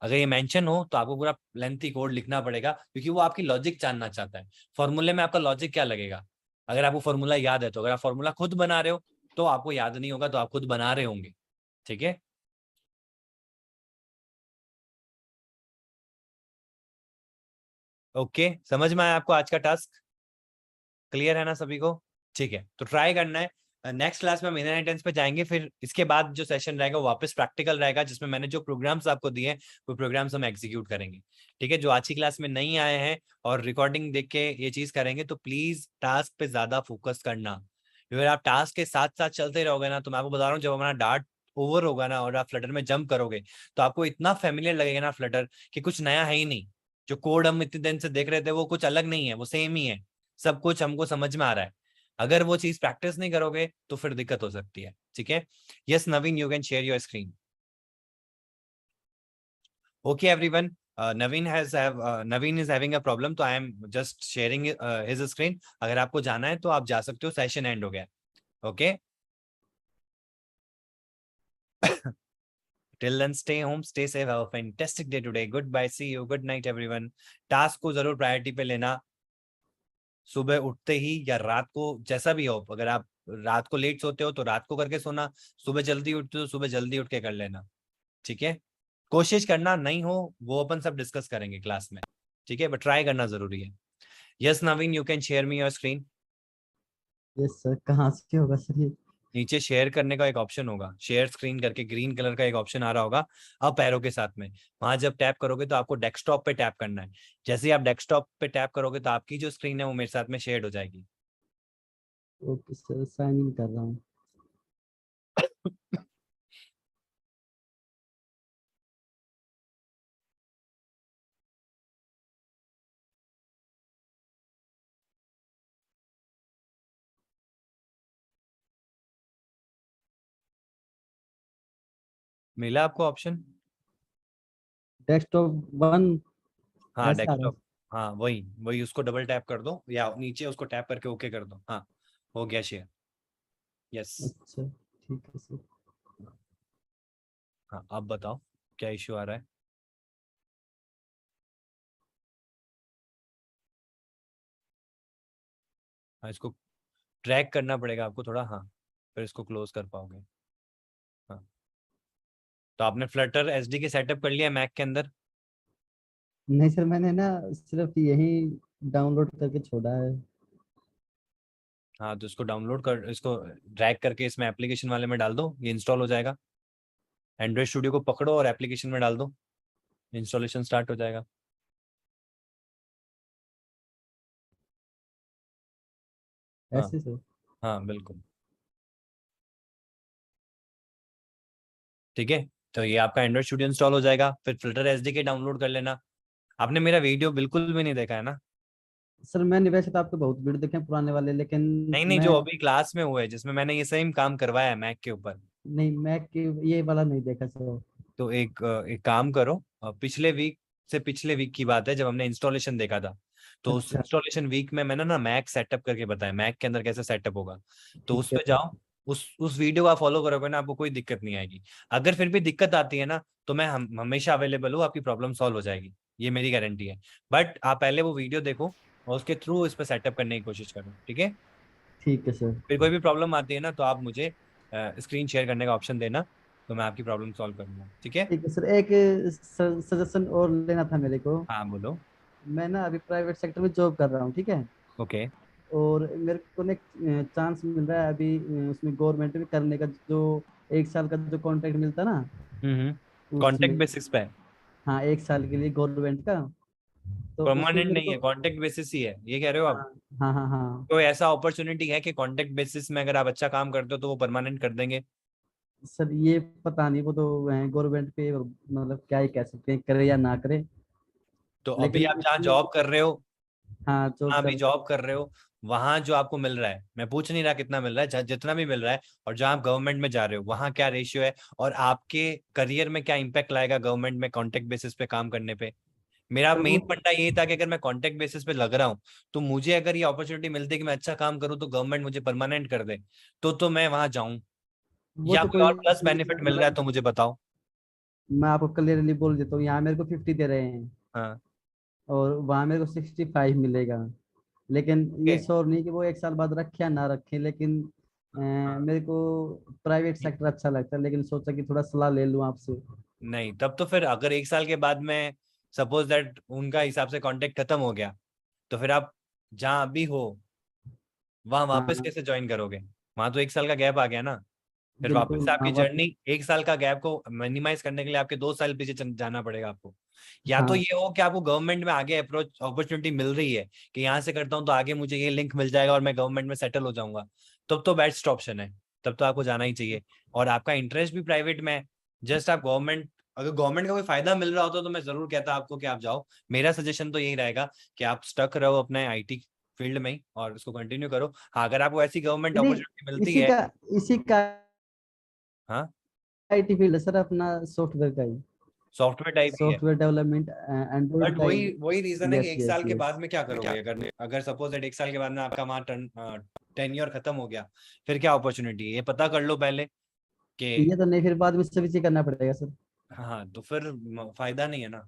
अगर ये मेंशन हो तो आपको पूरा लेंथी कोड लिखना पड़ेगा, क्योंकि वो आपकी लॉजिक जानना चाहता है। फॉर्मूले में आपका लॉजिक क्या लगेगा, अगर आपको फॉर्मूला याद है तो। अगर आप फॉर्मूला खुद बना रहे हो तो आपको याद नहीं होगा, तो आप खुद बना रहे होंगे। ठीक है, ओके, समझ में आया आपको आज का टास्क? क्लियर है ना सभी को? ठीक है, तो ट्राई करना है। नेक्स्ट क्लास में हम इनहेरिटेंस पे जाएंगे, फिर इसके बाद जो सेशन रहेगा वो वापस प्रैक्टिकल रहेगा, जिसमें मैंने जो प्रोग्राम्स आपको दिए वो प्रोग्राम्स हम एग्जीक्यूट करेंगे। ठीक है, जो आज की क्लास में नहीं आए हैं और रिकॉर्डिंग देख के ये चीज करेंगे तो प्लीज टास्क पे ज्यादा फोकस करना। अगर आप टास्क के साथ साथ चलते रहोगे ना, तो मैं आपको बता रहा हूँ, जब हमारा डार्ट ओवर होगा ना और आप फ्लटर में जंप करोगे तो आपको इतना फेमिलियर लगेगा ना फ्लटर कि कुछ नया है ही नहीं। जो कोड हम इतने दिन से देख रहे थे वो कुछ अलग नहीं है, वो सेम ही है, सब कुछ हमको समझ में आ रहा है। अगर वो चीज प्रैक्टिस नहीं करोगे तो फिर दिक्कत हो सकती है। ठीक है, yes Naveen, you can share your screen. Okay everyone, Naveen is having a problem, तो I am just sharing his screen. अगर आपको जाना है तो आप जा सकते हो, सेशन एंड हो गया। Okay, till then stay home, stay safe, have a fantastic day today, goodbye, see you, good night everyone। Task को जरूर प्रायोरिटी पे लेना, सुबह उठते ही या रात को, जैसा भी हो। अगर आप रात को लेट सोते हो तो रात को करके सोना, सुबह जल्दी उठते हो सुबह जल्दी उठ के कर लेना। ठीक है, कोशिश करना, नहीं हो वो अपन सब डिस्कस करेंगे क्लास में। ठीक है, बट ट्राई करना जरूरी है। Yes Naveen, you can share me your screen. Yes sir, कहाँ से होगा सर ये? नीचे शेयर करने का एक ऑप्शन होगा, शेयर स्क्रीन करके ग्रीन कलर का एक ऑप्शन आ रहा होगा अप एरो के साथ में। वहां जब टैप करोगे तो आपको डेस्कटॉप पे टैप करना है। जैसे ही आप डेस्कटॉप पे टैप करोगे तो आपकी जो स्क्रीन है वो मेरे साथ में शेयर हो जाएगी। ओके सर, साइन इन कर रहा हूँ। मिला आपको ऑप्शन? डेस्कटॉप 1 हाँ ऐसा आ रहा है। डेस्कटॉप, हाँ वही वही, उसको डबल टैप कर दो या नीचे उसको टैप करके ओके कर दो। हाँ हो गया शेयर। यस, अच्छा ठीक है सर। हाँ अब बताओ क्या इश्यू आ रहा है? हाँ इसको ट्रैक करना पड़ेगा आपको थोड़ा, हाँ फिर इसको क्लोज कर पाओगे। हाँ, तो आपने फ्लटर एसडीके सेटअप कर लिया मैक के अंदर? नहीं सर, मैंने ना सिर्फ यही डाउनलोड करके छोड़ा है। हाँ तो इसको डाउनलोड कर, इसको ड्रैग करके इसमें एप्लीकेशन वाले में डाल दो, ये इंस्टॉल हो जाएगा। एंड्रॉइड स्टूडियो को पकड़ो और एप्लीकेशन में डाल दो, इंस्टॉलेशन स्टार्ट हो जाएगा। हाँ ऐसे सर? हाँ बिल्कुल, ठीक है। तो ये आपका एंड्रॉइड स्टूडियो इंस्टॉल हो जाएगा, फिर फिल्टर एसडीके डाउनलोड कर लेना। आपने मेरा वीडियो बिल्कुल भी नहीं देखा है ना? सर मैंने वैसे तो आपके बहुत वीडियो देखे हैं पुराने वाले, लेकिन नहीं नहीं, मैं जो अभी क्लास में हुए जिसमें मैंने ये सेम काम करवाया है मैक के ऊपर। नहीं, मैक के ये वाला नहीं देखा सर। तो एक काम करो, पिछले वीक से पिछले वीक की बात है जब हमने इंस्टॉलेशन देखा था, तो उस अच्छा इंस्टॉलेशन वीक में मैंने ना मैक सेटअप करके बताया, मैक के अंदर कैसे सेटअप होगा। तो उस ठीक है पे जाओ, उस वीडियो का फॉलो करोगे ना, आपको कोई दिक्कत नहीं आएगी। अगर फिर भी दिक्कत आती है ना तो मैं हमेशा अवेलेबल हूँ, आपकी प्रॉब्लम सॉल्व हो जाएगी, ये मेरी गारंटी है। बट आप पहले वो वीडियो देखो और उसके थ्रू इस पर सेटअप करने की कोशिश करो। ठीक है, ठीक है सर। फिर कोई भी प्रॉब्लम आती है ना तो आप मुझे स्क्रीन शेयर करने का ऑप्शन देना, तो मैं आपकी प्रॉब्लम सॉल्व करूंगा। ठीक है, ठीक है सर, एक सजेशन और लेना था मेरे को। हाँ बोलो। मैं ना अभी प्राइवेट सेक्टर में जॉब कर रहा हूँ, ठीक है। ओके और मेरे को ना चांस मिल रहा है अभी उसमें गवर्नमेंट में करने का, जो 1 साल का जो कॉन्ट्रैक्ट मिलता ना कॉन्टेक्ट उसमें। बेसिस पे हाँ, 1 साल के लिए गवर्नमेंट का, तो उसमें परमानेंट मेरे नहीं को। है, कॉन्टेक्ट बेसिस ही है, ये कह रहे हो आप? हाँ हाँ हाँ हाँ। कोई ऐसा अपॉर्चुनिटी है कि कॉन्टेक्ट बेसिस में अगर आप अच्छा काम करते हो तो वो परमानेंट कर देंगे? सर ये पता नहीं, वो तो गवर्नमेंट पे, मतलब क्या ही कह सकते हैं, करे या ना करे। तो अभी लेकिन आप जहाँ इसमें। जॉब कर रहे हो, हाँ, जॉब जहाँ भी कर। जॉब कर रहे हो, वहां जो आपको मिल रहा है, मैं पूछ नहीं रहा कितना मिल रहा है, जितना भी मिल रहा है, और जहाँ आप गवर्नमेंट में जा रहे हो वहां क्या रेशियो है, और आपके करियर में क्या इम्पैक्ट लाएगा गवर्नमेंट में कॉन्टेक्ट बेसिस पे काम करने पे? मेरा सर मेन वो फंडा यही था कि अगर मैं कॉन्टेक्ट बेसिस पे लग रहा हूँ तो मुझे अगर ये अपॉर्चुनिटी मिलती है कि मैं अच्छा काम करूँ तो गवर्नमेंट मुझे परमानेंट कर दे, तो मैं वहां जाऊं, वो या तो कोई कोई और प्लस नहीं बेनिफिट सर, मिल रहा है मतलब तो मुझे बताओ। मैं आपको क्लियरली बोल देता हूँ, यहाँ मेरे को 50 दे रहे हैं हाँ, और वहाँ मेरे को 65 मिलेगा। लेकिन ये ओके। श्योर नहीं कि वो 1 साल बाद रखे या ना रखे, लेकिन हाँ, मेरे को प्राइवेट सेक्टर अच्छा लगता है, लेकिन सोचा कि थोड़ा सलाह ले लूँ आपसे। नहीं तब तो फिर अगर 1 साल के बाद में सपोज दैट उनका हिसाब से कांटेक्ट खत्म हो गया, तो फिर आप जहाँ अभी हो वहां वापस हाँ, कैसे ज्वाइन करोगे? वहां तो 1 साल का गैप आ गया ना। फिर वापस बिल्कुल। से हाँ, आपकी जर्नी 1 साल का गैप को मिनिमाइज करने के लिए आपके 2 साल पीछे जाना पड़ेगा आपको। या तो हाँ, ये हो कि आपको गवर्नमेंट में आगे अप्रोच अपॉर्चुनिटी मिल रही है कि यहाँ से करता हूँ तो आगे मुझे ये लिंक मिल जाएगा और मैं गवर्नमेंट में सेटल हो जाऊंगा, तब तो बेस्ट ऑप्शन है, तब तो आपको जाना ही चाहिए। और आपका इंटरेस्ट भी प्राइवेट में है, जस्ट आप गवर्नमेंट, अगर गवर्नमेंट का कोई फायदा मिल रहा होता तो मैं जरूर कहता आपको कि आप जाओ। मेरा सजेशन तो यही रहेगा कि आप स्टक रहो अपने आईटी फील्ड में ही और उसको कंटिन्यू करो। हाँ, अगर आपको ऐसी गवर्नमेंट नहीं, अपॉर्चुनिटी मिलती इसी है। का इसी का हाँ, आईटी फील्ड है सर, अपना सॉफ्टवेयर का ही, सॉफ्टवेयर टाइप ही है। सॉफ्टवेयर डेवलपमेंट एंड्रॉइड बट का ही। वही वही रीजन है कि यस, 1 साल यस, के यस। बाद में क्या करोगे? अगर अगर सपोज दैट 1 साल के बाद में आपका वहाँ टेन्योर खत्म हो गया, फिर क्या अपॉर्चुनिटी है ये पता कर लो पहले कि। ये तो नहीं, फिर बाद में स्विच करना पड़ेगा सर। हाँ, तो फिर फायदा नहीं है ना।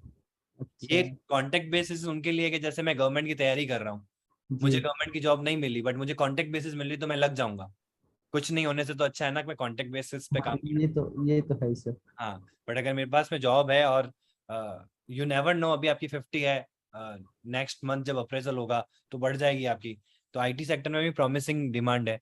अच्छा। ये कॉन्टेक्ट बेसिस उनके लिए कि जैसे मैं गवर्नमेंट की तैयारी कर रहा हूँ, जी। मुझे गवर्नमेंट की जॉब नहीं मिली बट मुझे कॉन्टेक्ट बेसिस मिल रही तो मैं लग जाऊंगा। कुछ नहीं होने से तो अच्छा है ना कि मैं कॉन्टेक्ट बेसिस पे हाँ, काम करूँ। ये तो है ही सर। हाँ, बट अगर मेरे पास में जॉब है और यू नेवर नो, अभी आपकी 50 है, नेक्स्ट मंथ जब अप्रेजल होगा तो बढ़ जाएगी आपकी। तो आईटी सेक्टर में भी प्रॉमिसिंग डिमांड है,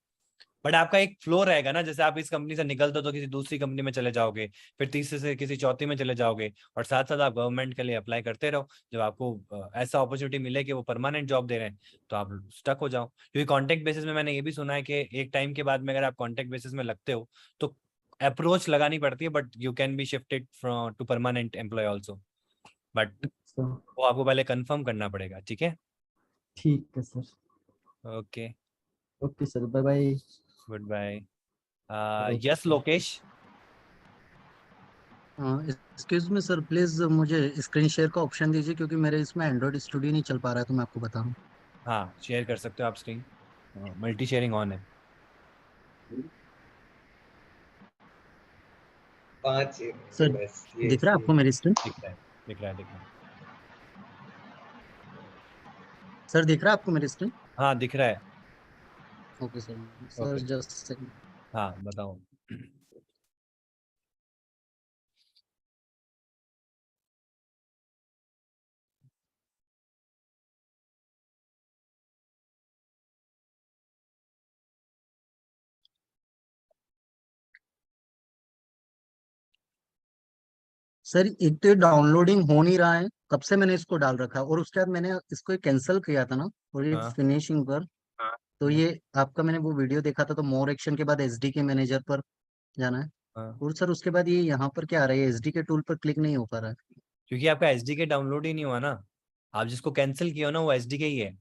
बट आपका एक फ्लो रहेगा ना, जैसे आप इस कंपनी से निकलते हो तो किसी दूसरी कंपनी में चले जाओगे, फिर तीसरे से किसी चौथी में चले जाओगे, और साथ साथ आप गवर्नमेंट के लिए अप्लाई करते रहो। जब आपको ऐसा अपॉर्चुनिटी मिले कि वो परमानेंट जॉब दे रहे हैं तो आप स्टक हो जाओ। क्योंकि कॉन्टेक्ट बेसिस में मैंने ये भी सुना है कि एक टाइम के बाद में अगर आप कॉन्टेक्ट बेसिस में लगते हो तो अप्रोच लगानी पड़ती है, but you can be shifted from to permanent employ also, but तो वो आपको पहले कंफर्म करना पड़ेगा। ठीक है, ठीक है sir. Okay, okay sir, bye bye. Good bye. Yes Lokesh. Excuse me sir, please मुझे स्क्रीन शेयर का ऑप्शन दीजिए, क्योंकि मेरे इसमें एंड्रॉइड स्टूडियो नहीं चल पा रहा है, तो मैं आपको बताऊं। हाँ, शेयर कर सकते हो आप स्क्रीन, मल्टी शेयरिंग ऑन है। सर दिख रहा है आपको मेरी स्क्रीन? दिख रहा है, दिख रहा है, दिख रहा है। सर दिख रहा है आपको मेरी स्क्रीन? हाँ, दिख रहा है। Okay sir. Sir okay, just second. हाँ बताओ। सर एक तो डाउनलोडिंग हो नहीं रहा है, कब से मैंने इसको डाल रखा है, और उसके बाद मैंने इसको कैंसिल किया था ना, और ये हाँ, फिनिशिंग पर, तो ये आपका मैंने वो वीडियो देखा था, तो मोर एक्शन के बाद एसडी के मैनेजर पर जाना है, हाँ, और सर उसके बाद ये यहाँ पर क्या आ रहा है, एसडी के टूल पर क्लिक नहीं हो पा रहा है। क्योंकि आपका एसडीके डाउनलोड ही नहीं हुआ ना। आप जिसको कैंसिल किया हो ना वो एसडीके ही है,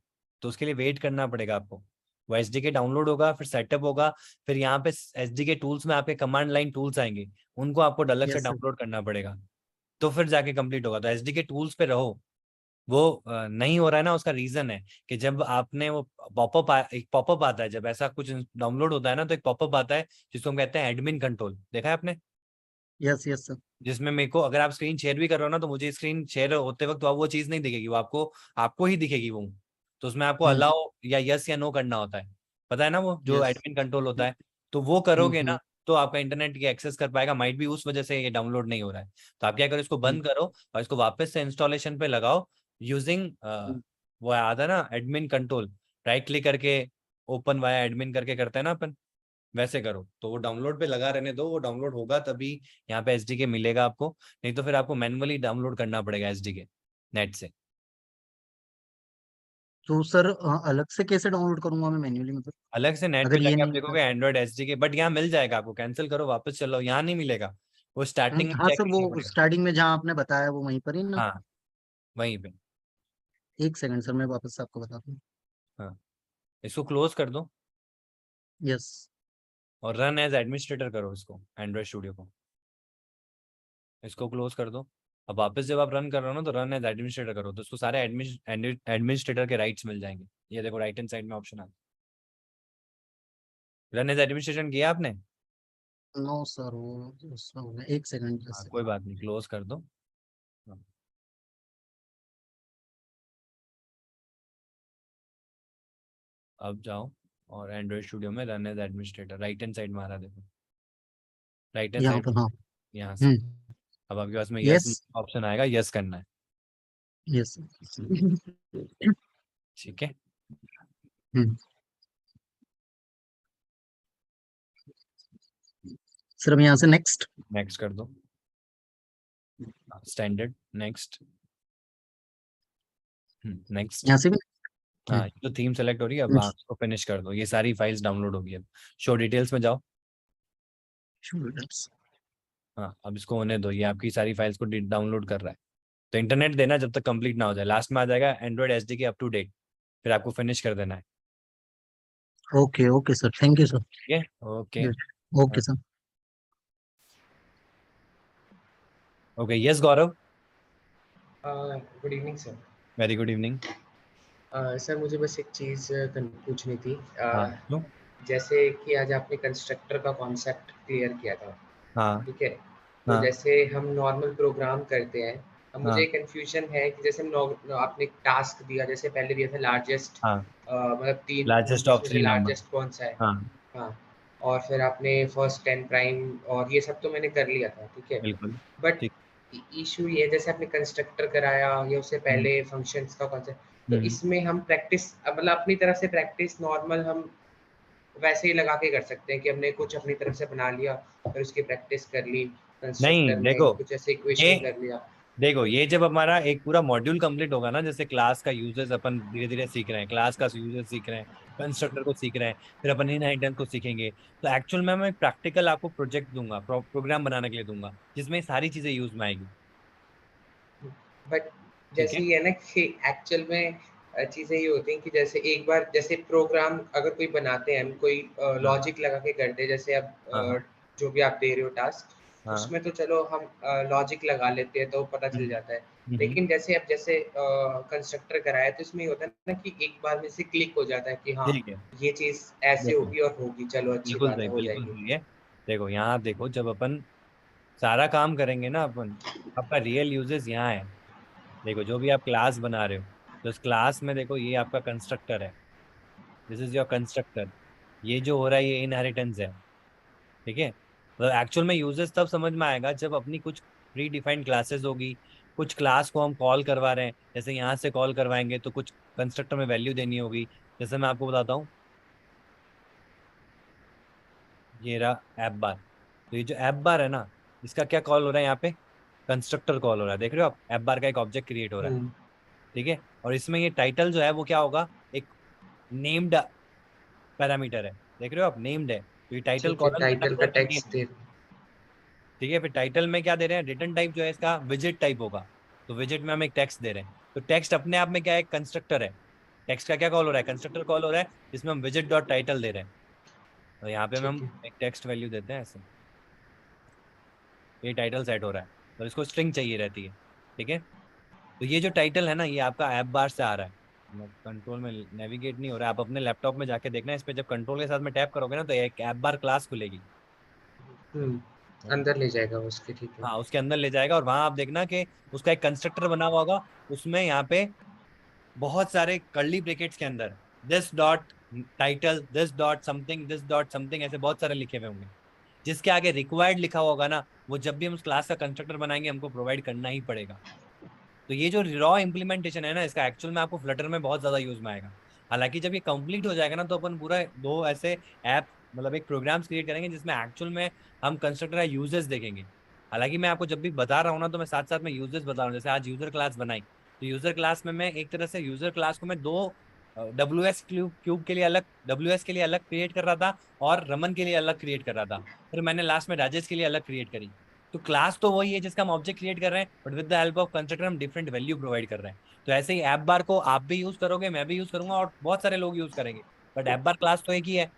तो उसके लिए वेट करना पड़ेगा आपको। वो एसडीके डाउनलोड होगा, फिर सेटअप होगा, फिर यहाँ पे एसडीके टूल्स में आपके कमांड लाइन टूल्स आएंगे, उनको आपको अलग से यस सर। डाउनलोड करना पड़ेगा, तो फिर जाके कंप्लीट होगा। तो एसडीके टूल्स पे रहो। वो नहीं हो रहा है ना, उसका रीजन है कि जब आपने वो एक पॉपअप आता है, जब ऐसा कुछ डाउनलोड होता है ना तो एक पॉपअप आता है जिसको हम कहते हैं एडमिन कंट्रोल। देखा है आपने? Yes yes sir. जिसमें मेरे को, अगर आप स्क्रीन शेयर भी कर रहे हो ना तो मुझे स्क्रीन शेयर होते वक्त वो चीज नहीं दिखेगी, वो आपको आपको ही दिखेगी वो। तो उसमें आपको अलाउ या यस या नो करना होता है, पता है ना, वो जो यस। एडमिन कंट्रोल होता है। तो वो करोगे हम्म। ना तो आपका इंटरनेट की एक्सेस कर पाएगा, माइट भी उस वजह से ये डाउनलोड नहीं हो रहा है। तो आप क्या करो, इसको बंद करो और इसको वापस से इंस्टॉलेशन पे लगाओ यूजिंग वो आता है ना एडमिन कंट्रोल। राइट क्लिक करके ओपन वाया एडमिन करके करते हैं ना अपन, वैसे करो। तो वो डाउनलोड पे लगा रहने दो, वो डाउनलोड होगा तभी यहाँ पे एसडीके मिलेगा आपको, नहीं तो फिर आपको मैनुअली डाउनलोड करना पड़ेगा एसडीके नेट से। तो सर अलग से कैसे डाउनलोड करूंगा मैं मैन्युअली, मतलब अलग से नेट पे अगर ये जाके आप नहीं देखोगे एंड्रॉइड एसडीके, बट यहाँ मिल जाएगा आपको, कैंसिल करो वापस चलो, यहाँ नहीं मिलेगा, वो स्टार्टिंग में हाँ चेक सर, करना वो पड़ेगा। स्टार्टिंग में जहाँ आपने बताया वो वहीं पर ही ना। हाँ वहीं पे। एक सेकंड सर, मैं वापस से आपको बताता हूँ। हाँ इसको क्लोज कर दो यस। और रन एज एडमिनिस्ट्रेटर करो इसको, एंड्रॉइड स्टूडियो को, इसको क्लोज कर दो। अब वापस जब आप रन कर रहे हो ना तो रन एज एडमिनिस्ट्रेटर करो, तो उसको सारे एडमिनिस्ट्रेटर के राइट्स मिल जाएंगे। ये देखो राइट हैंड साइड में ऑप्शन आता है। रन एज एडमिनिस्ट्रेशन किया आपने? नो सर, वो दूसरा हो गया। एक सेकंड हाँ, जैसे। कोई बात नहीं, क्लोज कर दो। हाँ। अब जाओ और एंड्रॉइड स्टूडियो में run as administrator, right hand side में आ रहा है, देखो राइट हैंड यहाँ साइड, पर हाँ। यहाँ से। हम्म। अब आपके पास में यस यस। ऑप्शन आएगा, यस करना है। यस। ठीक है। हम्म। सर अब यहाँ से नेक्स्ट। नेक्स्ट कर दो, स्टैंडर्ड नेक्स्ट, नेक्स्ट। यहाँ से भी। हाँ ये तो थीम सेलेक्ट हो रही है, अब आप इसको फिनिश कर दो, ये सारी फाइल्स डाउनलोड होगी। अब शो डिटेल्स में जाओ। हाँ अब इसको होने दो, ये आपकी सारी फाइल्स को डाउनलोड कर रहा है, तो इंटरनेट देना जब तक कंप्लीट ना हो जाए। लास्ट में आ जाएगा Android SDK up to date, फिर आपको फिनिश कर देना है। Okay okay sir, thank you sir. ठीक है, okay okay sir. Okay. Yes Gaurav. Good evening sir. Very good evening. Sir मुझे बस एक चीज़ पूछनी थी। हाँ लो। जैसे कि आज आपने कंस्ट्रक्टर का कॉन्सेप्ट क्लियर किया था, हाँ ठीक है, तो हाँ जैसे हम नॉर्मल प्रोग्राम करते हैं, अब मुझे हाँ कंफ्यूजन है कि जैसे आपने टास्क दिया, जैसे पहले दिया था लार्जेस्ट, हाँ मतलब 3 लार्जेस्ट ऑफ जिसमें से 3 नंबर। लार्जेस्ट कौन सा है। हाँ हाँ, और फिर आपने फर्स्ट 10 प्राइम और ये सब तो मैंने कर लिया था, ठीक है, बिल्कुल बट ठीक। इशू ये है, जैसे आपने कंस्ट्रक्टर कराया या उससे पहले फंक्शंस का कॉन्सेप्ट, तो इसमें हम प्रैक्टिस मतलब अपनी तरफ से प्रैक्टिस नॉर्मल हम वैसे ही लगा के कर सकते हैं कि हमने कुछ अपनी तरफ से बना लिया और उसकी प्रैक्टिस कर ली नहीं कंस्ट्रक्टर में, देखो, कुछ ऐसे इक्वेशन ये कर लिया। देखो ये जब हमारा एक पूरा मॉड्यूल कंप्लीट होगा ना, जैसे क्लास का यूजर्स अपन धीरे धीरे सीख रहे हैं, क्लास का यूजर सीख रहे हैं, कंस्ट्रक्टर को सीख रहे हैं, फिर अपन इनहेरिटेंस को सीखेंगे, तो एक्चुअल में मैं एक प्रैक्टिकल आपको प्रोजेक्ट दूंगा, प्रोग्राम बनाने के लिए दूंगा, जिसमें ये सारी चीजें यूज में आएगी। बट ठीक जैसे है। ये है ना कि एक्चुअल में चीज़ें ये होती हैं कि जैसे एक बार जैसे प्रोग्राम अगर कोई बनाते हैं, हम कोई लॉजिक लगा के करते हैं, जैसे अब हाँ जो भी आप दे रहे हो टास्क, हाँ उसमें तो चलो हम लॉजिक लगा लेते हैं तो पता चल जाता है, लेकिन जैसे अब जैसे कंस्ट्रक्टर कराया तो इसमें होता है ना कि एक बार में से क्लिक हो जाता है कि हाँ ठीक है। ये चीज़ ऐसे देखो होगी और होगी, चलो अच्छी बिल्कुल बात सही, है, हो बिल्कुल जाएगी। सही है। देखो यहाँ आप देखो, जब अपन सारा काम करेंगे ना अपन, आपका रियल यूजेस यहाँ है। देखो जो भी आप क्लास बना रहे हो, तो उस क्लास में देखो ये आपका कंस्ट्रक्टर है, दिस इज योर कंस्ट्रक्टर। ये जो हो रहा है ये इनहेरिटेंस है। ठीक है, तो एक्चुअल में यूजेस तब समझ में आएगा जब अपनी कुछ प्री डिफाइंड क्लासेस होगी, कुछ क्लास को हम कॉल करवा रहे हैं, जैसे यहाँ से कॉल करवाएंगे तो कुछ कंस्ट्रक्टर में वैल्यू देनी होगी। जैसे मैं आपको बताता हूँ, ये रहा ऐप बार, तो ये जो ऐप बार है ना, इसका क्या कॉल हो रहा है यहाँ पे, कंस्ट्रक्टर कॉल हो रहा है, देख रहे हो आप, ऐप बार का एक ऑब्जेक्ट क्रिएट हो रहा है। ठीक है, और इसमें ये टाइटल जो है वो क्या होगा, एक नेम्ड पैरामीटर है, देख रहे हो आप, नेम्ड है, तो ये टाइटल ठीक है, कॉलम टाइटल का टेक्स्ट नेम। दे। ठीक है, फिर टाइटल में क्या दे रहे हैं, रिटर्न टाइप जो है इसका विजिट टाइप होगा, तो विजिट में हम एक टेक्स्ट दे रहे हैं, तो टेक्स्ट अपने आप में क्या है, कंस्ट्रक्टर है। टेक्स्ट का क्या कॉल हो रहा है, कंस्ट्रक्टर कॉल हो रहा है, जिसमें हम विजिट डॉट टाइटल दे रहे हैं, तो यहाँ पे हम ठीक है, एक टेक्स्ट वैल्यू देते हैं ऐसे, ये टाइटल सेट हो रहा है, तो इसको स्ट्रिंग चाहिए रहती है। ठीक है, तो ये जो टाइटल है ना, ये आपका ऐप बार से आ रहा है, कंट्रोल में नेविगेट नहीं हो रहा है, आप अपने लैपटॉप में जाके देखना, इस पे जब कंट्रोल के साथ में टैप करोगे ना तो एक ऐप बार क्लास खुलेगी। अंदर ले जाएगा उसके, ठीक है। हाँ उसके अंदर ले जाएगा, और वहां आप देखना कि उसका एक कंस्ट्रक्टर बना हुआ होगा, उसमें यहाँ पे बहुत सारे कर्ली ब्रैकेट्स के अंदर this dot title, this dot something, this dot something, ऐसे बहुत सारे लिखे हुए होंगे, जिसके आगे रिक्वायर्ड लिखा हुआ होगा ना, वो जब भी हम उस क्लास का कंस्ट्रक्टर बनाएंगे हमको प्रोवाइड करना ही पड़ेगा। तो ये जो रॉ इम्प्लीमेंटेशन है ना इसका, एक्चुअल में आपको फ्लटर में बहुत ज्यादा यूज में आएगा। हालांकि जब ये कंप्लीट हो जाएगा ना तो अपन पूरा 2 ऐसे ऐप मतलब एक प्रोग्राम्स क्रिएट करेंगे जिसमें एक्चुअल में हम कंस्ट्रक्टर या यूजर्स देखेंगे। हालांकि मैं आपको जब भी बता रहा हूँ ना तो मैं साथ साथ में यूजर्स बता रहा हूँ। जैसे आज यूजर क्लास बनाई तो यूजर क्लास में मैं एक तरह से यूजर क्लास को मैं 2 WS क्यूब के लिए अलग, WS के लिए अलग क्रिएट कर रहा था और रमन के लिए अलग क्रिएट कर रहा था, फिर मैंने लास्ट में राजेश के लिए अलग क्रिएट करी। तो क्लास तो वही है जिसका हम ऑब्जेक्ट क्रिएट कर रहे हैं, but with the help of constructor हम डिफरेंट वैल्यू प्रोवाइड कर रहे हैं। तो ऐसे ही ऐप बार को आप भी यूज करोगे, मैं भी यूज करूंगा और बहुत सारे लोग यूज करेंगे, बट ऐप बार क्लास तो एक ही है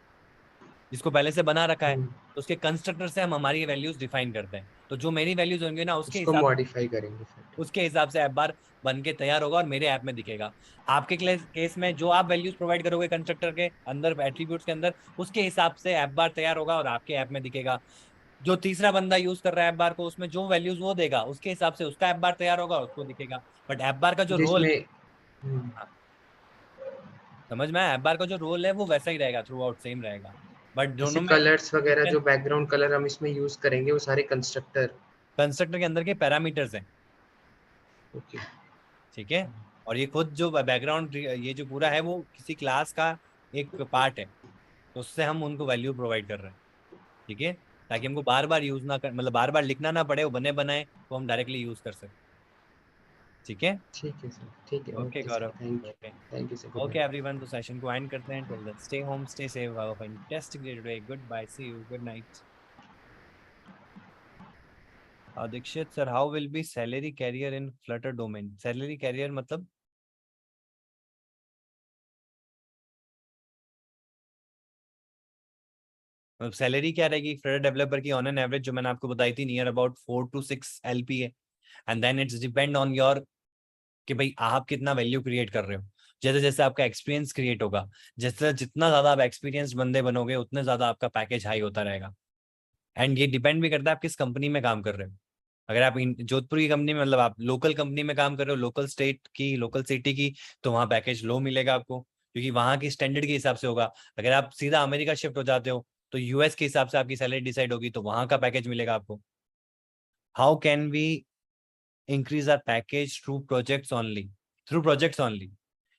जिसको पहले से बना रखा है। तो उसके कंस्ट्रक्टर से हम हमारी वैल्यूज डिफाइन करते हैं। तो जो मेरी वैल्यूज होंगे ना उसके उसको हिसाब मॉडिफाई करेंगे फिर। उसके हिसाब से ऐप बार बन के तैयार होगा और मेरे ऐप में दिखेगा। आपके केस में जो आप वैल्यूज प्रोवाइड करोगे कंस्ट्रक्टर के अंदर, एट्रीब्यूट्स के अंदर, उसके हिसाब से ऐप बार तैयार होगा और आपके ऐप में दिखेगा। जो तीसरा बंदा यूज कर रहा है ऐप बार को, उसमें जो वैल्यूज वो देगा उसके हिसाब से उसका ऐप बार तैयार होगा, उसको दिखेगा। बट ऐप बार का जो रोल, जिसमें समझ में आया, ऐप बार का जो रोल है वो वैसा ही रहेगा, थ्रू आउट सेम रहेगा, बट जैसे दोनों में कलर्स वगैरह जो बैकग्राउंड कलर हम इसमें यूज करेंगे वो सारे कंस्ट्रक्टर के अंदर के पैरामीटर्स हैं। ओके ठीक है, और ये खुद जो बैकग्राउंड ये जो पूरा है वो किसी क्लास का एक पार्ट है, तो उससे हम उनको वैल्यू प्रोवाइड कर रहे हैं। ठीक है, ताकि हमको बार बार यूज ना कर, मतलब बार बार लिखना ना पड़े, वो बने बनाए वो हम डायरेक्टली यूज कर सकते। ठीक है ठीक है सर, ठीक है। Okay sir, Gaurav, thank you sir, good okay everyone. तो सेशन को एंड करते हैं। Till then stay home, stay safe, have a fantastic day today. Good bye, see you, good night. Dikshit sir, how will be salary career in flutter domain? Salary career मतलब salary क्या रहेगी flutter developer की? On an average जो मैंने आपको बताई थी, near about 4 to 6 LP है। And then it's depend on your कि भाई आप कितना वैल्यू क्रिएट कर रहे हो। जैसे जैसे आपका एक्सपीरियंस क्रिएट होगा, जैसे जितना ज्यादा आप एक्सपीरियंस बंदे बनोगे उतने ज्यादा आपका पैकेज हाई होता रहेगा। एंड ये डिपेंड भी करता है आप किस कंपनी में काम कर रहे हो। अगर आप जोधपुर की कंपनी में, मतलब आप लोकल कंपनी में काम कर रहे हो, लोकल स्टेट की, लोकल सिटी की, तो वहाँ पैकेज लो मिलेगा आपको, क्योंकि वहाँ की स्टैंडर्ड के हिसाब से होगा। अगर आप सीधा अमेरिका शिफ्ट हो जाते हो तो US के हिसाब से आपकी सैलरी डिसाइड होगी, तो वहाँ का पैकेज मिलेगा आपको। How can we increase our package? Through projects only, through projects only.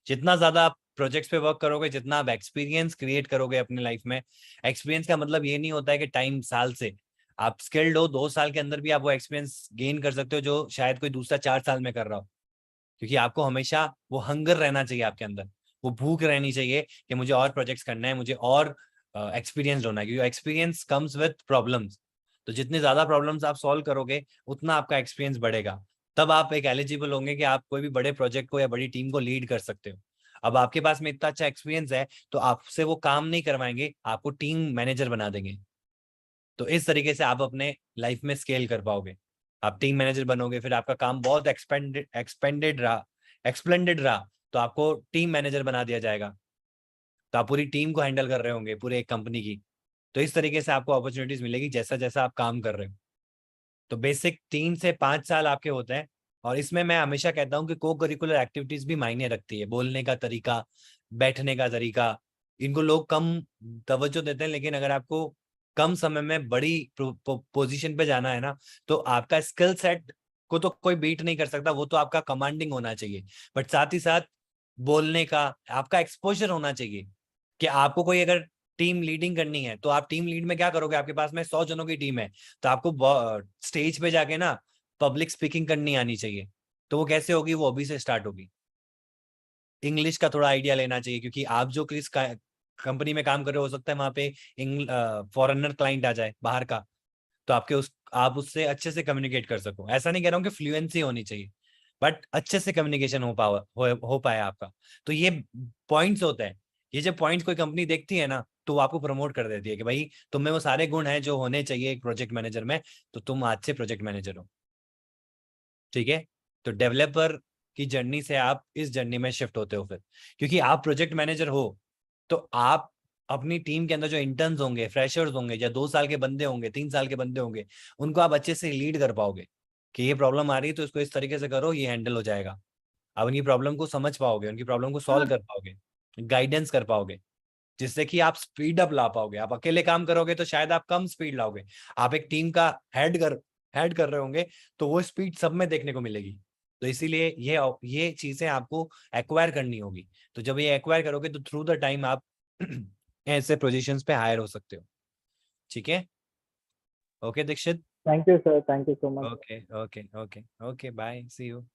जितना ज्यादा आप प्रोजेक्ट्स पे वर्क करोगे, जितना आप एक्सपीरियंस क्रिएट करोगे अपने लाइफ में। एक्सपीरियंस का मतलब ये नहीं होता है कि टाइम साल से, आप स्किल्ड हो 2 साल के अंदर भी आप वो एक्सपीरियंस गेन कर सकते हो जो शायद कोई दूसरा 4 साल में कर रहा हो। क्योंकि आपको हमेशा वो हंगर रहना चाहिए आपके अंदर, वो भूख रहनी चाहिए कि मुझे और प्रोजेक्ट्स करना है, मुझे और एक्सपीरियंस होना है, क्योंकि एक्सपीरियंस कम्स विद प्रॉब्लम्स। तो जितने ज्यादा प्रॉब्लम्स आप सॉल्व करोगे उतना आपका एक्सपीरियंस बढ़ेगा, तब आप एक एलिजिबल होंगे कि आप कोई भी बड़े प्रोजेक्ट को या बड़ी टीम को लीड कर सकते हो। अब आपके पास में इतना अच्छा एक्सपीरियंस है तो आपसे वो काम नहीं करवाएंगे, आपको टीम मैनेजर बना देंगे। तो इस तरीके से आप अपने लाइफ में स्केल कर पाओगे। आप टीम मैनेजर बनोगे, फिर आपका काम बहुत एक्सपेंडेड रहा तो आपको टीम मैनेजर बना दिया जाएगा, तो आप पूरी टीम को हैंडल कर रहे होंगे, पूरे एक कंपनी की। तो इस तरीके से आपको अपॉर्चुनिटीज मिलेगी जैसा जैसा आप काम कर रहे हो। तो बेसिक 3 से 5 साल आपके होते हैं, और इसमें मैं हमेशा कहता हूँ कि को करिकुलर एक्टिविटीज भी मायने रखती है। बोलने का तरीका, बैठने का तरीका, इनको लोग कम तवज्जो देते हैं, लेकिन अगर आपको कम समय में बड़ी पोजीशन पे जाना है ना, तो आपका स्किल सेट को तो कोई बीट नहीं कर सकता, वो तो आपका कमांडिंग होना चाहिए। बट साथ ही साथ बोलने का आपका एक्सपोजर होना चाहिए कि आपको कोई अगर टीम लीडिंग करनी है तो आप टीम लीड में क्या करोगे? आपके पास में 100 जनों की टीम है, तो आपको स्टेज पे जाके ना पब्लिक स्पीकिंग करनी आनी चाहिए। तो वो कैसे होगी? वो अभी से स्टार्ट होगी। इंग्लिश का थोड़ा आइडिया लेना चाहिए, क्योंकि आप जो किस कंपनी में काम कर रहे हो सकता है वहां पे फॉरेनर क्लाइंट आ जाए बाहर का, तो आप उससे अच्छे से कम्युनिकेट कर सको। ऐसा नहीं कह रहा हूँ कि फ्लुएंसी होनी चाहिए, बट अच्छे से कम्युनिकेशन हो पाए आपका। तो ये पॉइंट्स होते हैं, ये जब पॉइंट्स कोई कंपनी देखती है ना तो वो आपको प्रमोट कर देती है कि भाई तुम में वो सारे गुण हैं जो होने चाहिए एक प्रोजेक्ट मैनेजर में, तो तुम आज से प्रोजेक्ट मैनेजर हो। ठीक है, तो डेवलपर की जर्नी से आप इस जर्नी में शिफ्ट होते हो फिर, क्योंकि आप प्रोजेक्ट मैनेजर हो तो आप अपनी टीम के अंदर जो इंटर्न्स होंगे, फ्रेशर्स होंगे, या 2 साल के बंदे होंगे, 3 साल के बंदे होंगे, उनको आप अच्छे से लीड कर पाओगे कि ये प्रॉब्लम आ रही है तो इसको इस तरीके से करो, ये हैंडल हो जाएगा। आप उनकी प्रॉब्लम को समझ पाओगे, उनकी प्रॉब्लम को सॉल्व कर पाओगे, गाइडेंस कर पाओगे, जिससे कि आप स्पीड अप ला पाओगे। आप अकेले काम करोगे तो शायद आप कम स्पीड लाओगे, आप एक टीम का हेड कर रहे होंगे तो वो स्पीड सब में देखने को मिलेगी। तो इसीलिए ये चीजें आपको एक्वायर करनी होगी। तो जब ये एक्वायर करोगे तो थ्रू द टाइम आप ऐसे पोजीशंस पे हायर हो सकते हो। ठीक है, okay Dikshit, Thank you, sir. Thank you so much. Okay okay okay okay, bye, see you.